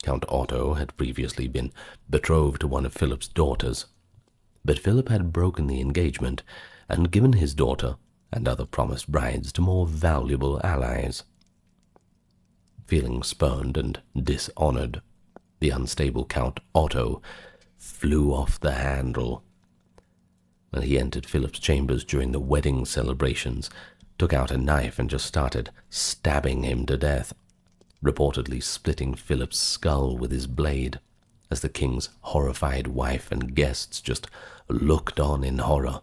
Count Otto had previously been betrothed to one of Philip's daughters, but Philip had broken the engagement and given his daughter and other promised brides to more valuable allies. Feeling spurned and dishonored, the unstable Count Otto flew off the handle. When he entered Philip's chambers during the wedding celebrations, took out a knife and just started stabbing him to death, reportedly splitting Philip's skull with his blade, as the king's horrified wife and guests just looked on in horror.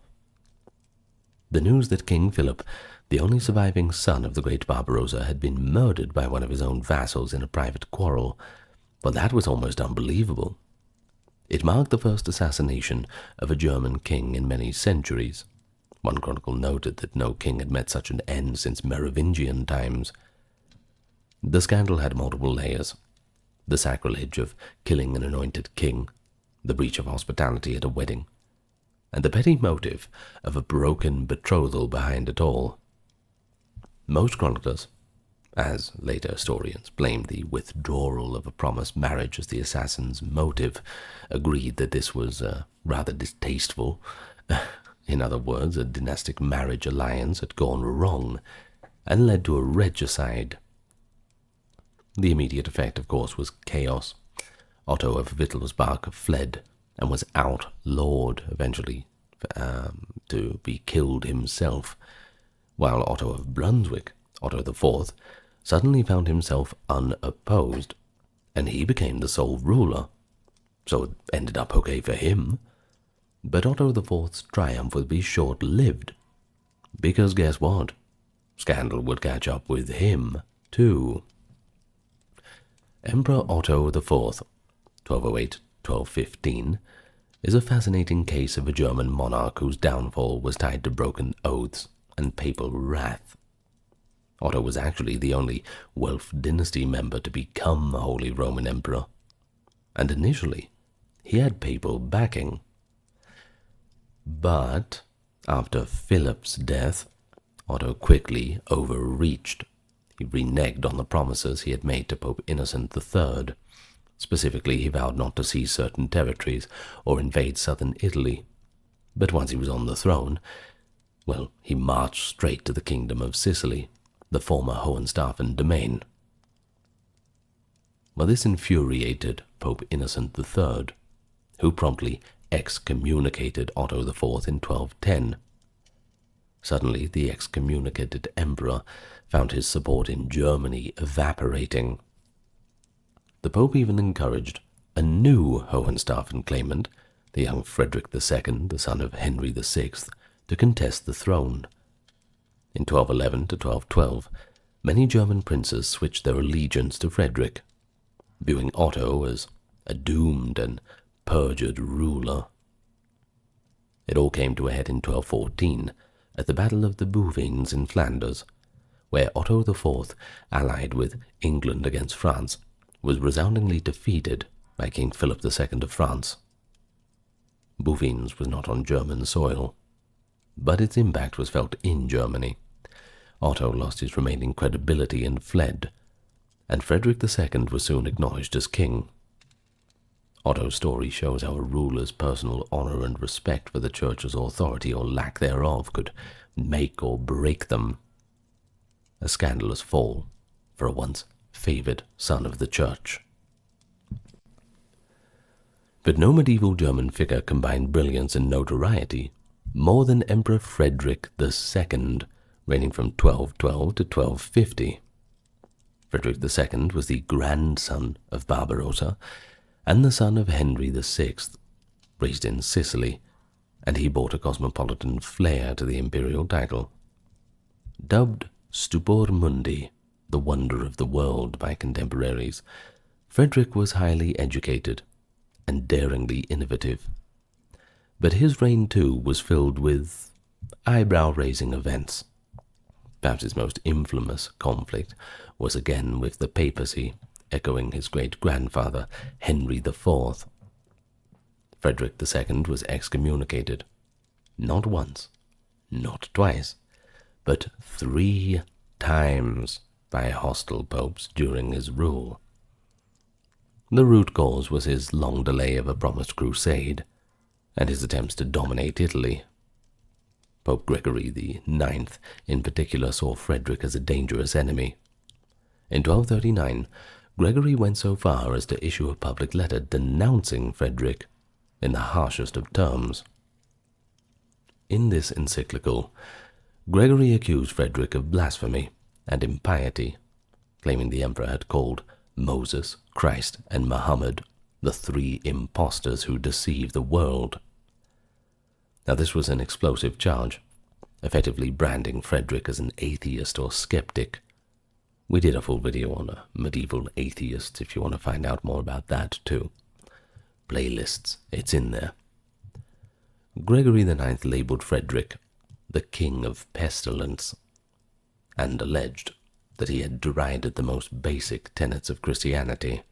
The news that King Philip, the only surviving son of the great Barbarossa, had been murdered by one of his own vassals in a private quarrel, well, that was almost unbelievable. It marked the first assassination of a German king in many centuries. One chronicle noted that no king had met such an end since Merovingian times. The scandal had multiple layers: the sacrilege of killing an anointed king, the breach of hospitality at a wedding, and the petty motive of a broken betrothal behind it all. Most chroniclers, as later historians blamed the withdrawal of a promised marriage as the assassin's motive, agreed that this was rather distasteful. In other words, a dynastic marriage alliance had gone wrong and led to a regicide. The immediate effect, of course, was chaos. Otto of Wittelsbach fled and was outlawed, eventually to be killed himself, while Otto of Brunswick, Otto IV, suddenly found himself unopposed, and he became the sole ruler. So it ended up okay for him. But Otto IV's triumph would be short-lived, because guess what? Scandal would catch up with him, too. Emperor Otto IV, 1208-1215, is a fascinating case of a German monarch whose downfall was tied to broken oaths and papal wrath. Otto was actually the only Welf dynasty member to become Holy Roman Emperor, and initially he had papal backing. But after Philip's death, Otto quickly overreached. He reneged on the promises he had made to Pope Innocent III. Specifically, he vowed not to seize certain territories or invade southern Italy. But once he was on the throne, well, he marched straight to the Kingdom of Sicily, the former Hohenstaufen domain. Well, this infuriated Pope Innocent III, who promptly excommunicated Otto IV in 1210. Suddenly, the excommunicated emperor found his support in Germany evaporating. The Pope even encouraged a new Hohenstaufen claimant, the young Frederick II, the son of Henry VI, to contest the throne. In 1211 to 1212, many German princes switched their allegiance to Frederick, viewing Otto as a doomed and perjured ruler. It all came to a head in 1214 at the Battle of the Bouvines in Flanders, where Otto IV, allied with England against France, was resoundingly defeated by King Philip II of France. Bouvines was not on German soil, but its impact was felt in Germany. Otto lost his remaining credibility and fled, and Frederick II was soon acknowledged as king. Otto's story shows how a ruler's personal honor and respect for the church's authority or lack thereof could make or break them. A scandalous fall for a once favored son of the church. But no medieval German figure combined brilliance and notoriety more than Emperor Frederick II, reigning from 1212 to 1250. Frederick II was the grandson of Barbarossa and the son of Henry VI, raised in Sicily, and he brought a cosmopolitan flair to the imperial title. Dubbed Stupor Mundi, the wonder of the world by contemporaries, Frederick was highly educated and daringly innovative. But his reign, too, was filled with eyebrow-raising events. Perhaps his most infamous conflict was again with the papacy, echoing his great-grandfather, Henry IV. Frederick II was excommunicated, not once, not twice, but 3 times by hostile popes during his rule. The root cause was his long delay of a promised crusade, and his attempts to dominate Italy. Pope Gregory IX in particular saw Frederick as a dangerous enemy. In 1239, Gregory went so far as to issue a public letter denouncing Frederick in the harshest of terms. In this encyclical, Gregory accused Frederick of blasphemy and impiety, claiming the emperor had called Moses, Christ, and Muhammad the 3 impostors who deceive the world. Now this was an explosive charge, effectively branding Frederick as an atheist or skeptic. We did a full video on medieval atheists if you want to find out more about that too. Playlists, it's in there. Gregory IX labeled Frederick the king of pestilence, and alleged that he had derided the most basic tenets of Christianity.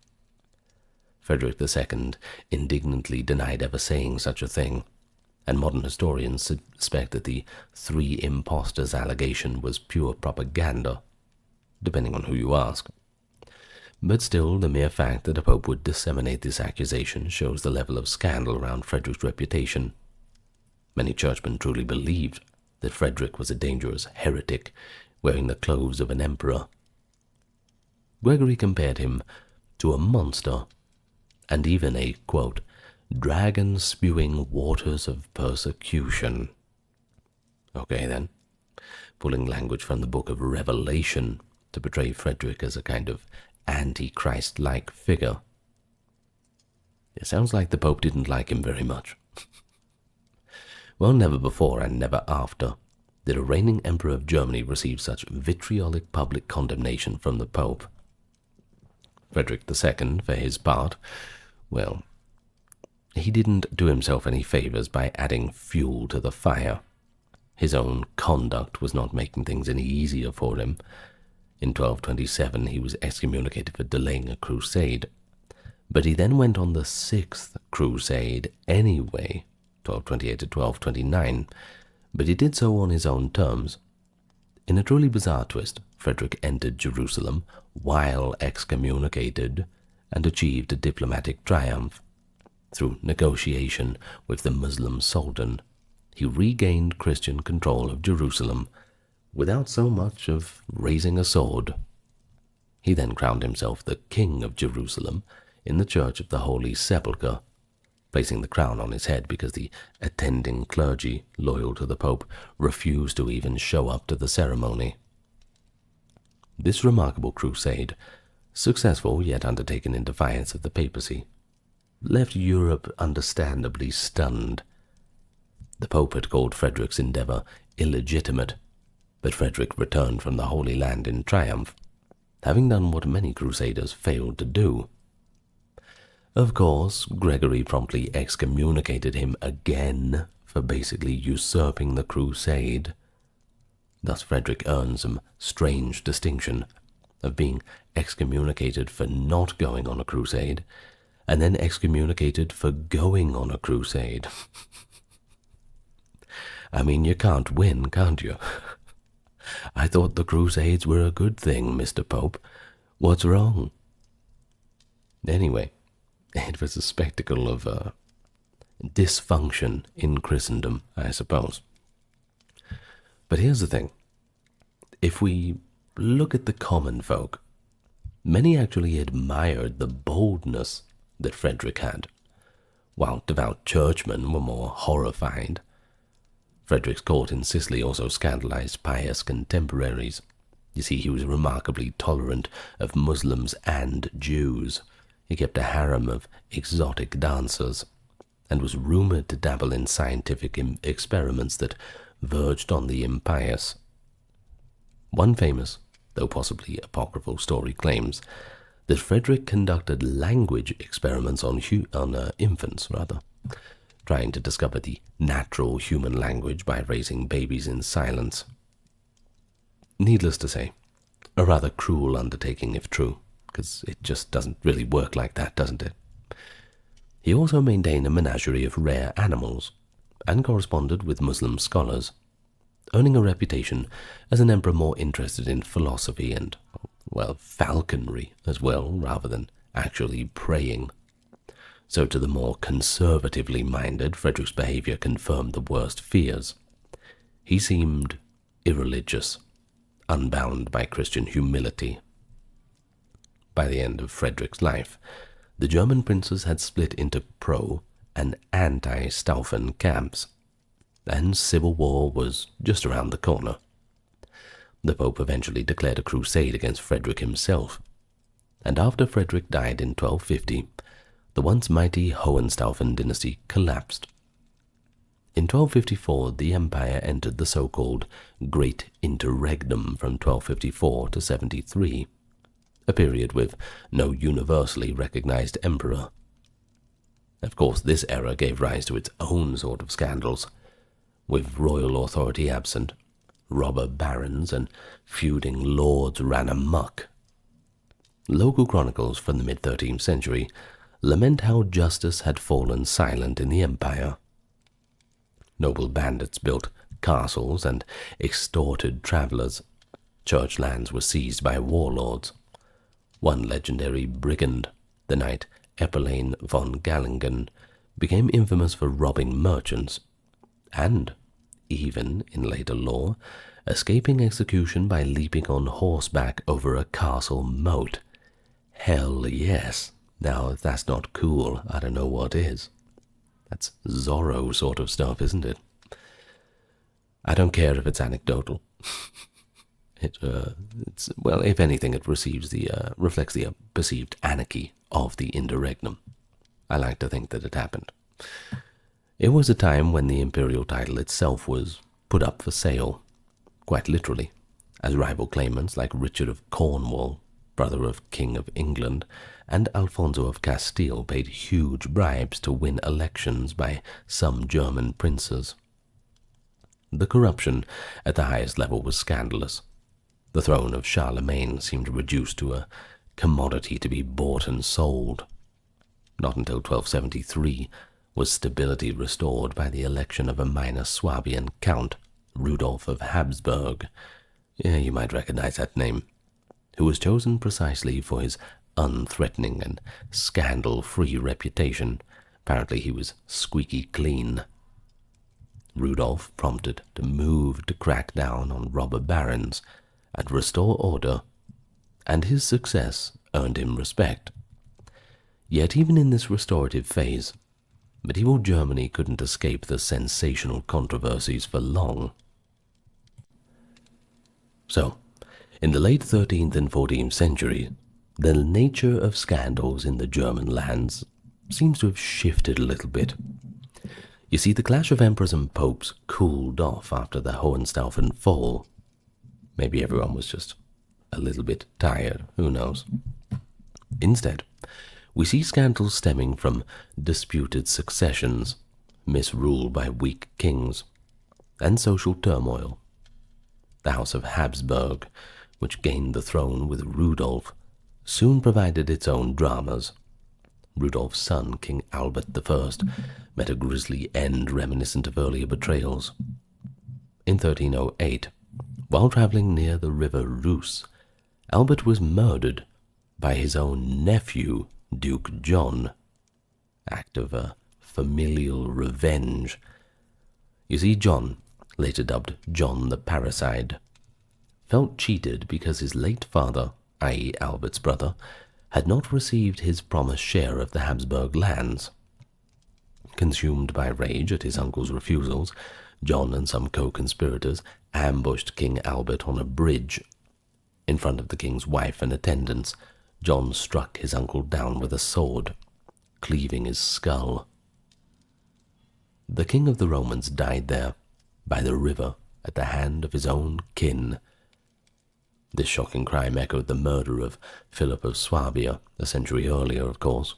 Frederick II indignantly denied ever saying such a thing, and modern historians suspect that the 3 impostors allegation was pure propaganda, depending on who you ask. But still, the mere fact that a pope would disseminate this accusation shows the level of scandal around Frederick's reputation. Many churchmen truly believed that Frederick was a dangerous heretic wearing the clothes of an emperor. Gregory compared him to a monster, and even a, quote, dragon spewing waters of persecution. Okay then, pulling language from the book of Revelation to portray Frederick as a kind of antichrist-like figure. It sounds like the Pope didn't like him very much. Well, never before and never after did a reigning emperor of Germany receive such vitriolic public condemnation from the Pope. Frederick II, for his part, well, he didn't do himself any favors by adding fuel to the fire. His own conduct was not making things any easier for him, In 1227 he was excommunicated for delaying a crusade, but he then went on the Sixth Crusade anyway, 1228 to 1229, but he did so on his own terms. In a truly bizarre twist, Frederick entered Jerusalem while excommunicated and achieved a diplomatic triumph. Through negotiation with the Muslim Sultan, he regained Christian control of Jerusalem without so much of raising a sword. He then crowned himself the King of Jerusalem in the Church of the Holy Sepulchre, placing the crown on his head because the attending clergy, loyal to the Pope, refused to even show up to the ceremony. This remarkable crusade, successful yet undertaken in defiance of the papacy, left Europe understandably stunned. The Pope had called Frederick's endeavour illegitimate, but Frederick returned from the Holy Land in triumph, having done what many crusaders failed to do. Of course, Gregory promptly excommunicated him again for basically usurping the crusade. Thus Frederick earned some strange distinction of being excommunicated for not going on a crusade, and then excommunicated for going on a crusade. I mean, you can't win, can't you? I thought the crusades were a good thing, Mr. Pope. What's wrong? Anyway, it was a spectacle of dysfunction in Christendom, I suppose. But here's the thing. If we look at the common folk, many actually admired the boldness that Frederick had, while devout churchmen were more horrified. Frederick's court in Sicily also scandalized pious contemporaries. You see, he was remarkably tolerant of Muslims and Jews. He kept a harem of exotic dancers, and was rumored to dabble in scientific experiments that verged on the impious. One famous, though possibly apocryphal, story claims that Frederick conducted language experiments on infants, trying to discover the natural human language by raising babies in silence. Needless to say, a rather cruel undertaking if true, because it just doesn't really work like that, doesn't it? He also maintained a menagerie of rare animals, and corresponded with Muslim scholars, earning a reputation as an emperor more interested in philosophy and, well, falconry as well, rather than actually praying. So to the more conservatively minded, Frederick's behavior confirmed the worst fears. He seemed irreligious, unbound by Christian humility. By the end of Frederick's life, the German princes had split into pro- and anti-Staufen camps, and civil war was just around the corner. The Pope eventually declared a crusade against Frederick himself, and after Frederick died in 1250, the once mighty Hohenstaufen dynasty collapsed. In 1254, the empire entered the so-called Great Interregnum from 1254 to 73, a period with no universally recognized emperor. Of course, this era gave rise to its own sort of scandals, with royal authority absent, robber barons and feuding lords ran amok. Local chronicles from the mid-13th century lament how justice had fallen silent in the empire. Noble bandits built castles and extorted travelers. Church lands were seized by warlords. One legendary brigand, the knight Epelane von Gallingen, became infamous for robbing merchants, and, even in later lore, escaping execution by leaping on horseback over a castle moat. Hell yes. Now, if that's not cool, I don't know what is. That's Zorro sort of stuff, isn't it? I don't care if it's anecdotal. Well, if anything, it reflects the perceived anarchy of the interregnum. I like to think that it happened. It was a time when the imperial title itself was put up for sale, quite literally, as rival claimants like Richard of Cornwall, brother of King of England, and Alfonso of Castile paid huge bribes to win elections by some German princes. The corruption at the highest level was scandalous. The throne of Charlemagne seemed reduced to a commodity to be bought and sold. Not until 1273 was stability restored by the election of a minor Swabian count, Rudolf of Habsburg. Yeah, you might recognize that name. Who was chosen precisely for his unthreatening and scandal-free reputation. Apparently he was squeaky clean. Rudolf, prompted to move to crack down on robber barons and restore order, and his success earned him respect. Yet even in this restorative phase, medieval Germany couldn't escape the sensational controversies for long. So, in the late 13th and 14th centuries, the nature of scandals in the German lands seems to have shifted a little bit. You see, the clash of emperors and popes cooled off after the Hohenstaufen fall. Maybe everyone was just a little bit tired, who knows. Instead, we see scandals stemming from disputed successions, misrule by weak kings, and social turmoil. The House of Habsburg, which gained the throne with Rudolf, soon provided its own dramas. Rudolf's son, King Albert I, met a grisly end reminiscent of earlier betrayals. In 1308, while travelling near the river Reuss, Albert was murdered by his own nephew, Duke John. Act of a familial revenge. You see, John, later dubbed John the Parricide, felt cheated because his late father, i.e. Albert's brother, had not received his promised share of the Habsburg lands. Consumed by rage at his uncle's refusals, John and some co-conspirators ambushed King Albert on a bridge. In front of the king's wife and attendants, John struck his uncle down with a sword, cleaving his skull. The king of the Romans died there, by the river, at the hand of his own kin. This shocking crime echoed the murder of Philip of Swabia a century earlier, of course.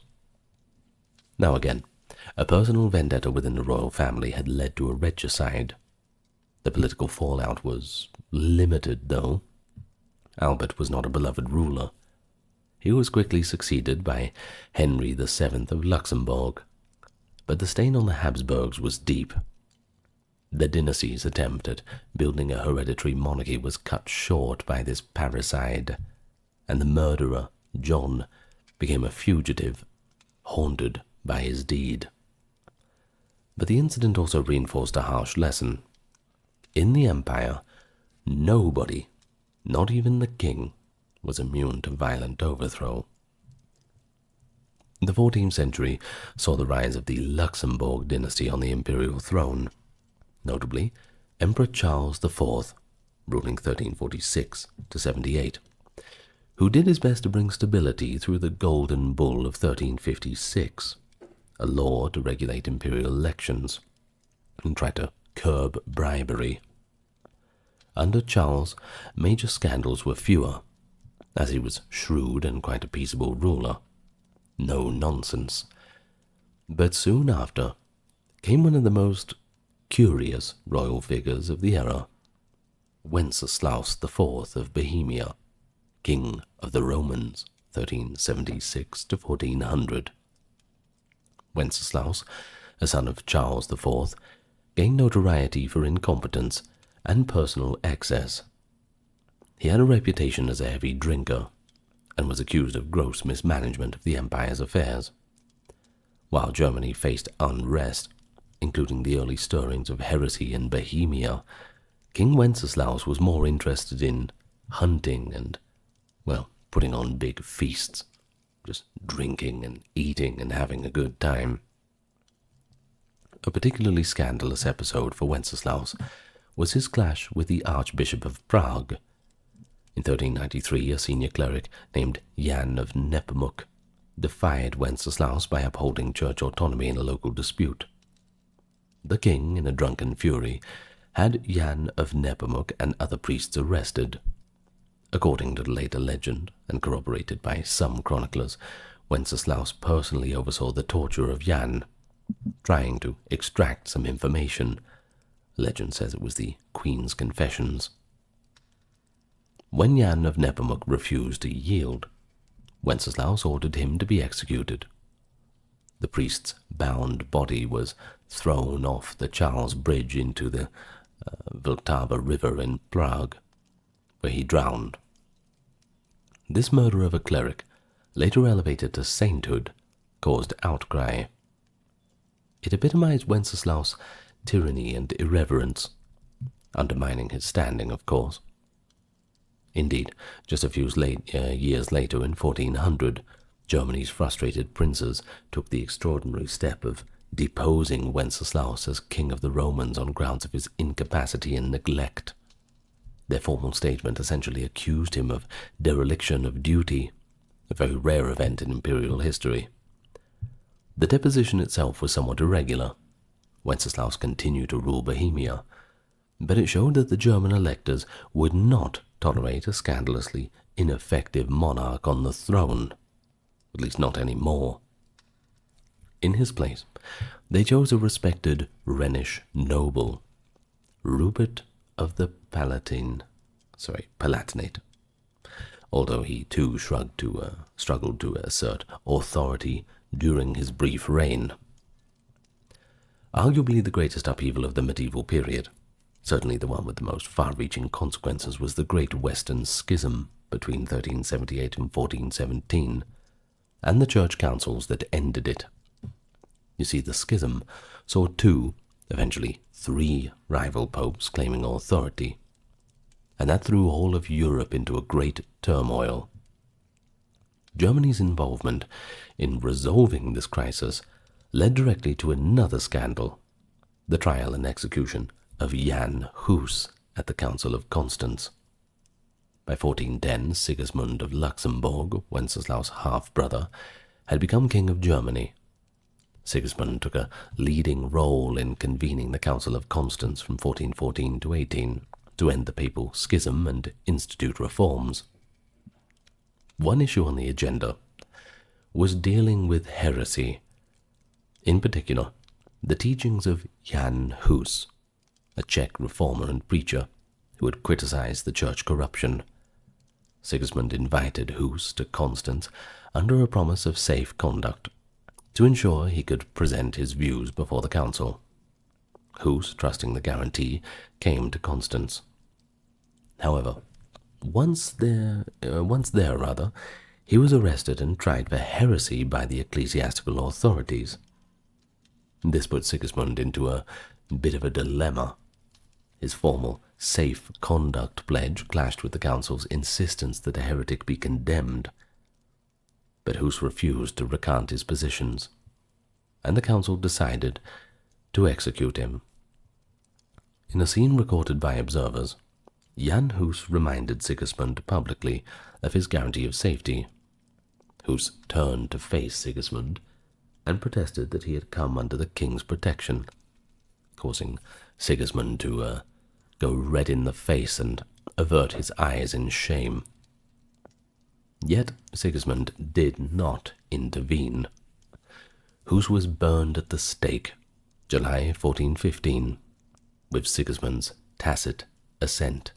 Now again, a personal vendetta within the royal family had led to a regicide. The political fallout was limited, though. Albert was not a beloved ruler. He was quickly succeeded by Henry VII of Luxembourg, but the stain on the Habsburgs was deep. The dynasty's attempt at building a hereditary monarchy was cut short by this parricide, and the murderer, John, became a fugitive, haunted by his deed. But the incident also reinforced a harsh lesson. In the empire, nobody, not even the king, was immune to violent overthrow. The 14th century saw the rise of the Luxembourg dynasty on the imperial throne. Notably, Emperor Charles IV, ruling 1346 to 78, who did his best to bring stability through the Golden Bull of 1356, a law to regulate imperial elections, and tried to curb bribery. Under Charles, major scandals were fewer, as he was shrewd and quite a peaceable ruler. No nonsense. But soon after came one of the most curious royal figures of the era, Wenceslaus IV of Bohemia, King of the Romans, 1376 to 1400. Wenceslaus, a son of Charles IV, gained notoriety for incompetence and personal excess. He had a reputation as a heavy drinker, and was accused of gross mismanagement of the empire's affairs. While Germany faced unrest, including the early stirrings of heresy in Bohemia, King Wenceslaus was more interested in hunting and, well, putting on big feasts, just drinking and eating and having a good time. A particularly scandalous episode for Wenceslaus was his clash with the Archbishop of Prague. In 1393, a senior cleric named Jan of Nepomuk defied Wenceslaus by upholding church autonomy in a local dispute. The king, in a drunken fury, had Jan of Nepomuk and other priests arrested. According to the later legend, and corroborated by some chroniclers, Wenceslaus personally oversaw the torture of Jan, trying to extract some information. Legend says it was the Queen's Confessions. When Jan of Nepomuk refused to yield, Wenceslaus ordered him to be executed. The priest's bound body was thrown off the Charles Bridge into the Vltava River in Prague, where he drowned. This murder of a cleric, later elevated to sainthood, caused outcry. It epitomized Wenceslaus' tyranny and irreverence, undermining his standing, of course. Indeed, just a few years later, in 1400, Germany's frustrated princes took the extraordinary step of deposing Wenceslaus as king of the Romans on grounds of his incapacity and neglect. Their formal statement essentially accused him of dereliction of duty, a very rare event in imperial history. The deposition itself was somewhat irregular. Wenceslaus continued to rule Bohemia, but it showed that the German electors would not tolerate a scandalously ineffective monarch on the throne, at least not any more. In his place, they chose a respected Rhenish noble, Rupert of the Palatinate, although he too struggled to assert authority during his brief reign. Arguably the greatest upheaval of the medieval period, certainly the one with the most far-reaching consequences, was the Great Western Schism between 1378 and 1417, and the church councils that ended it. You see, the schism saw two, eventually 3 rival popes claiming authority, and that threw all of Europe into a great turmoil. Germany's involvement in resolving this crisis led directly to another scandal, the trial and execution of Jan Hus at the Council of Constance. By 1410, Sigismund of Luxembourg, Wenceslaus' half-brother, had become king of Germany. Sigismund took a leading role in convening the Council of Constance from 1414 to 18 to end the papal schism and institute reforms. One issue on the agenda was dealing with heresy, in particular the teachings of Jan Hus, a Czech reformer and preacher who had criticized the church corruption. Sigismund invited Hus to Constance under a promise of safe conduct, to ensure he could present his views before the council. Hus, trusting the guarantee, came to Constance. However, once there, he was arrested and tried for heresy by the ecclesiastical authorities. This put Sigismund into a bit of a dilemma. His formal safe conduct pledge clashed with the council's insistence that a heretic be condemned. But Hus refused to recant his positions, and the council decided to execute him. In a scene recorded by observers, Jan Hus reminded Sigismund publicly of his guarantee of safety. Hus turned to face Sigismund and protested that he had come under the king's protection, causing Sigismund to go red in the face and avert his eyes in shame. Yet Sigismund did not intervene. Hus was burned at the stake, July 1415, with Sigismund's tacit assent.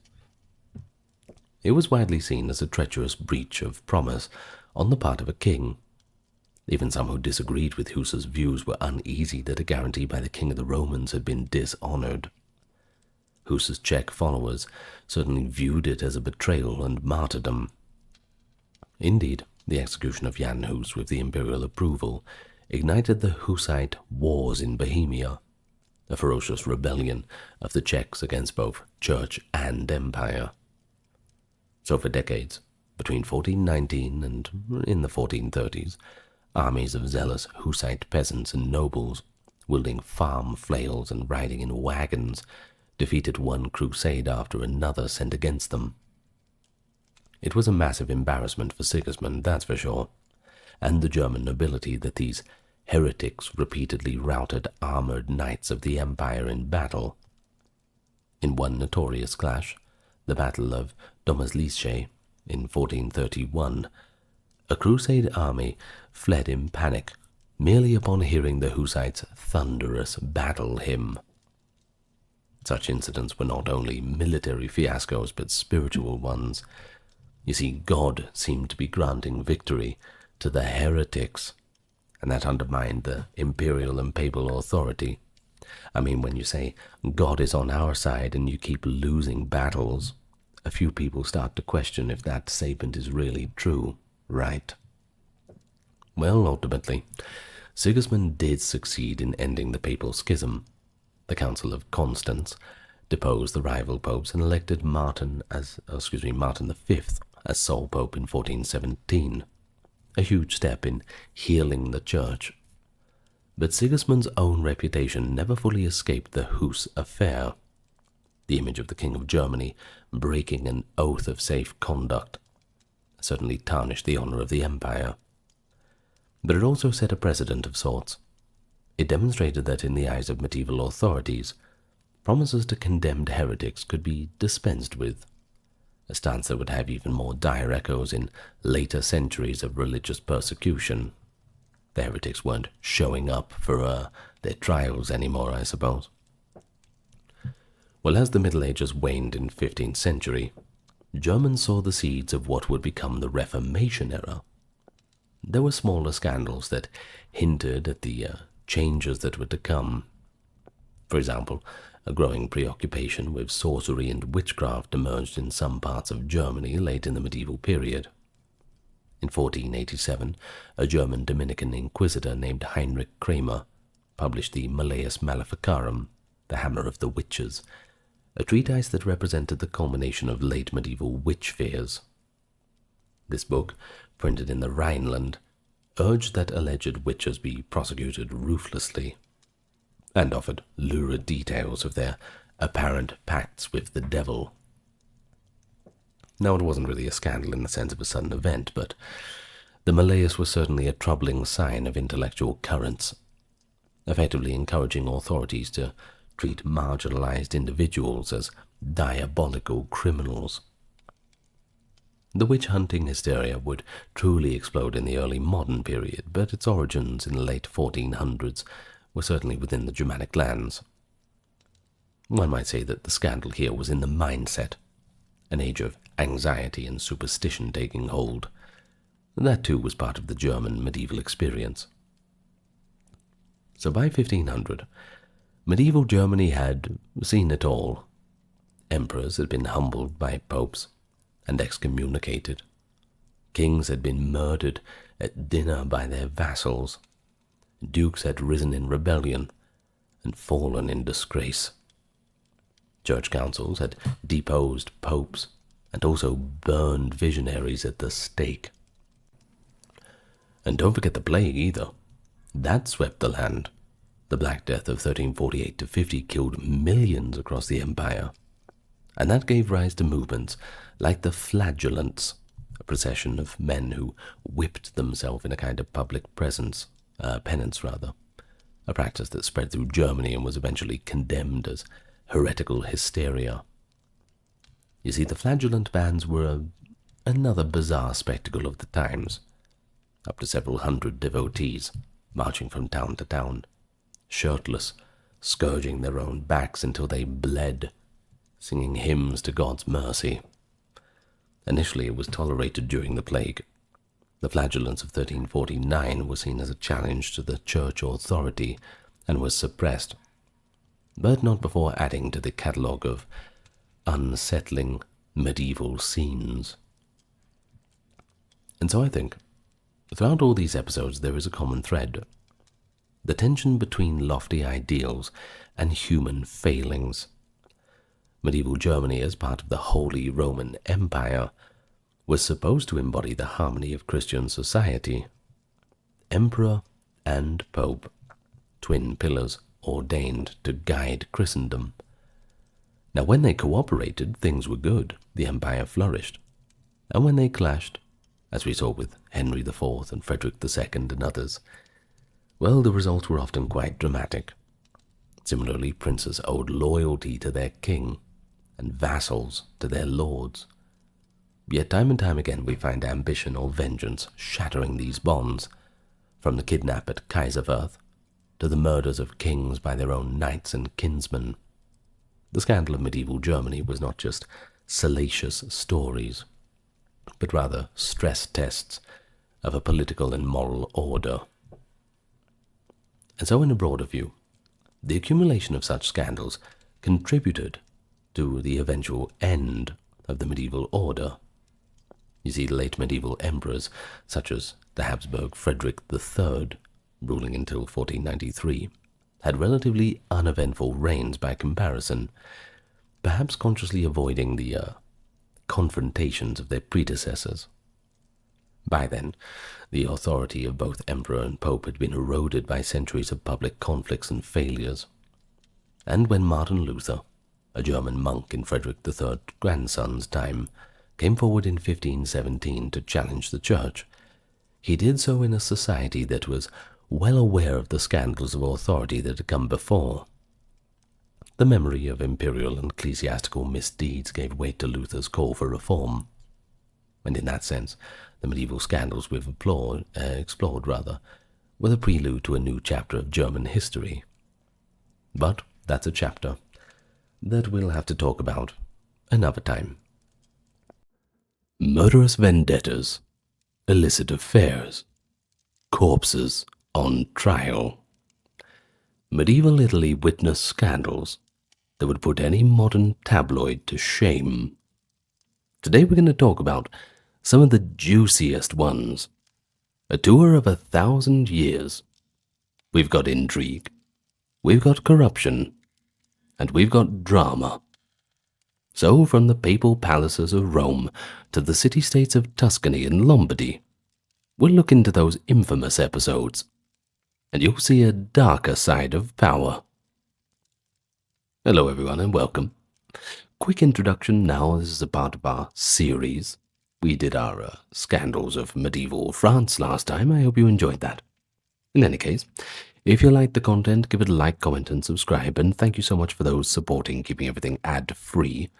It was widely seen as a treacherous breach of promise on the part of a king. Even some who disagreed with Hus's views were uneasy that a guarantee by the king of the Romans had been dishonored. Hus's Czech followers certainly viewed it as a betrayal and martyrdom. Indeed, the execution of Jan Hus with the imperial approval ignited the Hussite Wars in Bohemia, a ferocious rebellion of the Czechs against both church and empire. So for decades, between 1419 and in the 1430s, armies of zealous Hussite peasants and nobles, wielding farm flails and riding in wagons, defeated one crusade after another sent against them. It was a massive embarrassment for Sigismund, that's for sure, and the German nobility that these heretics repeatedly routed armored knights of the empire in battle. In one notorious clash, the Battle of Domažlice in 1431, a crusade army fled in panic merely upon hearing the Hussites' thunderous battle hymn. Such incidents were not only military fiascos, but spiritual ones. You see, God seemed to be granting victory to the heretics, and that undermined the imperial and papal authority. I mean, when you say God is on our side and you keep losing battles, a few people start to question if that statement is really true, right? Well, ultimately, Sigismund did succeed in ending the papal schism. The Council of Constance deposed the rival popes and elected Martin V as sole pope in 1417, a huge step in healing the church. But Sigismund's own reputation never fully escaped the Hus affair. The image of the King of Germany breaking an oath of safe conduct certainly tarnished the honor of the empire. But it also set a precedent of sorts. It demonstrated that in the eyes of medieval authorities, promises to condemned heretics could be dispensed with, a stance that would have even more dire echoes in later centuries of religious persecution. The heretics weren't showing up for their trials anymore, I suppose. Well, as the Middle Ages waned in 15th century, Germans saw the seeds of what would become the Reformation era. There were smaller scandals that hinted at the changes that were to come. For example, a growing preoccupation with sorcery and witchcraft emerged in some parts of Germany late in the medieval period. In 1487, a German Dominican inquisitor named Heinrich Kramer published the Malleus Maleficarum, the Hammer of the Witches, a treatise that represented the culmination of late medieval witch fears. This book, printed in the Rhineland, urged that alleged witches be prosecuted ruthlessly, and offered lurid details of their apparent pacts with the devil. Now, it wasn't really a scandal in the sense of a sudden event, but the Malleus was certainly a troubling sign of intellectual currents, effectively encouraging authorities to treat marginalized individuals as diabolical criminals. The witch-hunting hysteria would truly explode in the early modern period, but its origins in the late 1400s were certainly within the Germanic lands. One might say that the scandal here was in the mindset, an age of anxiety and superstition taking hold. That too was part of the German medieval experience. So by 1500, medieval Germany had seen it all. Emperors had been humbled by popes and excommunicated. Kings had been murdered at dinner by their vassals. Dukes had risen in rebellion and fallen in disgrace. Church councils had deposed popes and also burned visionaries at the stake. And don't forget the plague either. That swept the land. The Black Death of 1348-50 killed millions across the empire, and that gave rise to movements like the Flagellants, a procession of men who whipped themselves in a kind of public penance, a practice that spread through Germany and was eventually condemned as heretical hysteria. You see, the flagellant bands were another bizarre spectacle of the times. Up to several hundred devotees marching from town to town, shirtless, scourging their own backs until they bled, singing hymns to God's mercy. Initially, it was tolerated during the plague. The flagellants of 1349 were seen as a challenge to the church authority and was suppressed, but not before adding to the catalogue of unsettling medieval scenes. And so I think, throughout all these episodes there is a common thread: the tension between lofty ideals and human failings. Medieval Germany, as part of the Holy Roman Empire, was supposed to embody the harmony of Christian society. Emperor and Pope, twin pillars ordained to guide Christendom. Now, when they cooperated, things were good. The empire flourished. And when they clashed, as we saw with Henry IV and Frederick II and others, well, the results were often quite dramatic. Similarly, princes owed loyalty to their king and vassals to their lords. Yet time and time again we find ambition or vengeance shattering these bonds, from the kidnap at Kaiserwerth to the murders of kings by their own knights and kinsmen. The scandal of medieval Germany was not just salacious stories, but rather stress tests of a political and moral order. And so in a broader view, the accumulation of such scandals contributed to the eventual end of the medieval order. You see, the late medieval emperors, such as the Habsburg Frederick III, ruling until 1493, had relatively uneventful reigns by comparison, perhaps consciously avoiding the confrontations of their predecessors. By then, the authority of both emperor and pope had been eroded by centuries of public conflicts and failures. And when Martin Luther, a German monk in Frederick III's grandson's time, came forward in 1517 to challenge the church, he did so in a society that was well aware of the scandals of authority that had come before. The memory of imperial and ecclesiastical misdeeds gave weight to Luther's call for reform, and in that sense, the medieval scandals we've explored were the prelude to a new chapter of German history. But that's a chapter that we'll have to talk about another time. Murderous vendettas, illicit affairs, corpses on trial. Medieval Italy witnessed scandals that would put any modern tabloid to shame. Today we're going to talk about some of the juiciest ones. A tour of 1,000 years. We've got intrigue, we've got corruption, and we've got drama. So from the papal palaces of Rome to the city-states of Tuscany and Lombardy, we'll look into those infamous episodes, and you'll see a darker side of power. Hello everyone and welcome. Quick introduction now, this is a part of our series. We did our scandals of medieval France last time. I hope you enjoyed that. In any case, if you like the content, give it a like, comment, and subscribe. And thank you so much for those supporting, keeping everything ad-free.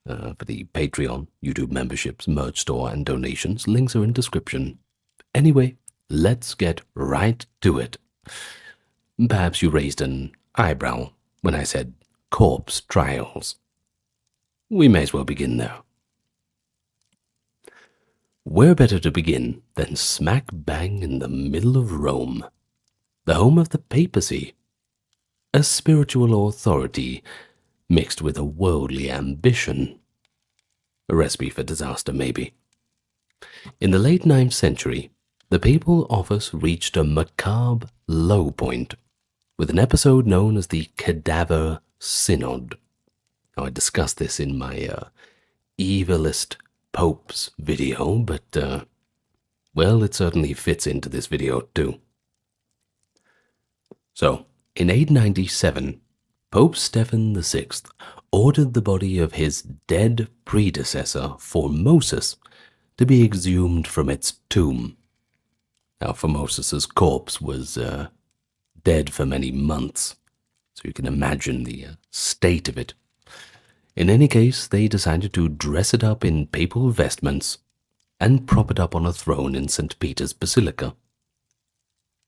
For the Patreon, YouTube memberships, merch store, and donations, links are in description. Anyway, let's get right to it. Perhaps you raised an eyebrow when I said corpse trials. We may as well begin there. Where better to begin than smack bang in the middle of Rome, the home of the papacy, a spiritual authority mixed with a worldly ambition. A recipe for disaster, maybe. In the late 9th century, the papal office reached a macabre low point with an episode known as the Cadaver Synod. Now, I discussed this in my Evilest Popes video, but, well, it certainly fits into this video too. So, in 897, Pope Stephen VI ordered the body of his dead predecessor, Formosus, to be exhumed from its tomb. Now, Formosus's corpse was dead for many months, so you can imagine the state of it. In any case, they decided to dress it up in papal vestments and prop it up on a throne in St. Peter's Basilica.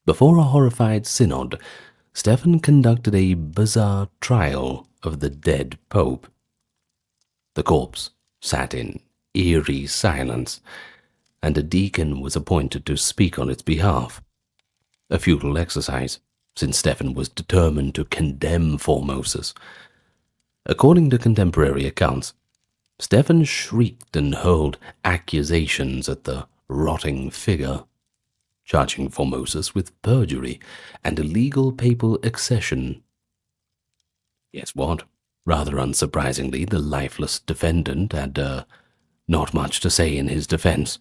Before a horrified synod, Stephen conducted a bizarre trial of the dead pope. The corpse sat in eerie silence, and a deacon was appointed to speak on its behalf. A futile exercise, since Stephen was determined to condemn Formosus. According to contemporary accounts, Stephen shrieked and hurled accusations at the rotting figure, charging Formosus with perjury and illegal papal accession. Guess what? Rather unsurprisingly, the lifeless defendant had not much to say in his defense.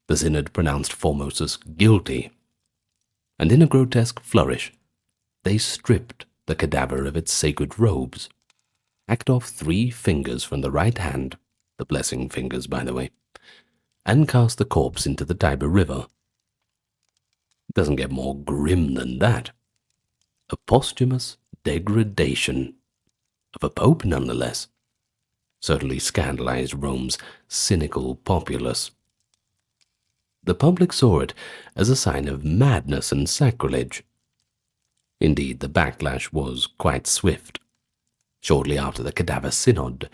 The synod pronounced Formosus guilty, and in a grotesque flourish, they stripped the cadaver of its sacred robes, hacked off 3 fingers from the right hand, the blessing fingers, by the way, and cast the corpse into the Tiber River. It doesn't get more grim than that. A posthumous degradation of a pope, nonetheless, certainly scandalized Rome's cynical populace. The public saw it as a sign of madness and sacrilege. Indeed, the backlash was quite swift. Shortly after the Cadaver Synod,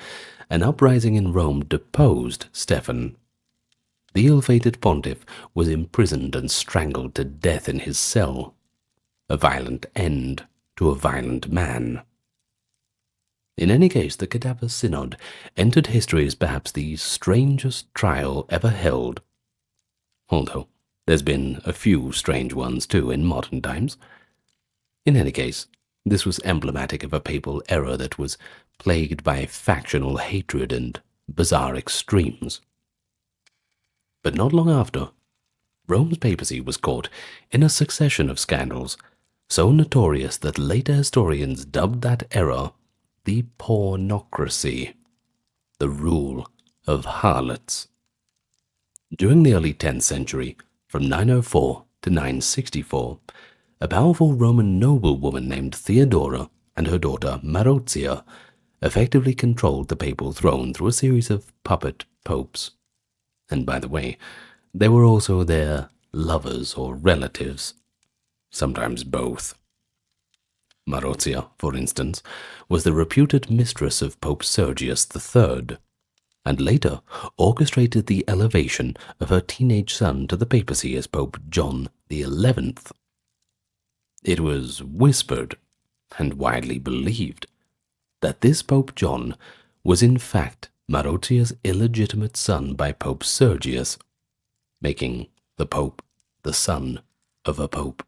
an uprising in Rome deposed Stephen. The ill-fated pontiff was imprisoned and strangled to death in his cell. A violent end to a violent man. In any case, the Cadaver Synod entered history as perhaps the strangest trial ever held. Although there's been a few strange ones too in modern times. In any case, this was emblematic of a papal era that was plagued by factional hatred and bizarre extremes. But not long after, Rome's papacy was caught in a succession of scandals so notorious that later historians dubbed that era the pornocracy, the rule of harlots. During the early 10th century, from 904 to 964, a powerful Roman noblewoman named Theodora and her daughter Marozia effectively controlled the papal throne through a series of puppet popes. And by the way, they were also their lovers or relatives, sometimes both. Marozia, for instance, was the reputed mistress of Pope Sergius III, and later orchestrated the elevation of her teenage son to the papacy as Pope John XI. It was whispered, and widely believed, that this Pope John was in fact Marozia's illegitimate son by Pope Sergius, making the Pope the son of a Pope,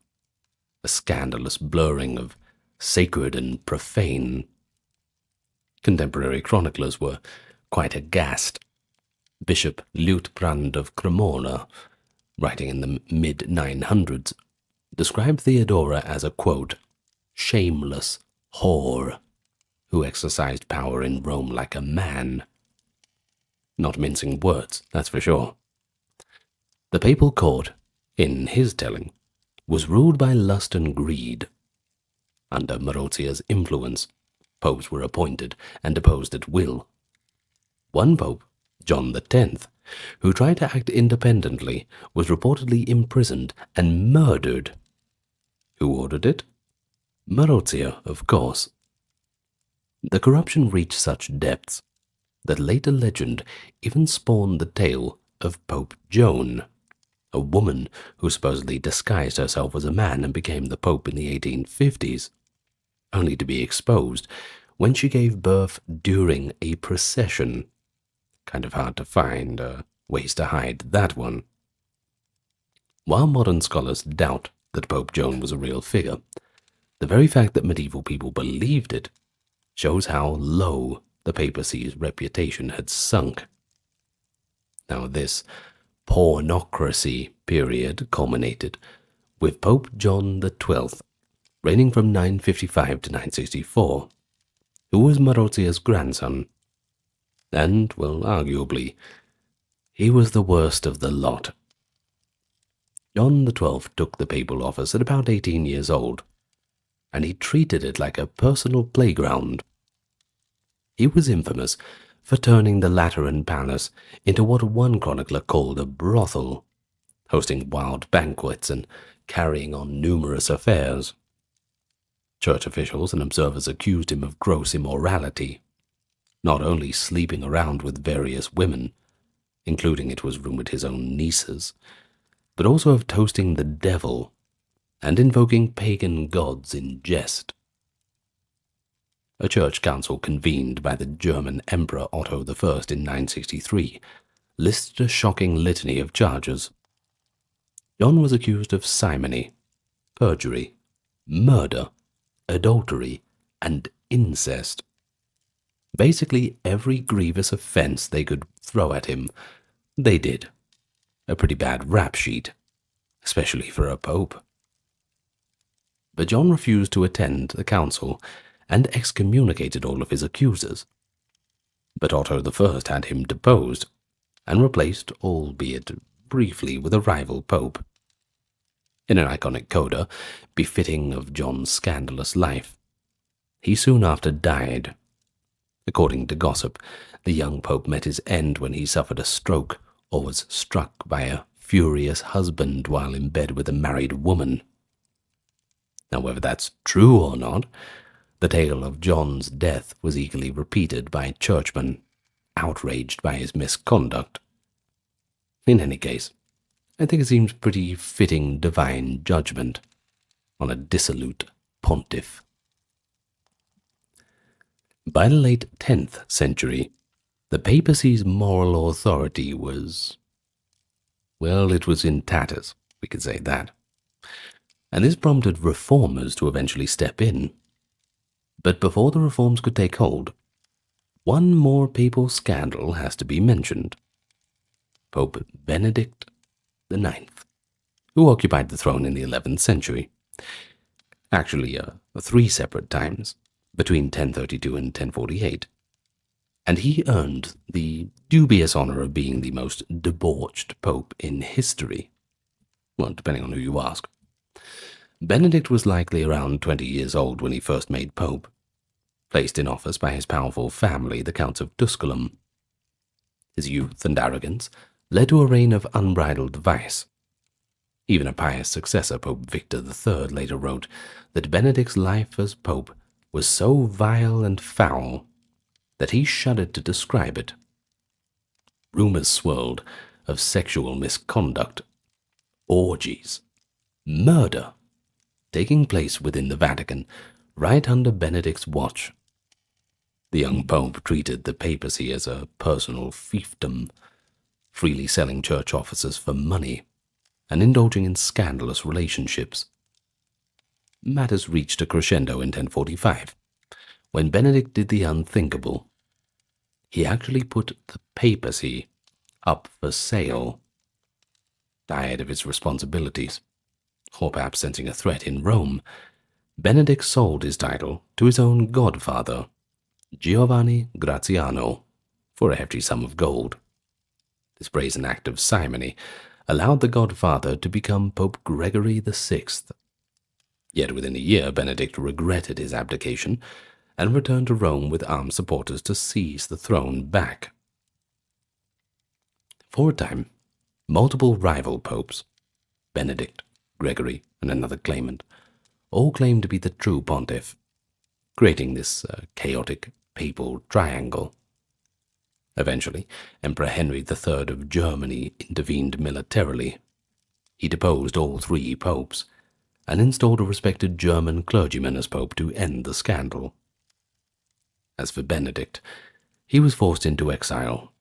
a scandalous blurring of sacred and profane. Contemporary chroniclers were quite aghast. Bishop Liutprand of Cremona, writing in the mid-900s, described Theodora as a, quote, shameless whore who exercised power in Rome like a man. Not mincing words, that's for sure. The papal court, in his telling, was ruled by lust and greed. Under Marozia's influence, popes were appointed and deposed at will. One pope, John X, who tried to act independently, was reportedly imprisoned and murdered. Who ordered it? Marozia, of course. The corruption reached such depths that later legend even spawned the tale of Pope Joan, a woman who supposedly disguised herself as a man and became the Pope in the 1850s, only to be exposed when she gave birth during a procession. Kind of hard to find ways to hide that one. While modern scholars doubt that Pope Joan was a real figure, the very fact that medieval people believed it shows how low the papacy's reputation had sunk. Now this pornocracy period culminated with Pope John XII, reigning from 955 to 964, who was Marozia's grandson. And, well, arguably, he was the worst of the lot. John XII took the papal office at about 18 years old, and he treated it like a personal playground. He was infamous for turning the Lateran Palace into what one chronicler called a brothel, hosting wild banquets and carrying on numerous affairs. Church officials and observers accused him of gross immorality, not only sleeping around with various women, including, it was rumored, his own nieces, but also of toasting the devil and invoking pagan gods in jest. A church council convened by the German Emperor Otto I in 963 listed a shocking litany of charges. John was accused of simony, perjury, murder, adultery, and incest. Basically every grievous offense they could throw at him, they did. A pretty bad rap sheet, especially for a pope. But John refused to attend the council and excommunicated all of his accusers. But Otto I had him deposed and replaced, albeit briefly, with a rival pope. In an iconic coda befitting of John's scandalous life, he soon after died. According to gossip, the young pope met his end when he suffered a stroke or was struck by a furious husband while in bed with a married woman. Now, whether that's true or not, the The tale of John's death was eagerly repeated by churchmen, outraged by his misconduct. In any case, I think it seems pretty fitting divine judgment on a dissolute pontiff. By the late 10th century, the papacy's moral authority was, well, it was in tatters, we could say that. And this prompted reformers to eventually step in. But before the reforms could take hold, one more papal scandal has to be mentioned. Pope Benedict IX, who occupied the throne in the 11th century. Actually, 3 separate times, between 1032 and 1048. And he earned the dubious honor of being the most debauched pope in history. Well, depending on who you ask. Benedict was likely around 20 years old when he first made pope, placed in office by his powerful family, the Counts of Tusculum. His youth and arrogance led to a reign of unbridled vice. Even a pious successor, Pope Victor III, later wrote that Benedict's life as pope was so vile and foul that he shuddered to describe it. Rumors swirled of sexual misconduct, orgies, murder, taking place within the Vatican right under Benedict's watch. The young pope treated the papacy as a personal fiefdom, freely selling church offices for money and indulging in scandalous relationships. Matters reached a crescendo in 1045, when Benedict did the unthinkable. He actually put the papacy up for sale. Tired of his responsibilities, or perhaps sensing a threat in Rome, Benedict sold his title to his own godfather, Giovanni Graziano, for a hefty sum of gold. This brazen act of simony allowed the godfather to become Pope Gregory VI. Yet within a year, Benedict regretted his abdication and returned to Rome with armed supporters to seize the throne back. For a time, multiple rival popes, Benedict, Gregory, and another claimant, all claimed to be the true pontiff, creating this chaotic papal triangle. Eventually, Emperor Henry III of Germany intervened militarily. He deposed all 3 popes and installed a respected German clergyman as pope to end the scandal. As for Benedict, he was forced into exile,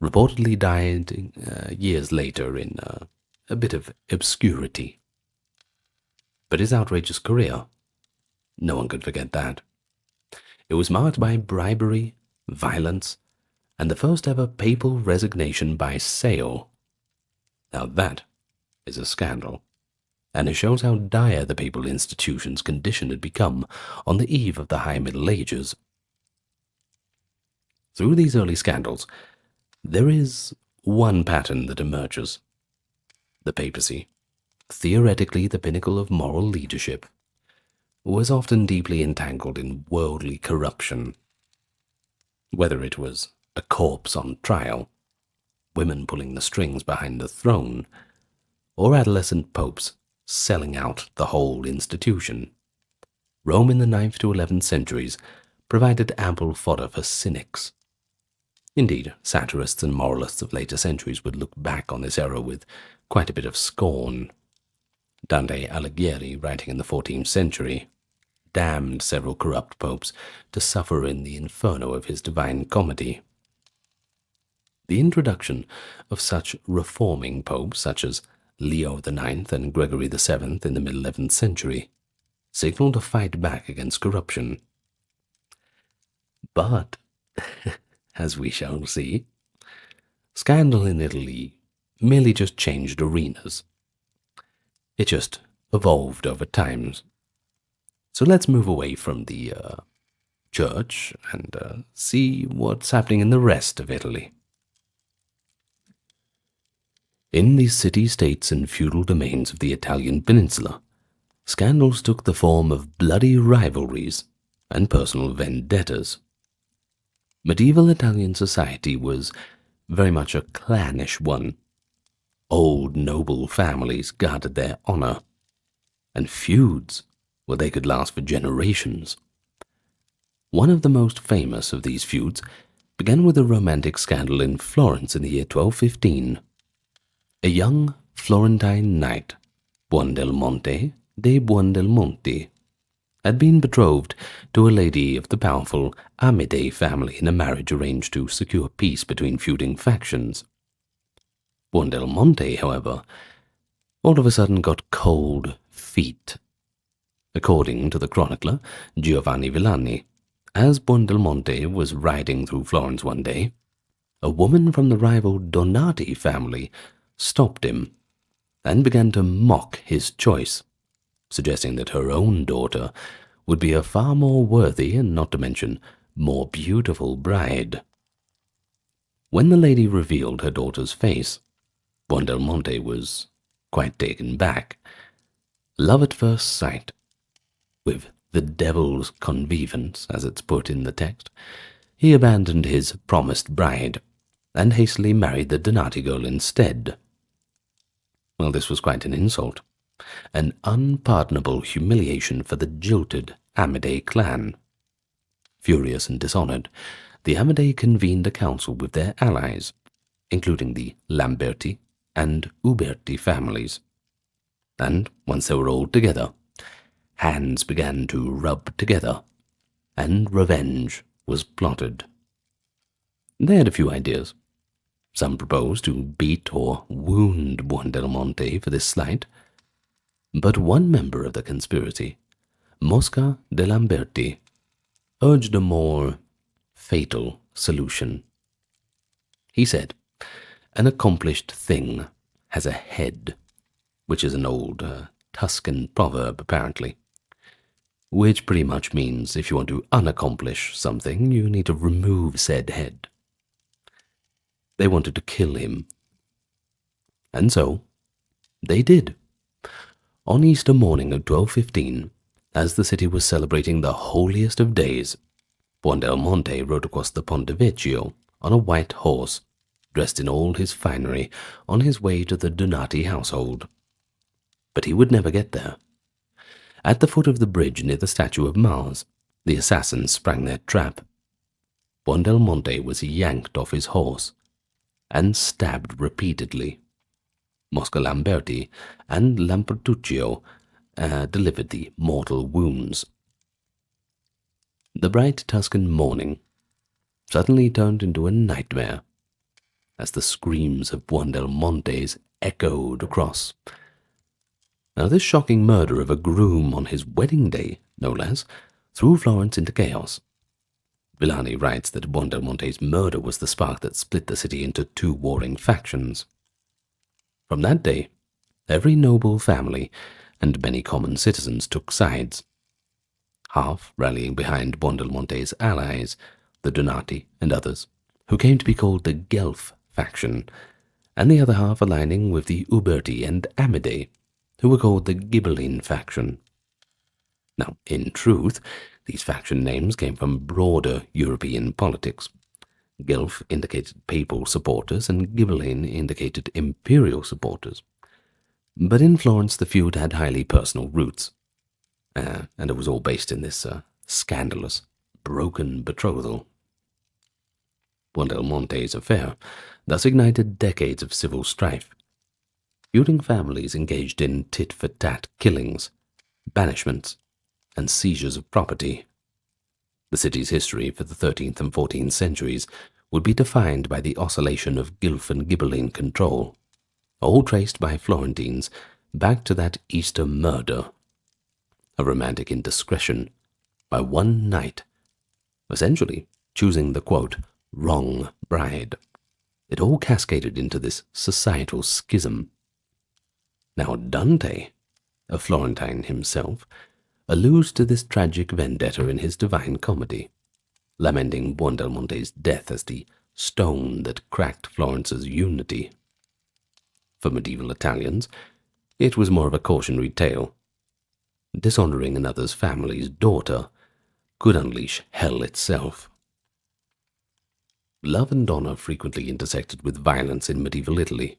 reportedly died years later in a bit of obscurity. But his outrageous career, no one could forget that. It was marked by bribery, violence, and the first ever papal resignation by sale. Now that is a scandal, and it shows how dire the papal institution's condition had become on the eve of the High Middle Ages. Through these early scandals, there is one pattern that emerges. The papacy, theoretically the pinnacle of moral leadership, was often deeply entangled in worldly corruption. Whether it was a corpse on trial, women pulling the strings behind the throne, or adolescent popes selling out the whole institution, Rome in the 9th to 11th centuries provided ample fodder for cynics. Indeed, satirists and moralists of later centuries would look back on this era with quite a bit of scorn. Dante Alighieri, writing in the 14th century, damned several corrupt popes to suffer in the inferno of his Divine Comedy. The introduction of such reforming popes, such as Leo IX and Gregory VII in the mid-11th century, signaled a fight back against corruption. But, as we shall see, scandal in Italy merely just changed arenas. It just evolved over times. So let's move away from the church and see what's happening in the rest of Italy. In the city-states and feudal domains of the Italian peninsula, scandals took the form of bloody rivalries and personal vendettas. Medieval Italian society was very much a clannish one. Old noble families guarded their honor, and feuds, well, they could last for generations. One of the most famous of these feuds began with a romantic scandal in Florence in the year 1215. A young Florentine knight, Buondelmonte de Buondelmonti, had been betrothed to a lady of the powerful Amidei family in a marriage arranged to secure peace between feuding factions. Buondelmonte, however, all of a sudden got cold feet. According to the chronicler Giovanni Villani, as Buondelmonte was riding through Florence one day, a woman from the rival Donati family stopped him and began to mock his choice, suggesting that her own daughter would be a far more worthy and, not to mention, more beautiful bride. When the lady revealed her daughter's face, Buondelmonte was quite taken back. Love at first sight, with the devil's connivance, as it's put in the text, he abandoned his promised bride and hastily married the Donati girl instead. Well, this was quite an insult, an unpardonable humiliation for the jilted Amidei clan. Furious and dishonored, the Amidei convened a council with their allies, including the Lamberti and Uberti families. And once they were all together, hands began to rub together, and revenge was plotted. They had a few ideas. Some proposed to beat or wound Buondelmonte for this slight, but one member of the conspiracy, Mosca de Lamberti, urged a more fatal solution. He said, "An accomplished thing has a head," which is an old Tuscan proverb, apparently, which pretty much means if you want to unaccomplish something, you need to remove said head. They wanted to kill him. And so, they did. On Easter morning of 1215, as the city was celebrating the holiest of days, Buondelmonte rode across the Ponte Vecchio on a white horse, dressed in all his finery, on his way to the Donati household. But he would never get there. At the foot of the bridge near the statue of Mars, the assassins sprang their trap. Buondelmonte was yanked off his horse and stabbed repeatedly. Mosca Lamberti and Lambertuccio delivered the mortal wounds. The bright Tuscan morning suddenly turned into a nightmare as the screams of Buondelmonte's echoed across. Now, this shocking murder of a groom on his wedding day, no less, threw Florence into chaos. Villani writes that Buondelmonte's murder was the spark that split the city into two warring factions. From that day, every noble family and many common citizens took sides, half rallying behind Buondelmonte's allies, the Donati and others, who came to be called the Guelph faction, and the other half aligning with the Uberti and Amidei, who were called the Ghibelline faction. Now, in truth, these faction names came from broader European politics. Guelph indicated papal supporters and Ghibelline indicated imperial supporters. But in Florence the feud had highly personal roots, and it was all based in this scandalous, broken betrothal. Buondelmonte's affair thus ignited decades of civil strife. Feuding families engaged in tit-for-tat killings, banishments, and seizures of property. The city's history for the 13th and 14th centuries would be defined by the oscillation of Guelph and Ghibelline control, all traced by Florentines back to that Easter murder, a romantic indiscretion by one knight, essentially choosing the, quote, wrong bride. It all cascaded into this societal schism. Now Dante, a Florentine himself, alludes to this tragic vendetta in his Divine Comedy, lamenting Buondelmonte's death as the stone that cracked Florence's unity. For medieval Italians, it was more of a cautionary tale. Dishonoring another's family's daughter could unleash hell itself. Love and honor frequently intersected with violence in medieval Italy.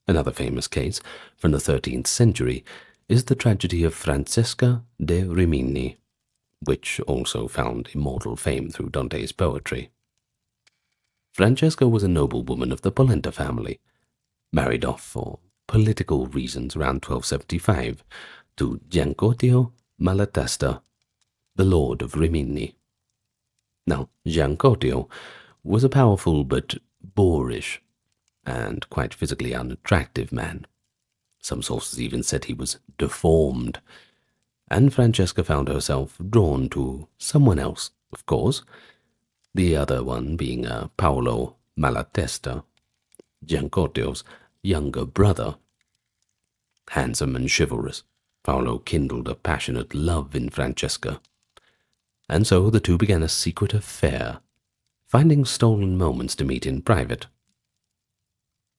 Another famous case from the 13th century is the tragedy of Francesca de Rimini, which also found immortal fame through Dante's poetry. Francesca was a noblewoman of the Polenta family, married off for political reasons around 1275 to Giancotio Malatesta, the Lord of Rimini. Now, Giancotio was a powerful but boorish and quite physically unattractive man. Some sources even said he was deformed, and Francesca found herself drawn to someone else, of course, the other one being Paolo Malatesta, Giancotio's younger brother. Handsome and chivalrous, Paolo kindled a passionate love in Francesca, and so the two began a secret affair, finding stolen moments to meet in private.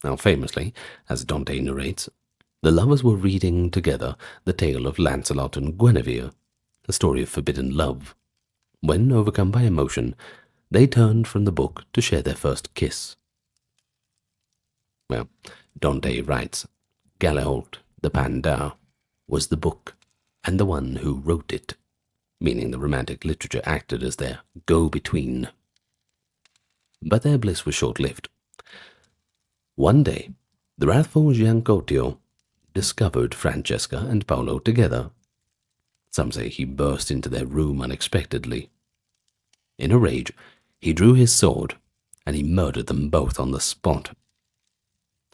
Now famously, as Dante narrates, the lovers were reading together the tale of Lancelot and Guinevere, a story of forbidden love, when, overcome by emotion, they turned from the book to share their first kiss. Well, Dante writes, Galeolt, the Pandar, was the book, and the one who wrote it, meaning the romantic literature acted as their go-between. But their bliss was short-lived. One day, the wrathful Giancotio discovered Francesca and Paolo together. Some say he burst into their room unexpectedly. In a rage, he drew his sword, and he murdered them both on the spot.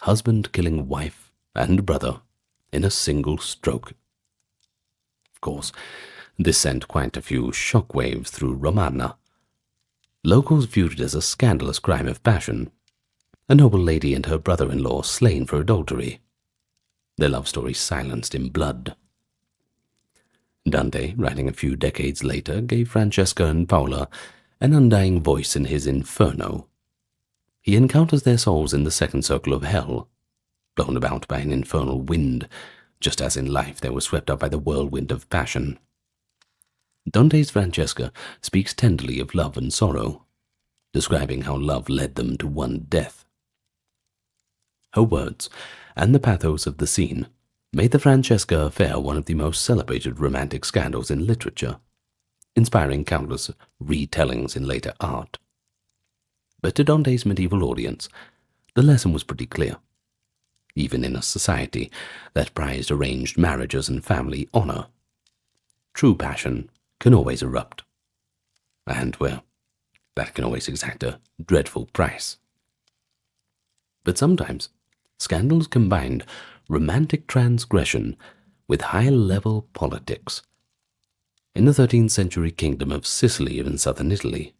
Husband killing wife and brother in a single stroke. Of course, this sent quite a few shockwaves through Romagna. Locals viewed it as a scandalous crime of passion, a noble lady and her brother-in-law slain for adultery, their love story silenced in blood. Dante, writing a few decades later, gave Francesca and Paola an undying voice in his Inferno. He encounters their souls in the second circle of hell, blown about by an infernal wind, just as in life they were swept up by the whirlwind of passion. Dante's Francesca speaks tenderly of love and sorrow, describing how love led them to one death. Her words, and the pathos of the scene, made the Francesca affair one of the most celebrated romantic scandals in literature, inspiring countless retellings in later art. But to Dante's medieval audience, the lesson was pretty clear. Even in a society that prized arranged marriages and family honor, true passion can always erupt. And, well, that can always exact a dreadful price. But sometimes, scandals combined romantic transgression with high-level politics. In the 13th century kingdom of Sicily in southern Italy,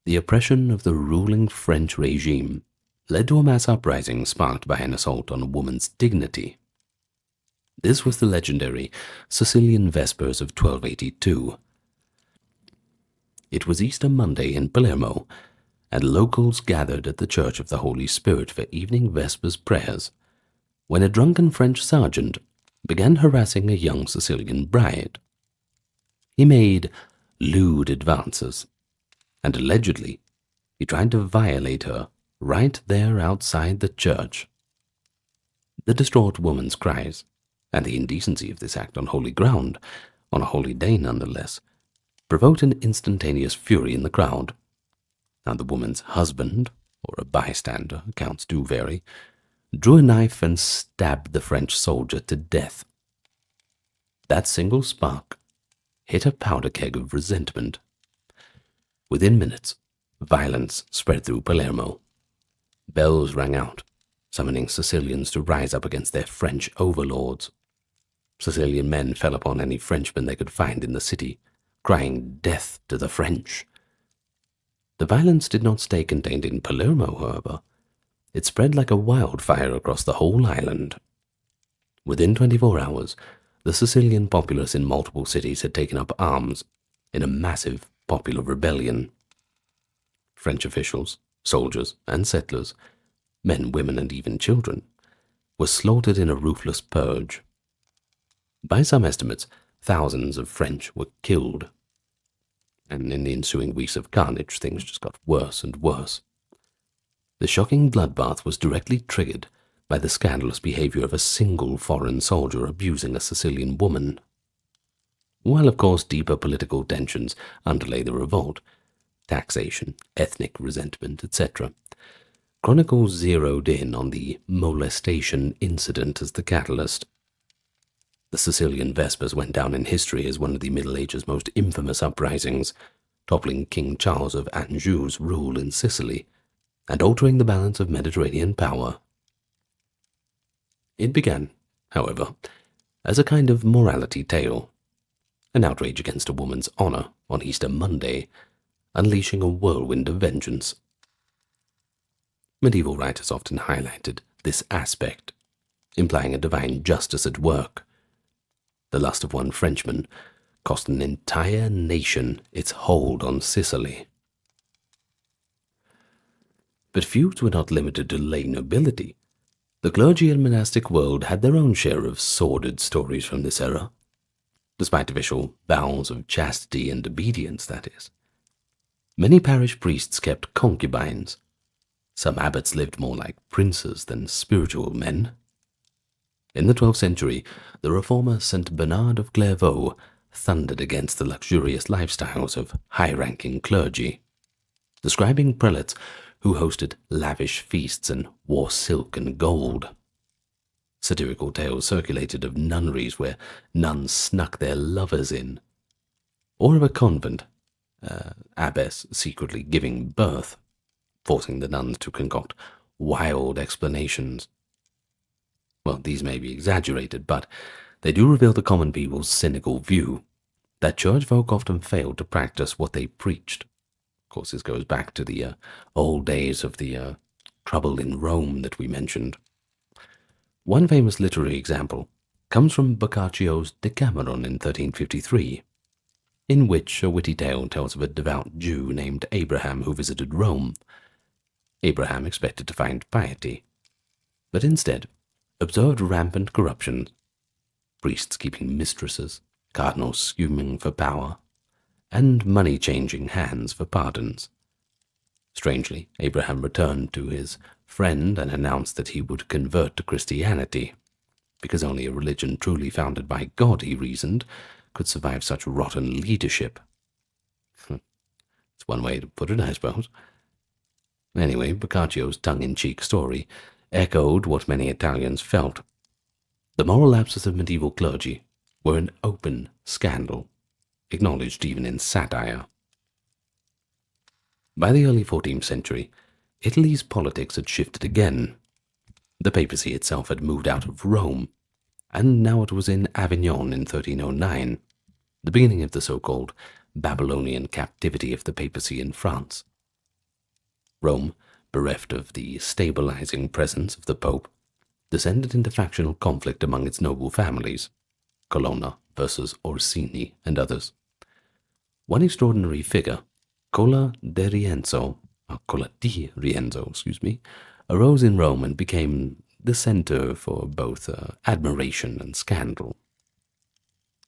the oppression of the ruling French regime led to a mass uprising sparked by an assault on a woman's dignity. This was the legendary Sicilian Vespers of 1282. It was Easter Monday in Palermo, and locals gathered at the Church of the Holy Spirit for evening Vespers prayers, when a drunken French sergeant began harassing a young Sicilian bride. He made lewd advances, and allegedly he tried to violate her right there outside the church. The distraught woman's cries, and the indecency of this act on holy ground, on a holy day nonetheless, provoked an instantaneous fury in the crowd. Now the woman's husband, or a bystander, accounts do vary, drew a knife and stabbed the French soldier to death. That single spark hit a powder keg of resentment. Within minutes, violence spread through Palermo. Bells rang out, summoning Sicilians to rise up against their French overlords. Sicilian men fell upon any Frenchman they could find in the city, crying death to the French. The violence did not stay contained in Palermo, however. It spread like a wildfire across the whole island. Within 24 hours, the Sicilian populace in multiple cities had taken up arms in a massive popular rebellion. French officials, soldiers, and settlers, men, women, and even children, were slaughtered in a ruthless purge. By some estimates, thousands of French were killed. And in the ensuing weeks of carnage, things just got worse and worse. The shocking bloodbath was directly triggered by the scandalous behavior of a single foreign soldier abusing a Sicilian woman. while of course deeper political tensions underlay the revolt, taxation, ethnic resentment, etc. Chronicles zeroed in on the molestation incident as the catalyst. The Sicilian Vespers went down in history as one of the Middle Ages' most infamous uprisings, toppling King Charles of Anjou's rule in Sicily and altering the balance of Mediterranean power. It began, however, as a kind of morality tale, an outrage against a woman's honor on Easter Monday, unleashing a whirlwind of vengeance. Medieval writers often highlighted this aspect, implying a divine justice at work. The lust of one Frenchman cost an entire nation its hold on Sicily. But feuds were not limited to lay nobility. The clergy and monastic world had their own share of sordid stories from this era, despite official vows of chastity and obedience, that is. Many parish priests kept concubines. Some abbots lived more like princes than spiritual men. In the 12th century, the reformer Saint Bernard of Clairvaux thundered against the luxurious lifestyles of high-ranking clergy, describing prelates who hosted lavish feasts and wore silk and gold. Satirical tales circulated of nunneries where nuns snuck their lovers in, or of a convent, abbess secretly giving birth, forcing the nuns to concoct wild explanations. Well, these may be exaggerated, but they do reveal the common people's cynical view that church folk often failed to practice what they preached. Of course, this goes back to the old days of the trouble in Rome that we mentioned. One famous literary example comes from Boccaccio's Decameron in 1353, in which a witty tale tells of a devout Jew named Abraham who visited Rome. Abraham expected to find piety, but instead observed rampant corruption, priests keeping mistresses, cardinals scheming for power, and money changing hands for pardons. Strangely, Abraham returned to his friend and announced that he would convert to Christianity, because only a religion truly founded by God, he reasoned, could survive such rotten leadership. It's one way to put it, I suppose. Anyway, Boccaccio's tongue-in-cheek story echoed what many Italians felt. The moral lapses of medieval clergy were an open scandal, acknowledged even in satire. By the early 14th century, Italy's politics had shifted again. The papacy itself had moved out of Rome, and now it was in Avignon in 1309, the beginning of the so-called Babylonian captivity of the papacy in France. Rome, bereft of the stabilizing presence of the Pope, descended into factional conflict among its noble families, Colonna versus Orsini and others. One extraordinary figure, Cola di Rienzo, arose in Rome and became the center for both admiration and scandal.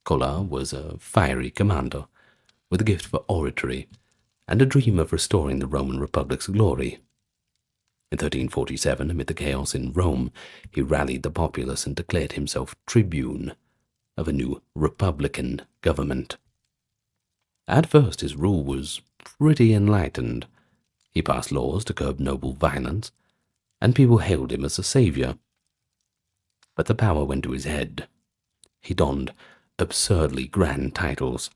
Cola was a fiery commander with a gift for oratory and a dream of restoring the Roman Republic's glory. In 1347, amid the chaos in Rome, he rallied the populace and declared himself tribune of a new republican government. At first, his rule was pretty enlightened. He passed laws to curb noble violence, and people hailed him as a savior. But the power went to his head. He donned absurdly grand titles.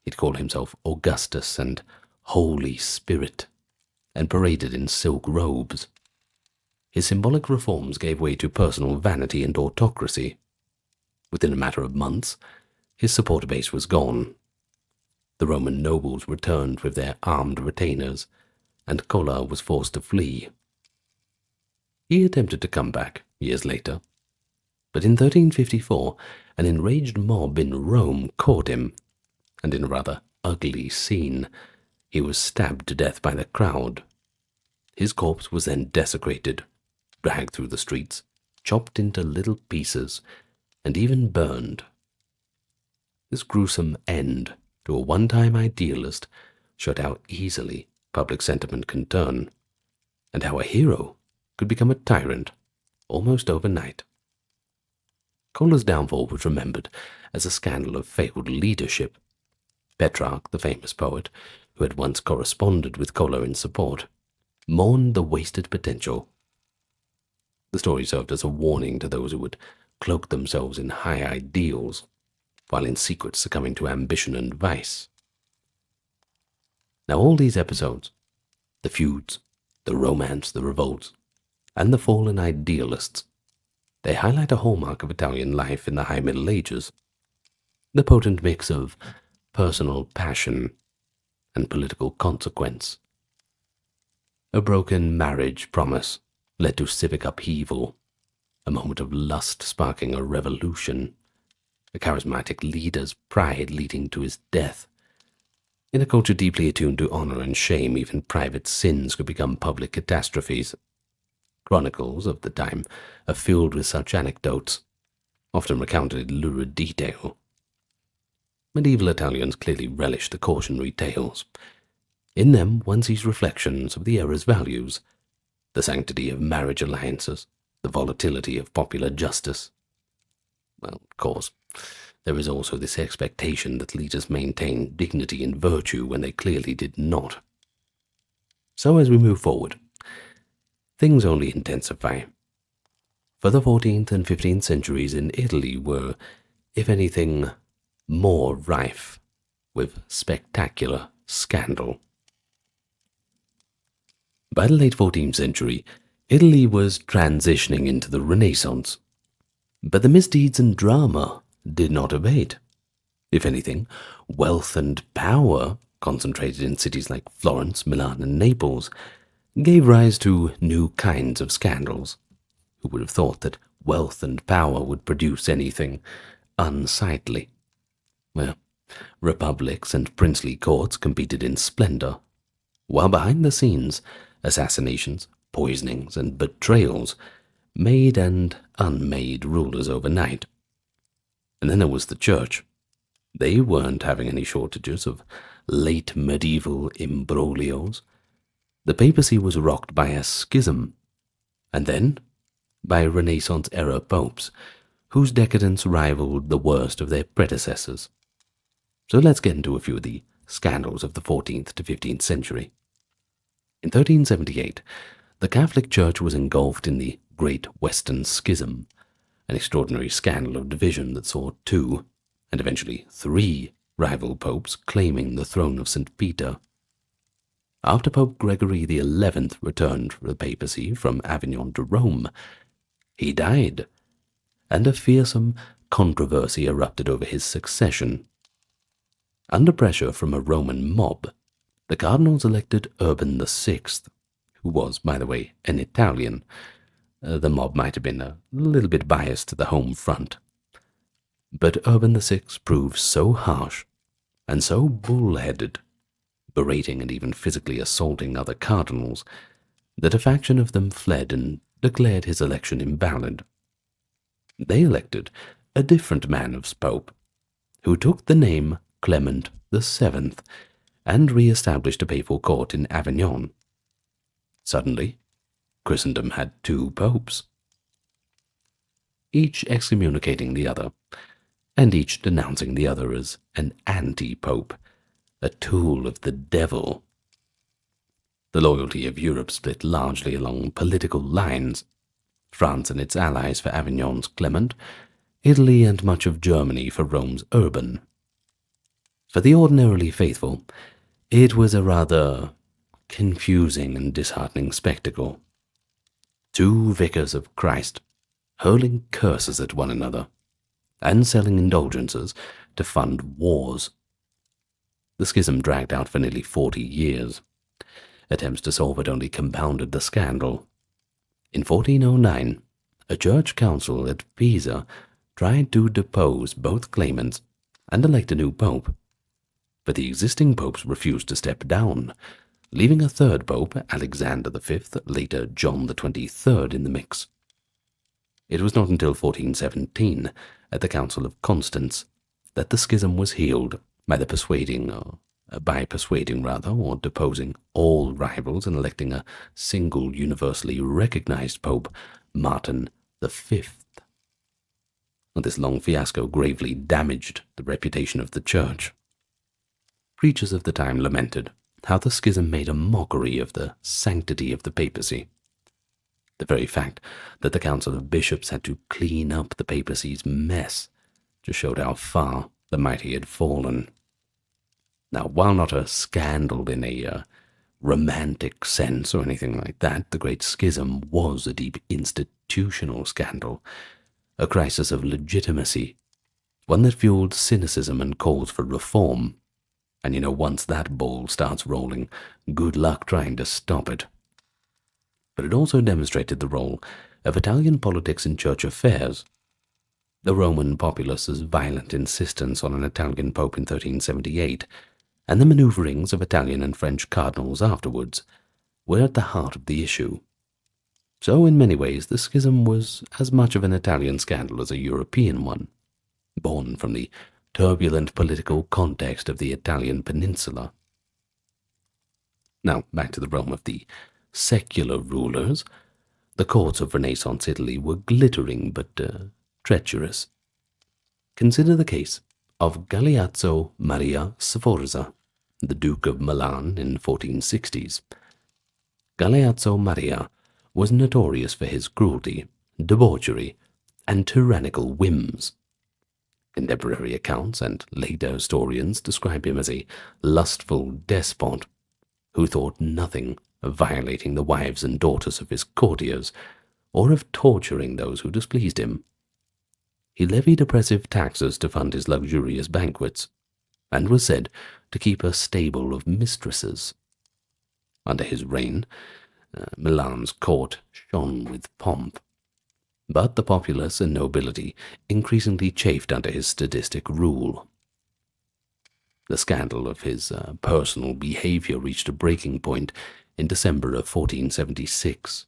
He'd call himself Augustus and Holy Spirit, and paraded in silk robes. His symbolic reforms gave way to personal vanity and autocracy. Within a matter of months, his supporter base was gone. The Roman nobles returned with their armed retainers, and Cola was forced to flee. He attempted to come back years later, but in 1354 an enraged mob in Rome caught him, and in a rather ugly scene, he was stabbed to death by the crowd. His corpse was then desecrated, dragged through the streets, chopped into little pieces, and even burned. This gruesome end to a one-time idealist showed how easily public sentiment can turn, and how a hero could become a tyrant almost overnight. Cola's downfall was remembered as a scandal of failed leadership. Petrarch, the famous poet, who had once corresponded with Cola in support, mourned the wasted potential. The story served as a warning to those who would cloak themselves in high ideals, while in secret succumbing to ambition and vice. Now all these episodes, the feuds, the romance, the revolts, and the fallen idealists, they highlight a hallmark of Italian life in the High Middle Ages, the potent mix of personal passion and political consequence. A broken marriage promise led to civic upheaval, a moment of lust sparking a revolution, a charismatic leader's pride leading to his death. In a culture deeply attuned to honor and shame, even private sins could become public catastrophes. Chronicles of the time are filled with such anecdotes, often recounted in lurid detail. Medieval Italians clearly relished the cautionary tales. In them one sees reflections of the era's values, the sanctity of marriage alliances, the volatility of popular justice. Well, of course, there is also this expectation that leaders maintain dignity and virtue when they clearly did not. So as we move forward, things only intensify. For the 14th and 15th centuries in Italy were, if anything, more rife with spectacular scandal. By the late 14th century, Italy was transitioning into the Renaissance, but the misdeeds and drama did not abate. If anything, wealth and power, concentrated in cities like Florence, Milan, and Naples, gave rise to new kinds of scandals. Who would have thought that wealth and power would produce anything unsightly? Well, republics and princely courts competed in splendor, while behind the scenes, assassinations, poisonings, and betrayals made and unmade rulers overnight. And then there was the church. They weren't having any shortages of late medieval imbroglios. The papacy was rocked by a schism, and then by Renaissance-era popes, whose decadence rivaled the worst of their predecessors. So let's get into a few of the scandals of the 14th to 15th century. In 1378, the Catholic Church was engulfed in the Great Western Schism, an extraordinary scandal of division that saw 2, and eventually 3, rival popes claiming the throne of St. Peter. After Pope Gregory XI returned from the papacy from Avignon to Rome, he died, and a fearsome controversy erupted over his succession. Under pressure from a Roman mob, the cardinals elected Urban VI, who was, by the way, an Italian. The mob might have been a little bit biased to the home front. But Urban VI proved so harsh and so bull-headed, berating and even physically assaulting other cardinals, that a faction of them fled and declared his election invalid. They elected a different man as pope, who took the name Clement VII and re-established a papal court in Avignon. Suddenly, Christendom had 2 popes, each excommunicating the other, and each denouncing the other as an anti-pope, a tool of the devil. The loyalty of Europe split largely along political lines. France and its allies for Avignon's Clement, Italy and much of Germany for Rome's Urban. For the ordinarily faithful, it was a rather confusing and disheartening spectacle. 2 vicars of Christ hurling curses at one another and selling indulgences to fund wars. The schism dragged out for nearly 40 years. Attempts to solve it only compounded the scandal. In 1409, a church council at Pisa tried to depose both claimants and elect a new pope, but the existing popes refused to step down, leaving a third pope, Alexander V, later John XXIII, in the mix. It was not until 1417, at the Council of Constance, that the schism was healed by persuading or deposing all rivals and electing a single universally recognized pope, Martin V. This long fiasco gravely damaged the reputation of the church. Preachers of the time lamented how the schism made a mockery of the sanctity of the papacy. The very fact that the Council of Bishops had to clean up the papacy's mess just showed how far the mighty had fallen. Now, while not a scandal in a romantic sense or anything like that, the Great Schism was a deep institutional scandal, a crisis of legitimacy, one that fueled cynicism and calls for reform. And once that ball starts rolling, good luck trying to stop it. But it also demonstrated the role of Italian politics in church affairs. The Roman populace's violent insistence on an Italian pope in 1378, and the maneuverings of Italian and French cardinals afterwards, were at the heart of the issue. So in many ways the schism was as much of an Italian scandal as a European one, born from the turbulent political context of the Italian peninsula. Now, back to the realm of the secular rulers. The courts of Renaissance Italy were glittering but treacherous. Consider the case of Galeazzo Maria Sforza, the Duke of Milan in 1460s. Galeazzo Maria was notorious for his cruelty, debauchery, and tyrannical whims. Contemporary accounts and later historians describe him as a lustful despot who thought nothing of violating the wives and daughters of his courtiers, or of torturing those who displeased him. He levied oppressive taxes to fund his luxurious banquets, and was said to keep a stable of mistresses. Under his reign, Milan's court shone with pomp, but the populace and nobility increasingly chafed under his sadistic rule. The scandal of his personal behavior reached a breaking point in December of 1476.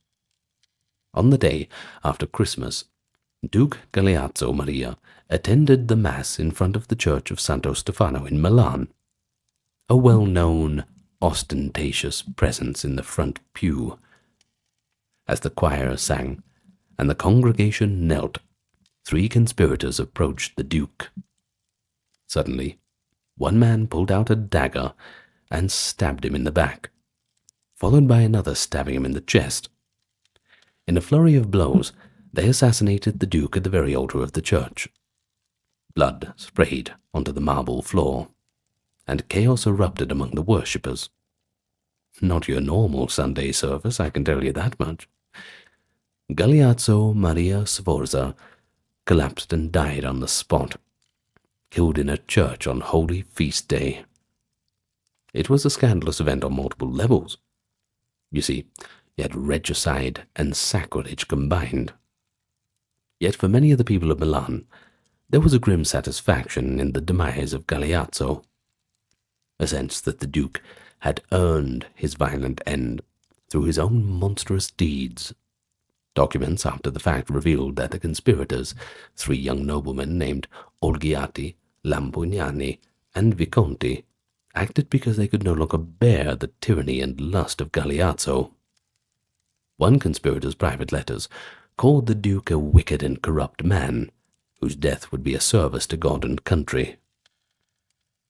On the day after Christmas, Duke Galeazzo Maria attended the Mass in front of the church of Santo Stefano in Milan, a well-known, ostentatious presence in the front pew. As the choir sang and the congregation knelt, 3 conspirators approached the Duke. Suddenly, one man pulled out a dagger and stabbed him in the back, followed by another stabbing him in the chest. In a flurry of blows, they assassinated the Duke at the very altar of the church. Blood sprayed onto the marble floor, and chaos erupted among the worshippers. Not your normal Sunday service, I can tell you that much. Galeazzo Maria Sforza collapsed and died on the spot, killed in a church on Holy Feast Day. It was a scandalous event on multiple levels. You see, you had regicide and sacrilege combined. Yet for many of the people of Milan, there was a grim satisfaction in the demise of Galeazzo, a sense that the Duke had earned his violent end through his own monstrous deeds. Documents after the fact revealed that the conspirators, 3 young noblemen named Olgiati, Lampugnani, and Visconti, acted because they could no longer bear the tyranny and lust of Galeazzo. One conspirator's private letters called the Duke a wicked and corrupt man, whose death would be a service to God and country.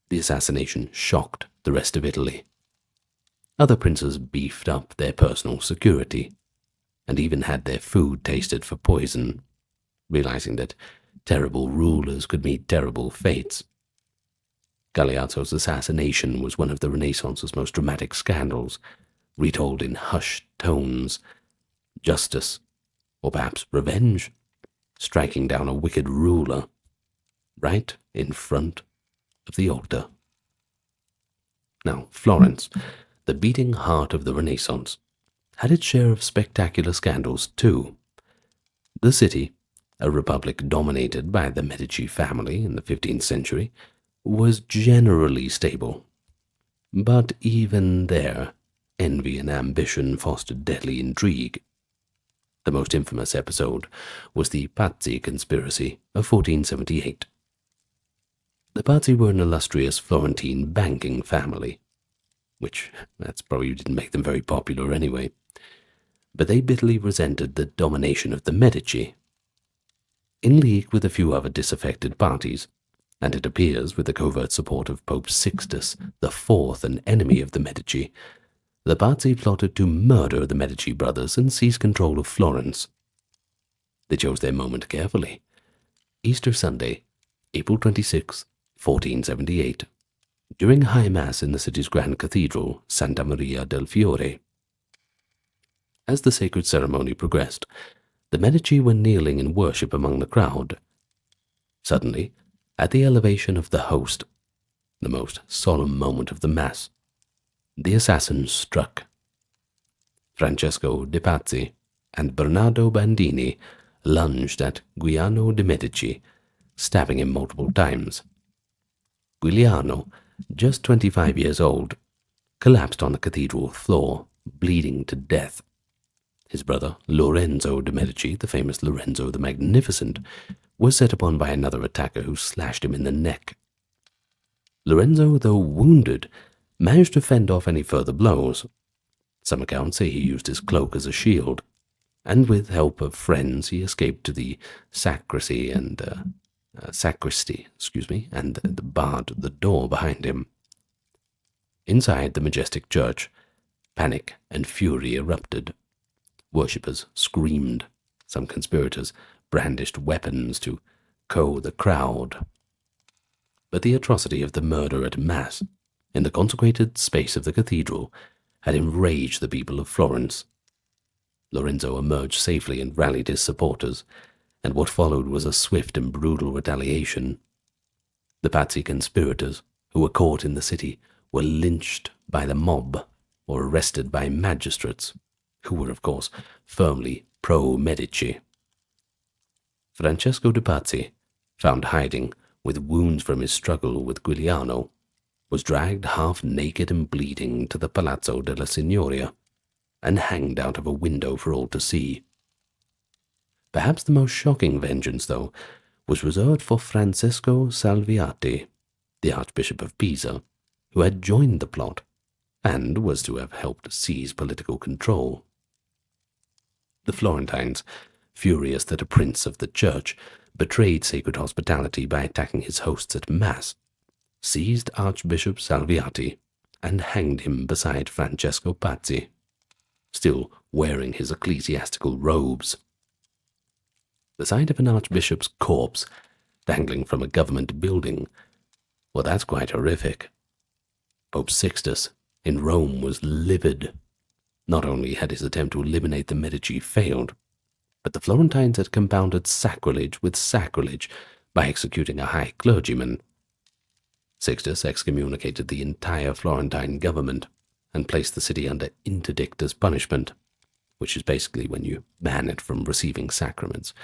The assassination shocked the rest of Italy. Other princes beefed up their personal security, and even had their food tasted for poison, realizing that terrible rulers could meet terrible fates. Galeazzo's assassination was one of the Renaissance's most dramatic scandals, retold in hushed tones. Justice, or perhaps revenge, striking down a wicked ruler, right in front of the altar. Now, Florence, the beating heart of the Renaissance, had its share of spectacular scandals too. The city, a republic dominated by the Medici family in the 15th century, was generally stable. But even there, envy and ambition fostered deadly intrigue. The most infamous episode was the Pazzi conspiracy of 1478. The Pazzi were an illustrious Florentine banking family, which that's probably didn't make them very popular anyway, but they bitterly resented the domination of the Medici. in league with a few other disaffected parties, and it appears with the covert support of Pope Sixtus IV, an enemy of the Medici. The Pazzi plotted to murder the Medici brothers and seize control of Florence. They chose their moment carefully. Easter Sunday, April 26, 1478, during High Mass in the city's grand cathedral, Santa Maria del Fiore. As the sacred ceremony progressed, the Medici were kneeling in worship among the crowd. Suddenly, at the elevation of the host, the most solemn moment of the Mass, the assassins struck. Francesco de' Pazzi and Bernardo Bandini lunged at Giuliano de' Medici, stabbing him multiple times. Giuliano, just 25 years old, collapsed on the cathedral floor, bleeding to death. His brother, Lorenzo de' Medici, the famous Lorenzo the Magnificent, was set upon by another attacker who slashed him in the neck. Lorenzo, though wounded, managed to fend off any further blows. Some accounts say he used his cloak as a shield, and with help of friends he escaped to the sacristy and barred the door behind him. Inside the majestic church, panic and fury erupted. Worshippers screamed. Some conspirators brandished weapons to cow the crowd. But the atrocity of the murder at Mass, in the consecrated space of the cathedral, had enraged the people of Florence. Lorenzo emerged safely and rallied his supporters, and what followed was a swift and brutal retaliation. The Pazzi conspirators, who were caught in the city, were lynched by the mob or arrested by magistrates, who were, of course, firmly pro-Medici. Francesco de' Pazzi, found hiding with wounds from his struggle with Giuliano, was dragged half-naked and bleeding to the Palazzo della Signoria and hanged out of a window for all to see. Perhaps the most shocking vengeance, though, was reserved for Francesco Salviati, the Archbishop of Pisa, who had joined the plot and was to have helped seize political control. The Florentines, furious that a prince of the church betrayed sacred hospitality by attacking his hosts at Mass, seized Archbishop Salviati and hanged him beside Francesco Pazzi, still wearing his ecclesiastical robes. The sight of an archbishop's corpse dangling from a government building, well, that's quite horrific. Pope Sixtus in Rome was livid. Not only had his attempt to eliminate the Medici failed, but the Florentines had compounded sacrilege with sacrilege by executing a high clergyman. Sixtus excommunicated the entire Florentine government and placed the city under interdict as punishment, which is basically when you ban it from receiving sacraments,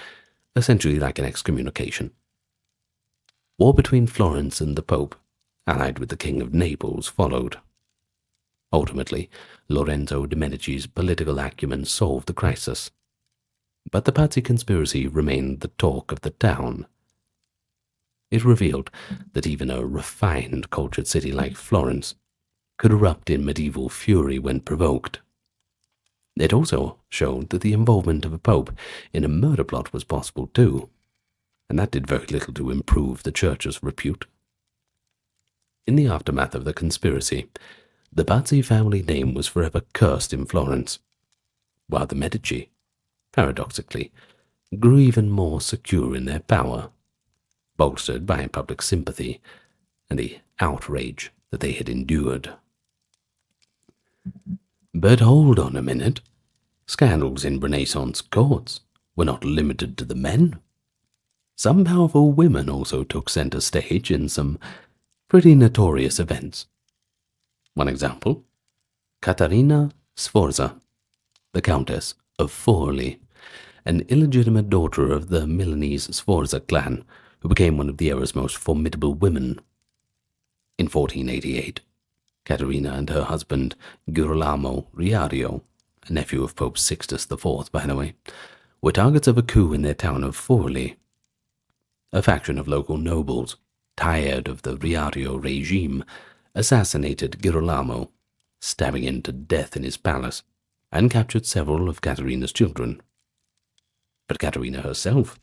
essentially like an excommunication. War between Florence and the Pope, allied with the King of Naples, followed. Ultimately, Lorenzo de' Medici's political acumen solved the crisis, but the Pazzi conspiracy remained the talk of the town. It revealed that even a refined, cultured city like Florence could erupt in medieval fury when provoked. It also showed that the involvement of a pope in a murder plot was possible too, and that did very little to improve the church's repute. In the aftermath of the conspiracy, the Pazzi family name was forever cursed in Florence, while the Medici, paradoxically, grew even more secure in their power, bolstered by public sympathy and the outrage that they had endured. But hold on a minute. Scandals in Renaissance courts were not limited to the men. Some powerful women also took center stage in some pretty notorious events. One example, Caterina Sforza, the Countess of Forli, an illegitimate daughter of the Milanese Sforza clan, who became one of the era's most formidable women. In 1488, Caterina and her husband, Girolamo Riario, a nephew of Pope Sixtus IV, by the way, were targets of a coup in their town of Forli. A faction of local nobles, tired of the Riario regime, assassinated Girolamo, stabbing him to death in his palace, and captured several of Caterina's children. But Caterina herself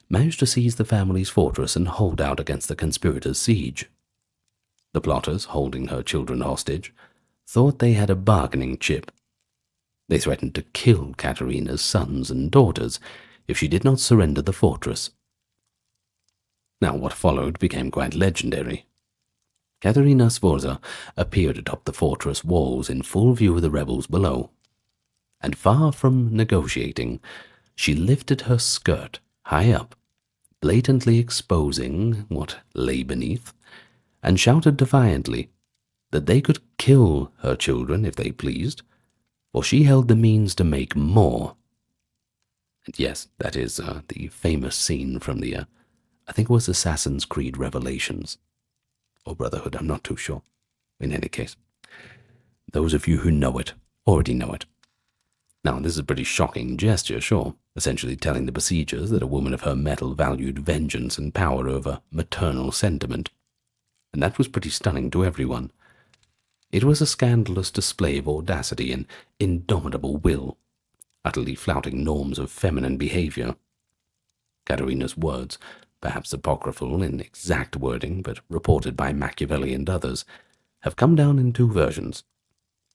managed to seize the family's fortress and hold out against the conspirators' siege. The plotters, holding her children hostage, thought they had a bargaining chip. They threatened to kill Katerina's sons and daughters if she did not surrender the fortress. Now, what followed became quite legendary. Katerina Sforza appeared atop the fortress walls in full view of the rebels below, and far from negotiating, she lifted her skirt high up, blatantly exposing what lay beneath, and shouted defiantly that they could kill her children if they pleased, for she held the means to make more. And yes, that is the famous scene from the, I think it was Assassin's Creed Revelations, or Brotherhood, I'm not too sure. In any case, those of you who know it already know it. Now, this is a pretty shocking gesture, sure, essentially telling the besiegers that a woman of her mettle valued vengeance and power over maternal sentiment, and that was pretty stunning to everyone. It was a scandalous display of audacity and indomitable will, utterly flouting norms of feminine behavior. Katerina's words, perhaps apocryphal in exact wording, but reported by Machiavelli and others, have come down in two versions.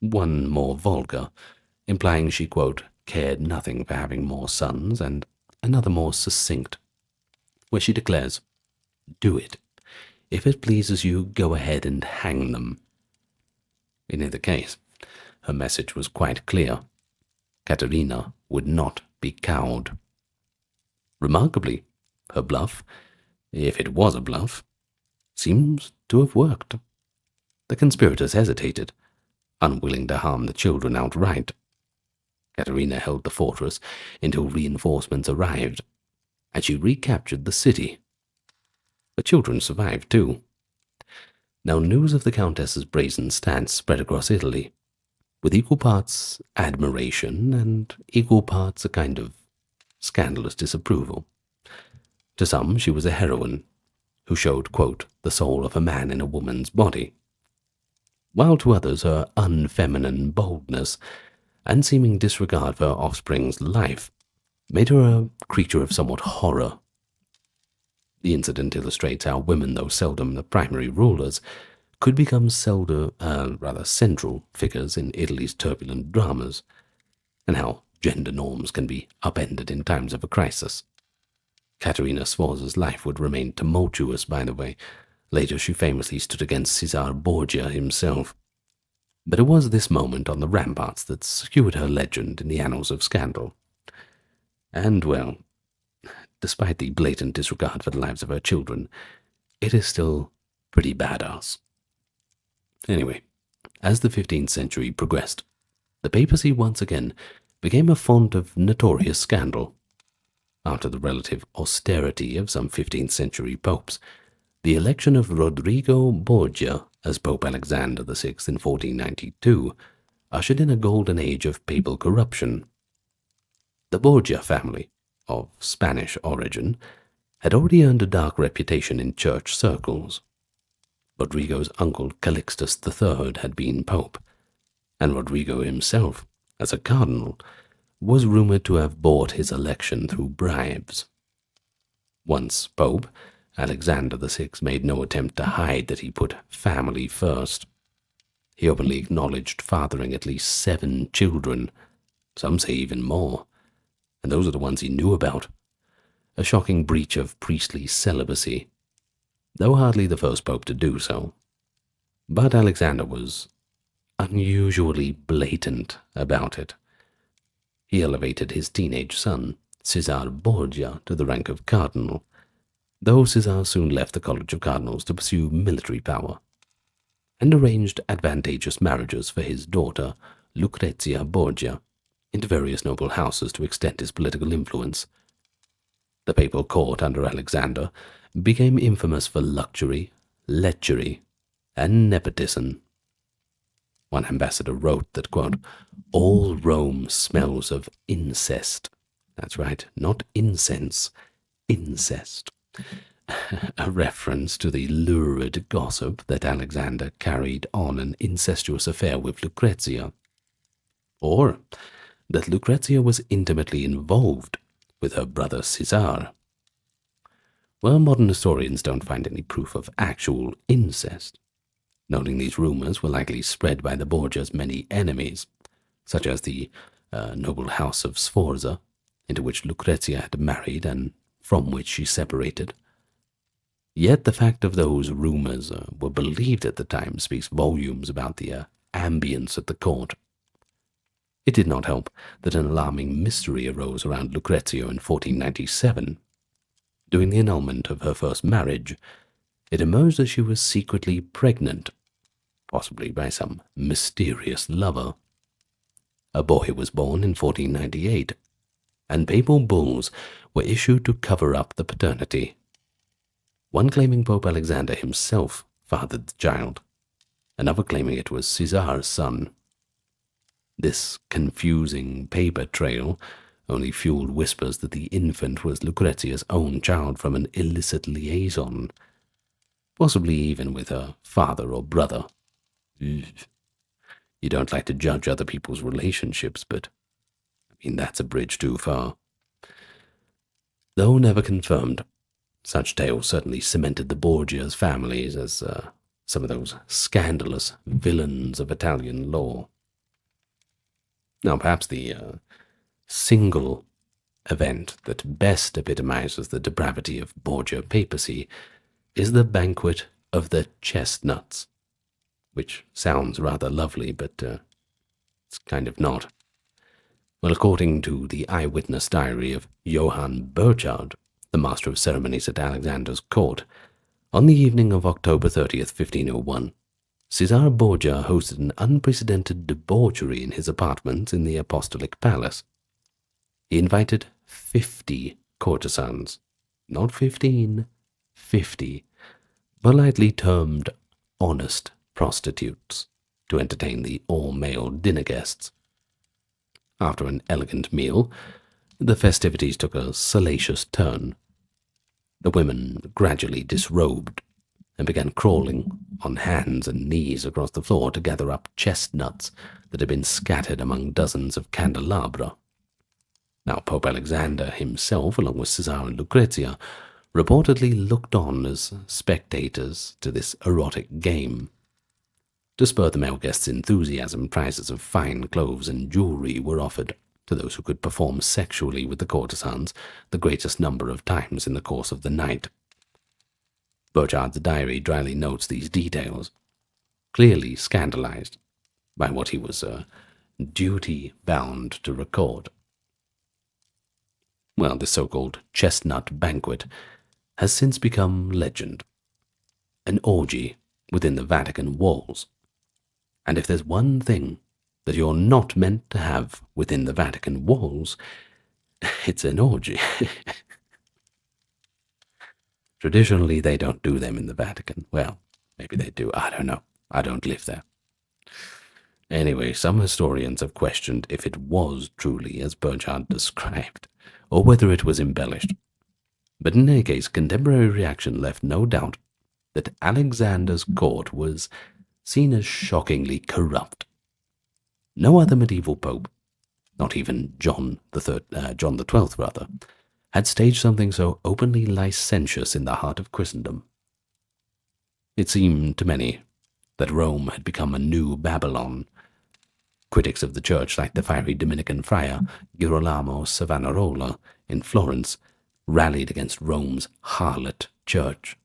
One more vulgar, implying she, quote, cared nothing for having more sons, and another more succinct, where she declares, do it. If it pleases you, go ahead and hang them. In either case, her message was quite clear. Katerina would not be cowed. Remarkably, her bluff, if it was a bluff, seems to have worked. The conspirators hesitated, unwilling to harm the children outright. Katerina held the fortress until reinforcements arrived, and she recaptured the city. The children survived too. Now news of the Countess's brazen stance spread across Italy, with equal parts admiration and equal parts a kind of scandalous disapproval. To some she was a heroine, who showed, quote, the soul of a man in a woman's body, while to others her unfeminine boldness and seeming disregard for her offspring's life made her a creature of somewhat horror. The incident illustrates how women, though seldom the primary rulers, could become rather central figures in Italy's turbulent dramas, and how gender norms can be upended in times of a crisis. Caterina Sforza's life would remain tumultuous, by the way. Later she famously stood against Cesare Borgia himself. But it was this moment on the ramparts that secured her legend in the annals of scandal. And, well, despite the blatant disregard for the lives of her children, it is still pretty badass. Anyway, as the 15th century progressed, the papacy once again became a font of notorious scandal. After the relative austerity of some 15th century popes, the election of Rodrigo Borgia as Pope Alexander VI in 1492 ushered in a golden age of papal corruption. The Borgia family, of Spanish origin, had already earned a dark reputation in church circles. Rodrigo's uncle Calixtus III had been pope, and Rodrigo himself, as a cardinal, was rumored to have bought his election through bribes. Once pope, Alexander VI made no attempt to hide that he put family first. He openly acknowledged fathering at least 7 children, some say even more, and those are the ones he knew about. A shocking breach of priestly celibacy, though hardly the first pope to do so. But Alexander was unusually blatant about it. He elevated his teenage son, Cesare Borgia, to the rank of cardinal, though Cesare soon left the College of Cardinals to pursue military power, and arranged advantageous marriages for his daughter, Lucrezia Borgia, into various noble houses to extend his political influence. The papal court under Alexander became infamous for luxury, lechery, and nepotism. One ambassador wrote that, quote, all Rome smells of incest. That's right, not incense, incest. A reference to the lurid gossip that Alexander carried on an incestuous affair with Lucrezia, or that Lucrezia was intimately involved with her brother Cesare. Well, modern historians don't find any proof of actual incest, noting these rumors were likely spread by the Borgia's many enemies, such as the noble house of Sforza, into which Lucrezia had married and from which she separated. Yet the fact of those rumors were believed at the time speaks volumes about the ambience at the court. It did not help that an alarming mystery arose around Lucrezia in 1497. During the annulment of her first marriage, it emerged that she was secretly pregnant, possibly by some mysterious lover. A boy was born in 1498, and papal bulls were issued to cover up the paternity. One claiming Pope Alexander himself fathered the child, another claiming it was Caesar's son. This confusing paper trail only fueled whispers that the infant was Lucrezia's own child from an illicit liaison, possibly even with her father or brother. You don't like to judge other people's relationships, but that's a bridge too far. Though never confirmed, such tales certainly cemented the Borgia's families as some of those scandalous villains of Italian law. Now, perhaps the single event that best epitomizes the depravity of Borgia papacy is the banquet of the chestnuts, which sounds rather lovely, but it's kind of not. Well, according to the eyewitness diary of Johann Burchard, the master of ceremonies at Alexander's court, on the evening of October 30th, 1501, Caesar Borgia hosted an unprecedented debauchery in his apartments in the Apostolic Palace. He invited 50 courtesans, not 15, 50, politely termed honest prostitutes, to entertain the all-male dinner guests. After an elegant meal, the festivities took a salacious turn. The women gradually disrobed and began crawling on hands and knees across the floor to gather up chestnuts that had been scattered among dozens of candelabra. Now, Pope Alexander himself, along with Caesar and Lucrezia, reportedly looked on as spectators to this erotic game. To spur the male guests' enthusiasm, prizes of fine clothes and jewelry were offered to those who could perform sexually with the courtesans the greatest number of times in the course of the night. Burchard's diary dryly notes these details, clearly scandalized by what he was duty-bound to record. Well, this so-called chestnut banquet has since become legend, an orgy within the Vatican walls. And if there's one thing that you're not meant to have within the Vatican walls, it's an orgy. Traditionally, they don't do them in the Vatican. Well, maybe they do. I don't know. I don't live there. Anyway, some historians have questioned if it was truly as Burchard described, or whether it was embellished. But in any case, contemporary reaction left no doubt that Alexander's court was seen as shockingly corrupt. No other medieval pope, not even John the XII, had staged something so openly licentious in the heart of Christendom. It seemed to many that Rome had become a new Babylon. Critics of the church, like the fiery Dominican friar Girolamo Savonarola in Florence, rallied against Rome's harlot church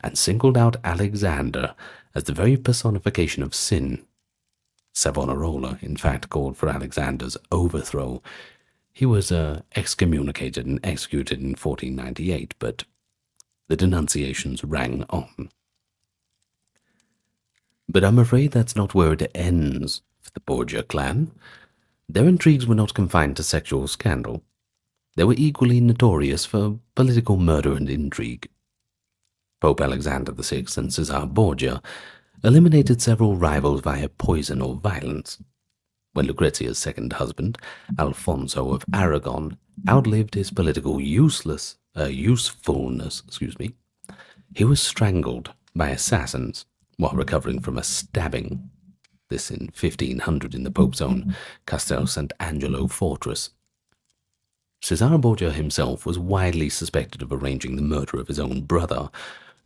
and singled out Alexander as the very personification of sin. Savonarola, in fact, called for Alexander's overthrow. He was excommunicated and executed in 1498, but the denunciations rang on. But I'm afraid that's not where it ends for the Borgia clan. Their intrigues were not confined to sexual scandal. They were equally notorious for political murder and intrigue. Pope Alexander VI and Caesar Borgia eliminated several rivals via poison or violence. When Lucrezia's second husband, Alfonso of Aragon, outlived his political usefulness, he was strangled by assassins while recovering from a stabbing. This in 1500 in the Pope's own Castel Sant'Angelo fortress. Cesare Borgia himself was widely suspected of arranging the murder of his own brother,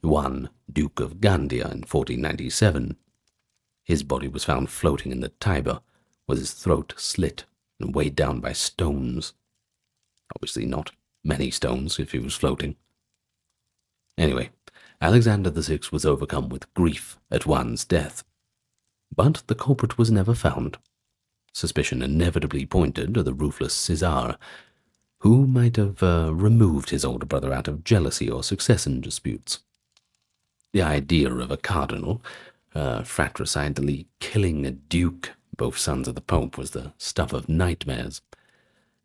Juan, Duke of Gandia, in 1497. His body was found floating in the Tiber, with his throat slit and weighed down by stones. Obviously not many stones if he was floating. Anyway, Alexander VI was overcome with grief at Juan's death. But the culprit was never found. Suspicion inevitably pointed to the ruthless Cesare, who might have removed his older brother out of jealousy or succession disputes. The idea of a cardinal fratricidally killing a duke, both sons of the Pope, was the stuff of nightmares.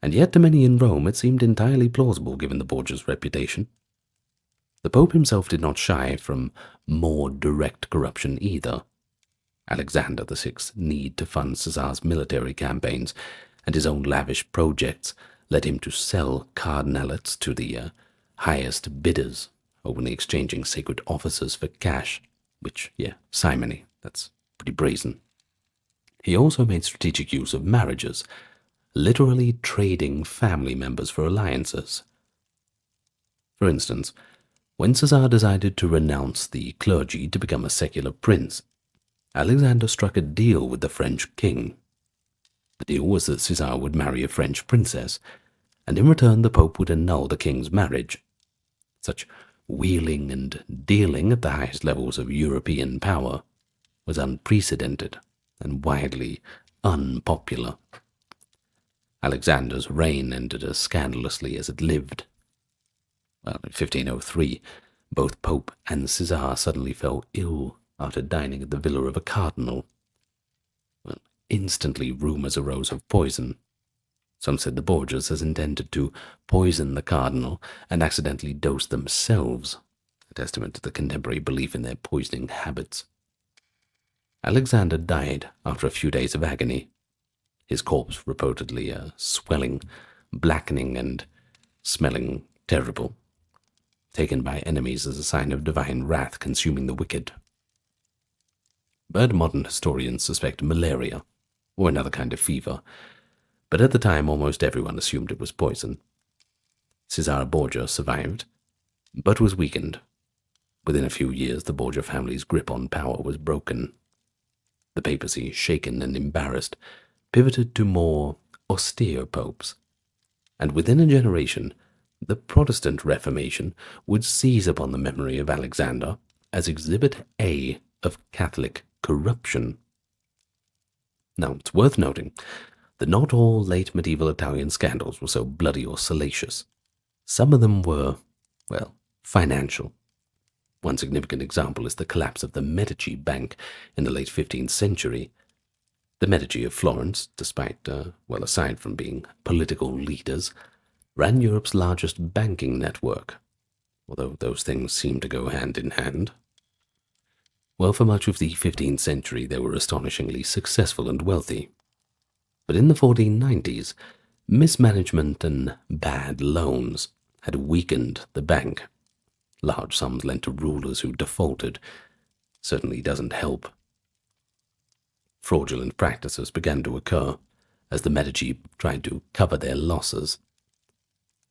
And yet to many in Rome it seemed entirely plausible given the Borgia's reputation. The Pope himself did not shy from more direct corruption either. Alexander VI's need to fund Caesar's military campaigns and his own lavish projects led him to sell cardinalates to the highest bidders, openly exchanging sacred offices for cash, which, simony, that's pretty brazen. He also made strategic use of marriages, literally trading family members for alliances. For instance, when Caesar decided to renounce the clergy to become a secular prince, Alexander struck a deal with the French king. The deal was that Caesar would marry a French princess, and in return the Pope would annul the king's marriage. Such wheeling and dealing at the highest levels of European power was unprecedented and widely unpopular. Alexander's reign ended as scandalously as it lived. Well, in 1503, both Pope and Caesar suddenly fell ill after dining at the villa of a cardinal. Well, instantly rumours arose of poison. Some said the Borgias had intended to poison the cardinal and accidentally dose themselves, a testament to the contemporary belief in their poisoning habits. Alexander died after a few days of agony, his corpse reportedly swelling, blackening, and smelling terrible, taken by enemies as a sign of divine wrath consuming the wicked. But modern historians suspect malaria, or another kind of fever, but at the time almost everyone assumed it was poison. Cesare Borgia survived, but was weakened. Within a few years, the Borgia family's grip on power was broken. The papacy, shaken and embarrassed, pivoted to more austere popes, and within a generation, the Protestant Reformation would seize upon the memory of Alexander as Exhibit A of Catholic corruption. Now, it's worth noting that not all late medieval Italian scandals were so bloody or salacious. Some of them were, financial. One significant example is the collapse of the Medici Bank in the late 15th century. The Medici of Florence, despite, aside from being political leaders, ran Europe's largest banking network, although those things seem to go hand in hand. Well, for much of the 15th century they were astonishingly successful and wealthy. But in the 1490s, mismanagement and bad loans had weakened the bank. Large sums lent to rulers who defaulted certainly doesn't help. Fraudulent practices began to occur as the Medici tried to cover their losses.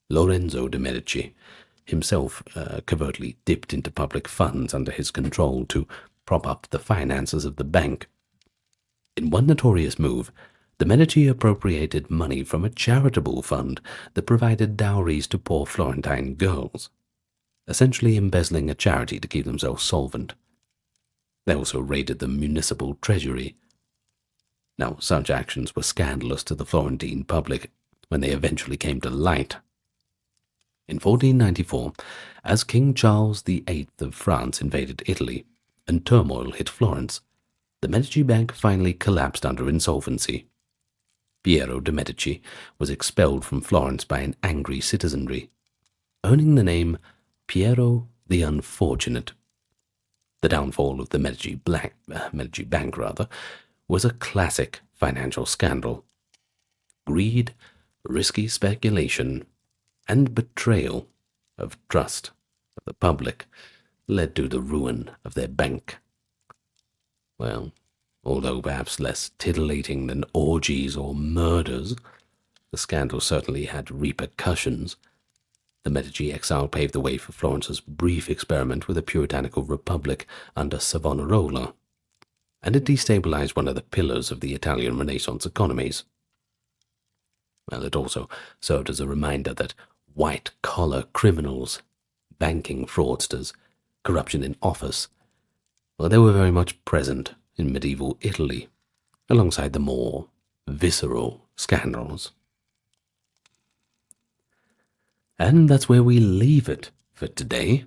Lorenzo de' Medici himself covertly dipped into public funds under his control to prop up the finances of the bank. In one notorious move, the Medici appropriated money from a charitable fund that provided dowries to poor Florentine girls, essentially embezzling a charity to keep themselves solvent. They also raided the municipal treasury. Now, such actions were scandalous to the Florentine public when they eventually came to light. In 1494, as King Charles VIII of France invaded Italy and turmoil hit Florence, the Medici Bank finally collapsed under insolvency. Piero de' Medici was expelled from Florence by an angry citizenry, earning the name Piero the Unfortunate. The downfall of the Medici Bank was a classic financial scandal. Greed, risky speculation, and betrayal of trust of the public led to the ruin of their bank. Well, although perhaps less titillating than orgies or murders, The scandal certainly had repercussions. The Medici exile paved the way for Florence's brief experiment with a puritanical republic under Savonarola, and it destabilized one of the pillars of the Italian Renaissance economies. Well, it also served as a reminder that white-collar criminals, banking fraudsters, corruption in office, well, they were very much present in medieval Italy, alongside the more visceral scandals. And that's where we leave it for today.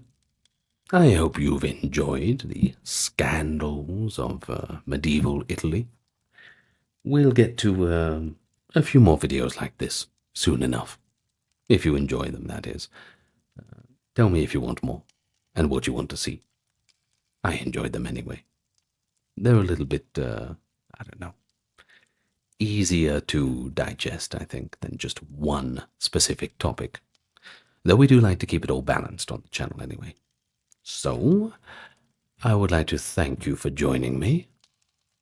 I hope you've enjoyed the scandals of medieval Italy. We'll get to a few more videos like this soon enough. If you enjoy them, that is. Tell me if you want more, and what you want to see. I enjoyed them anyway. They're a little bit, I don't know, easier to digest, I think, than just one specific topic. Though we do like to keep it all balanced on the channel anyway. So, I would like to thank you for joining me.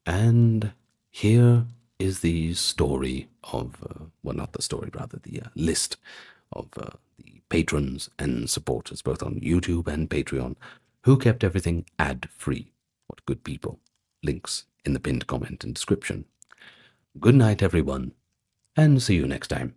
And here is the story of, well, not the story, rather the list of the patrons and supporters, both on YouTube and Patreon, who kept everything ad-free. What good people. Links in the pinned comment and description. Good night, everyone, and see you next time.